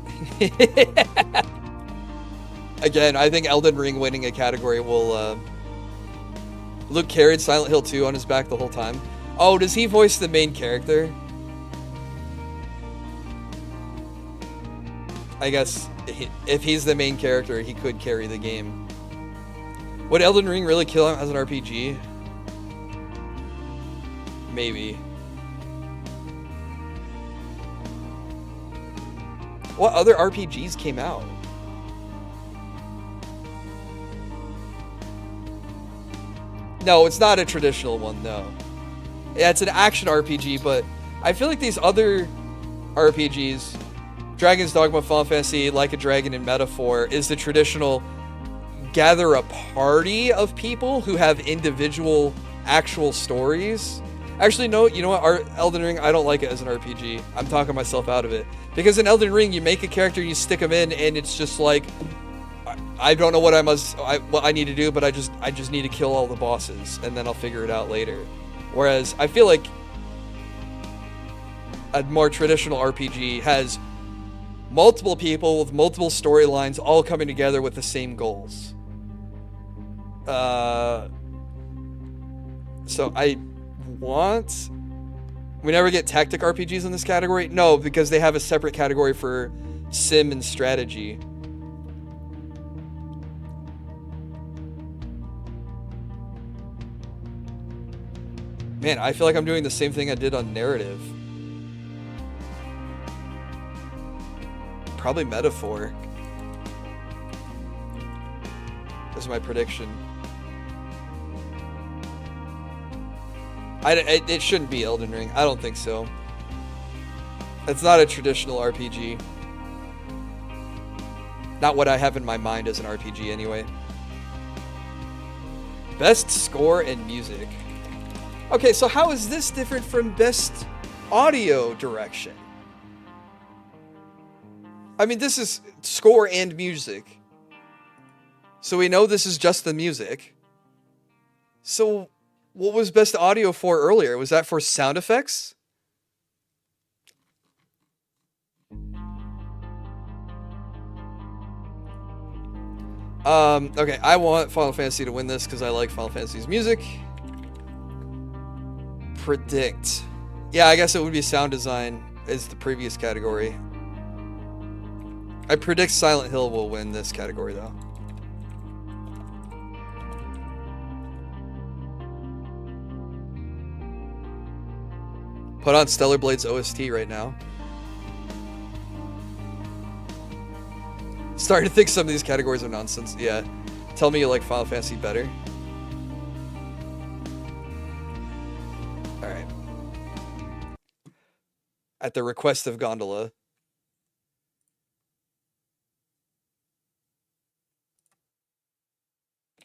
Again, I think Elden Ring winning a category will... Luke carried Silent Hill 2 on his back the whole time. Oh, does he voice the main character? I guess if he's the main character, he could carry the game. Would Elden Ring really kill him as an RPG? Maybe. What other RPGs came out? No, it's not a traditional one, no. Yeah, it's an action RPG, but I feel like these other RPGs, Dragon's Dogma, Final Fantasy, Like a Dragon, and Metaphor, is the traditional gather a party of people who have individual actual stories. Actually, no, you know what? Elden Ring, I don't like it as an RPG. I'm talking myself out of it. Because in Elden Ring, you make a character, you stick them in, and it's just like, I don't know what I need to do, but I just need to kill all the bosses, and then I'll figure it out later. Whereas I feel like a more traditional RPG has multiple people with multiple storylines all coming together with the same goals. So we never get tactic RPGs in this category? No, because they have a separate category for sim and strategy. Man, I feel like I'm doing the same thing I did on narrative. Probably Metaphor. That's my prediction. It shouldn't be Elden Ring. I don't think so. It's not a traditional RPG. Not what I have in my mind as an RPG, anyway. Best score and music. Okay, so how is this different from best audio direction? I mean, this is score and music. So we know this is just the music. So what was best audio for earlier? Was that for sound effects? Okay, I want Final Fantasy to win this because I like Final Fantasy's music. Predict. Yeah, I guess it would be sound design as the previous category. I predict Silent Hill will win this category, though. Put on Stellar Blade's OST right now. Starting to think some of these categories are nonsense. Yeah. Tell me you like Final Fantasy better. Alright. At the request of Gondola.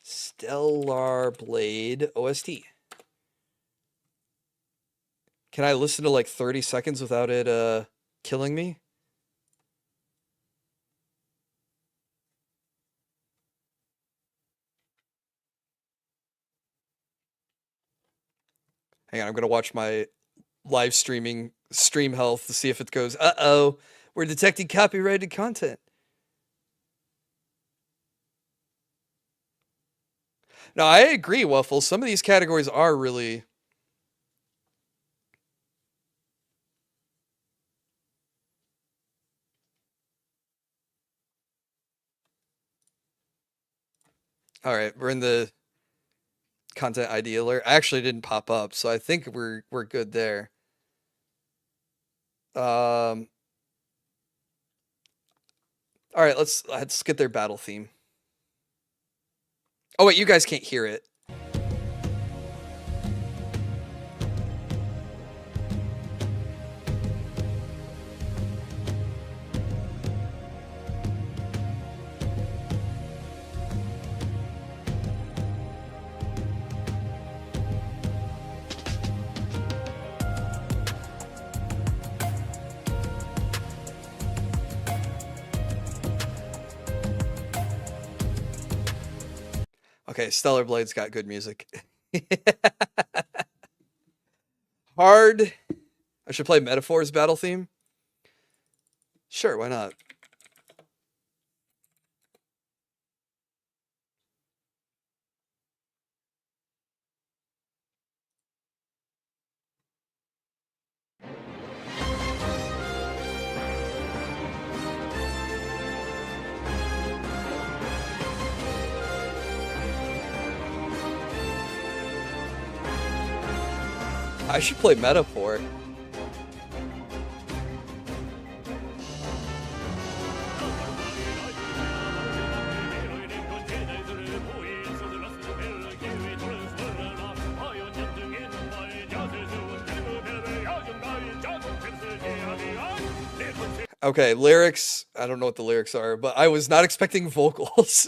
Stellar Blade OST. Can I listen to like 30 seconds without it killing me? Hang on, I'm gonna watch my live streaming stream health to see if it goes, uh-oh, we're detecting copyrighted content. No, I agree, Waffles. Some of these categories are really. All right, we're in the content ID alert. I actually didn't pop up, so I think we're good there. Um, all right, let's get their battle theme. Oh wait, you guys can't hear it. Okay, Stellar Blade's got good music. Hard. I should play Metaphor's battle theme. Sure, why not? I should play Metaphor. Okay, lyrics. I don't know what the lyrics are, but I was not expecting vocals.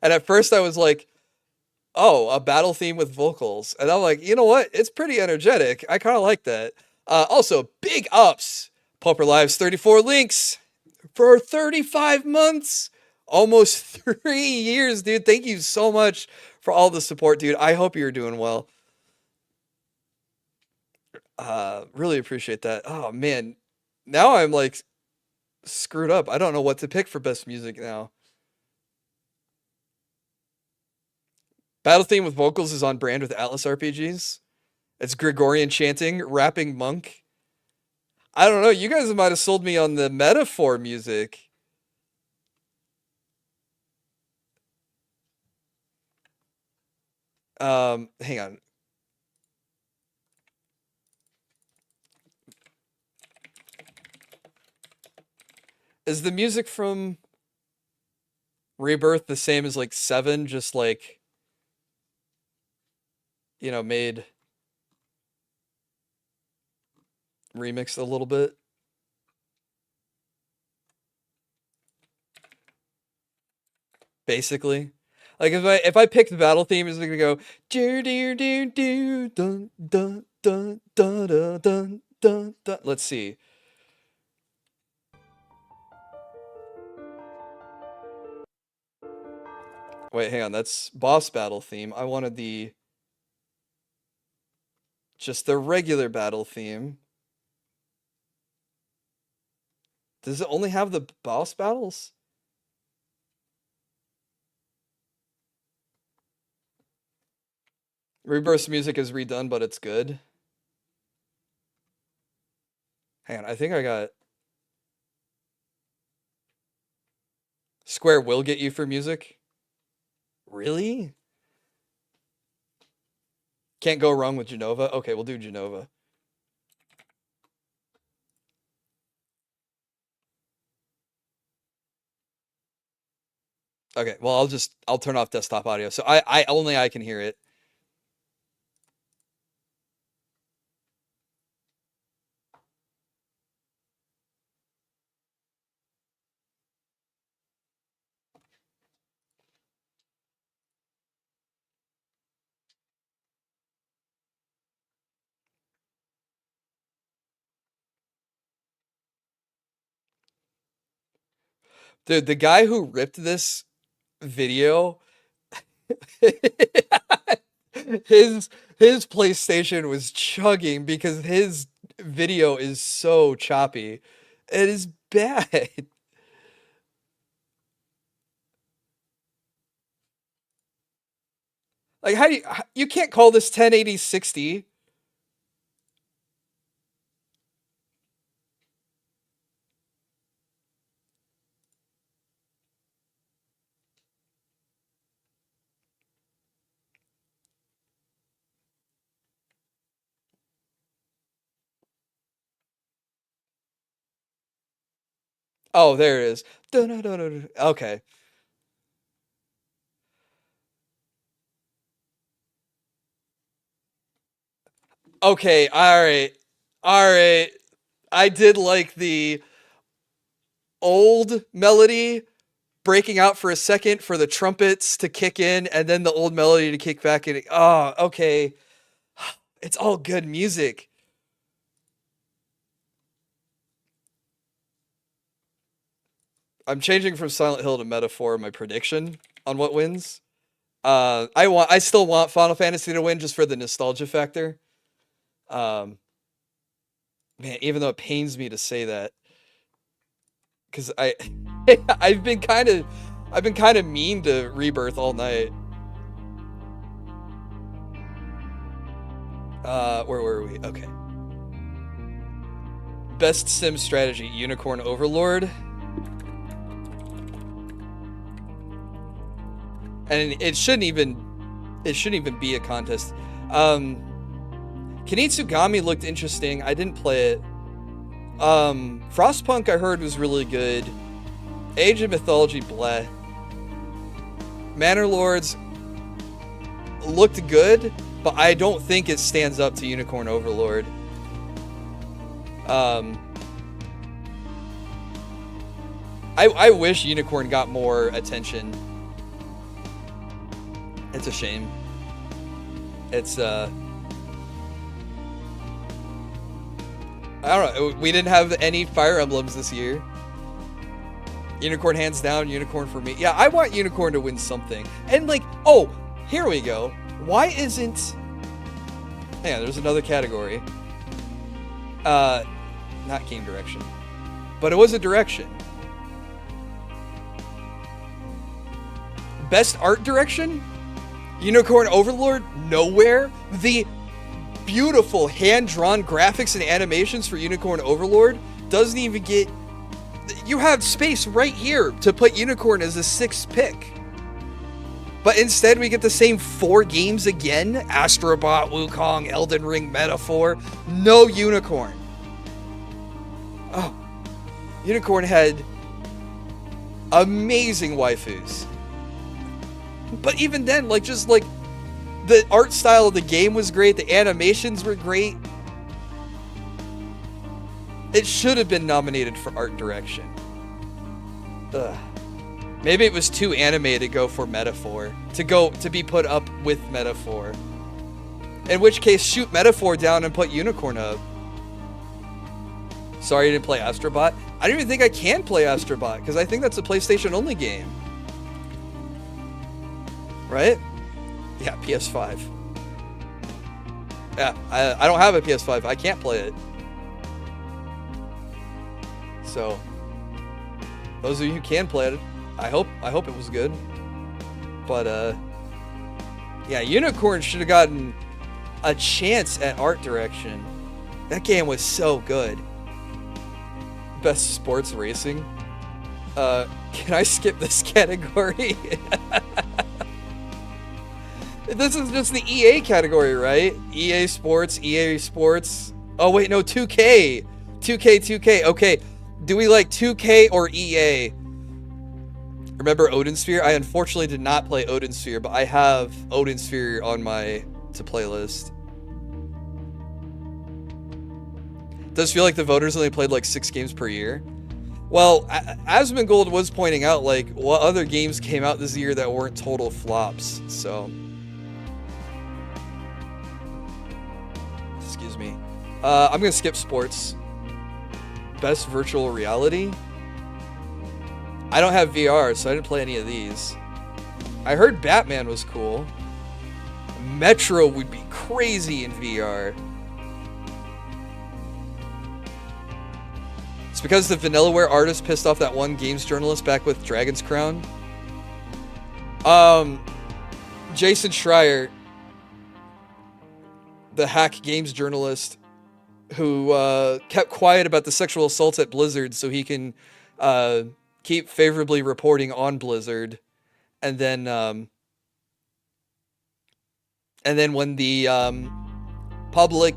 And at first I was like, oh, a battle theme with vocals. And I'm like, you know what? It's pretty energetic. I kind of like that. Also, big ups. Pauper Lives 34 links for 35 months. Almost 3 years, dude. Thank you so much for all the support, dude. I hope you're doing well. Really appreciate that. Oh, man. Now I'm like screwed up. I don't know what to pick for best music now. Battle theme with vocals is on brand with Atlas RPGs. It's Gregorian chanting, rapping monk. I don't know. You guys might have sold me on the metaphor music. Hang on. Is the music from Rebirth the same as like 7, just like, made remixed a little bit? Basically. Like if I pick the battle theme, it's gonna go do do do do dun dun dun dun dun dun dun dun. Let's see. Wait, hang on. That's boss battle theme. I wanted just the regular battle theme. Does it only have the boss battles? Rebirth music is redone, but it's good. Hang on, I think I got Square will get you for music. Really? Can't go wrong with Genova. Okay, we'll do Genova. Okay, well I'll turn off desktop audio. So I only I can hear it. Dude, the guy who ripped this video, his his PlayStation was chugging because his video is so choppy. It is bad. Like how do you can't call this 1080 60. Oh, there it is. Dun-dun-dun-dun. Okay. Okay, all right. All right. I did like the old melody breaking out for a second for the trumpets to kick in and then the old melody to kick back in. Oh, okay. It's all good music. I'm changing from Silent Hill to Metaphor my prediction on what wins. I still want Final Fantasy to win just for the nostalgia factor. Um, man, even though it pains me to say that, because I've been kind of mean to Rebirth all night. Where were we? Okay. Best sim strategy, Unicorn Overlord. And it shouldn't even be a contest. Kinitsugami looked interesting. I didn't play it. Frostpunk I heard was really good. Age of Mythology, bleh. Manor Lords looked good, but I don't think it stands up to Unicorn Overlord. I wish Unicorn got more attention. It's a shame. It's I don't know. We didn't have any Fire Emblems this year. Unicorn hands down. Unicorn for me. Yeah, I want Unicorn to win something. And like, oh, here we go. Why isn't? Yeah, there's another category. Not game direction, but it was a direction. Best art direction? Unicorn Overlord? Nowhere. The beautiful hand-drawn graphics and animations for Unicorn Overlord doesn't even get... You have space right here to put Unicorn as a 6th pick. But instead we get the same 4 games again. Astrobot, Wukong, Elden Ring, Metaphor. No Unicorn. Oh. Unicorn had amazing waifus. But even then, like, just like the art style of the game was great, the animations were great. It should have been nominated for art direction. Ugh. Maybe it was too anime to go for Metaphor, to be put up with Metaphor. In which case, shoot Metaphor down and put Unicorn up. Sorry you didn't play Astrobot. I don't even think I can play Astrobot, because I think that's a PlayStation only game. Right? Yeah, PS5. Yeah, I don't have a PS5. I can't play it. So, those of you who can play it, I hope it was good. But yeah, Unicorn should have gotten a chance at art direction. That game was so good. Best sports racing. Can I skip this category? This is just the EA category, right? EA Sports, EA Sports. Oh wait, no, 2K. 2K. Okay, do we like 2K or EA? Remember Odin Sphere? I unfortunately did not play Odin Sphere, but I have Odin Sphere on my to-play list. Does feel like the voters only played like 6 games per year? Well, Asmongold was pointing out, like, what other games came out this year that weren't total flops, so... Excuse me. I'm gonna skip sports. Best virtual reality? I don't have VR, so I didn't play any of these. I heard Batman was cool. Metro would be crazy in VR. It's because the Vanillaware artist pissed off that one games journalist back with Dragon's Crown. Jason Schreier, the hack games journalist who kept quiet about the sexual assaults at Blizzard so he can keep favorably reporting on Blizzard. And then when the public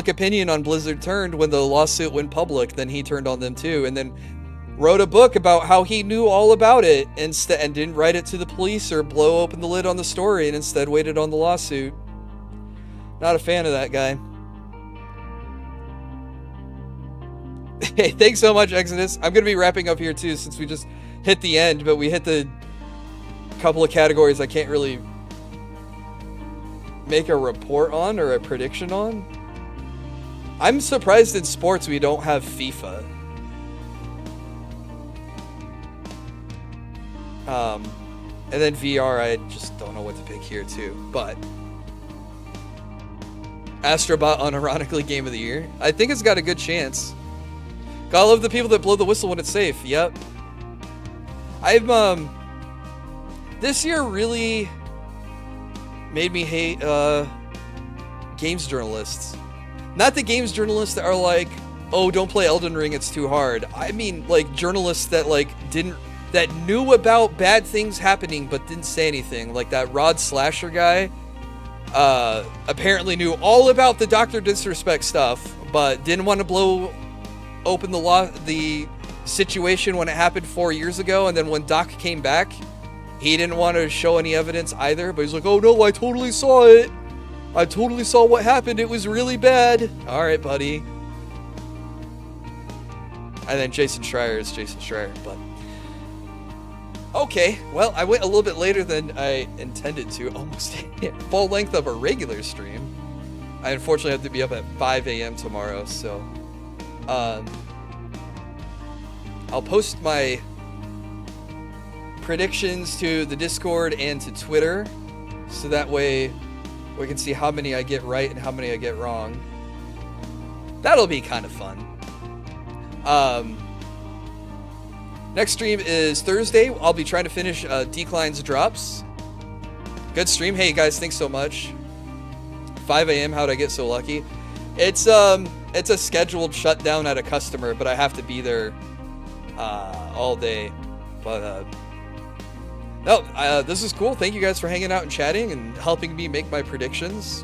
opinion on Blizzard turned, when the lawsuit went public, then he turned on them too, and then wrote a book about how he knew all about it and didn't write it to the police or blow open the lid on the story, and instead waited on the lawsuit. Not a fan of that guy. Hey, thanks so much, Exodus. I'm going to be wrapping up here too, since we just hit the end, but we hit the couple of categories I can't really make a report on or a prediction on. I'm surprised in sports we don't have FIFA. And then VR, I just don't know what to pick here too. But Astrobot unironically Game of the Year. I think it's got a good chance. Gotta love the people that blow the whistle when it's safe. Yep. This year really made me hate games journalists. Not the games journalists that are like, oh, don't play Elden Ring, it's too hard. I mean, like, journalists that that knew about bad things happening but didn't say anything. Like that Rod Slasher guy apparently knew all about the Dr. Disrespect stuff, but didn't want to blow open the situation when it happened 4 years ago, and then when Doc came back, he didn't want to show any evidence either, but he's like, oh no, I totally saw it. I totally saw what happened. It was really bad. All right, buddy. And then Jason Schreier is Jason Schreier, but... Okay, well, I went a little bit later than I intended to, almost full length of a regular stream. I unfortunately have to be up at 5 a.m. tomorrow, so... I'll post my predictions to the Discord and to Twitter, so that way we can see how many I get right and how many I get wrong. That'll be kind of fun. Next stream is Thursday. I'll be trying to finish Decline's Drops. Good stream. Hey guys, thanks so much. 5 a.m. How'd I get so lucky? It's a scheduled shutdown at a customer, but I have to be there all day. But no, this is cool. Thank you guys for hanging out and chatting and helping me make my predictions.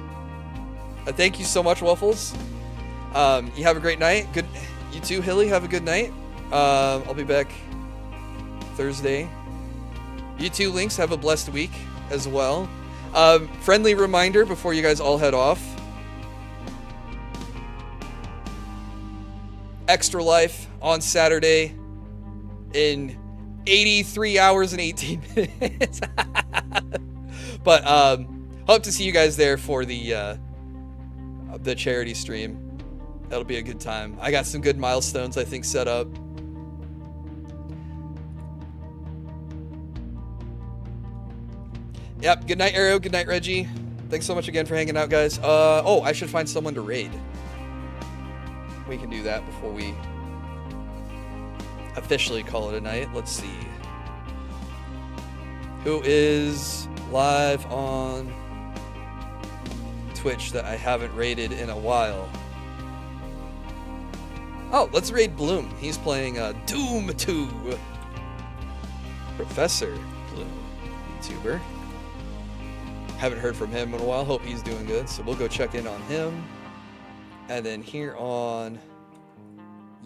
Thank you so much, Waffles. You have a great night. Good. You too, Hilly. Have a good night. I'll be back Thursday. You too, Lynx. Have a blessed week as well. Friendly reminder before you guys all head off. Extra Life on Saturday in 83 hours and 18 minutes. But hope to see you guys there for the charity stream. That'll be a good time. I got some good milestones, I think, set up. Yep, good night, Arrow. Good night, Reggie. Thanks so much again for hanging out, guys. Oh, I should find someone to raid. We can do that before we officially call it a night. Let's see. Who is live on Twitch that I haven't raided in a while? Oh, let's raid Bloom. He's playing Doom 2. Professor Bloom, YouTuber. Haven't heard from him in a while. Hope he's doing good. So we'll go check in on him. And then here on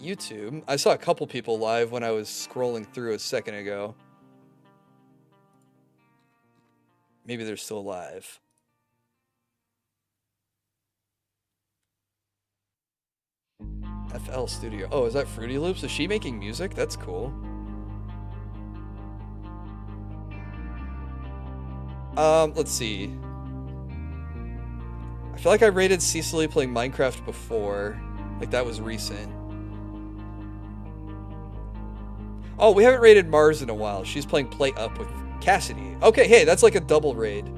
YouTube, I saw a couple people live when I was scrolling through a second ago. Maybe they're still live. FL Studio. Oh, is that Fruity Loops? Is she making music? That's cool. Let's see. I feel like I rated Cecily playing Minecraft before. Like, that was recent. Oh, we haven't raided Mars in a while. She's playing Play Up with Cassidy. Okay, hey, that's like a double raid.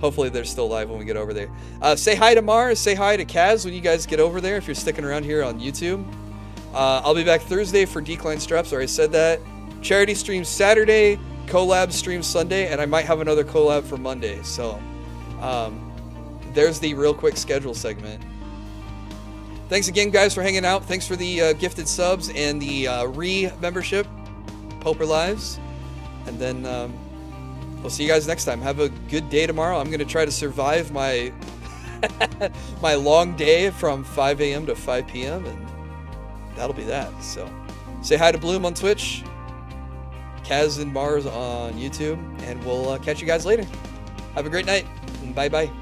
Hopefully they're still live when we get over there. Say hi to Mars. Say hi to Kaz when you guys get over there if you're sticking around here on YouTube. I'll be back Thursday for Decline Straps. Already said that. Charity stream Saturday. Collab stream Sunday. And I might have another collab for Monday. So there's the real quick schedule segment. Thanks again, guys, for hanging out. Thanks for the gifted subs and the re-membership. Poper Lives. And then we'll see you guys next time. Have a good day tomorrow. I'm going to try to survive my my long day from 5 a.m. to 5 p.m. and that'll be that. So say hi to Bloom on Twitch, Kaz and Mars on YouTube, and we'll catch you guys later. Have a great night. Bye-bye.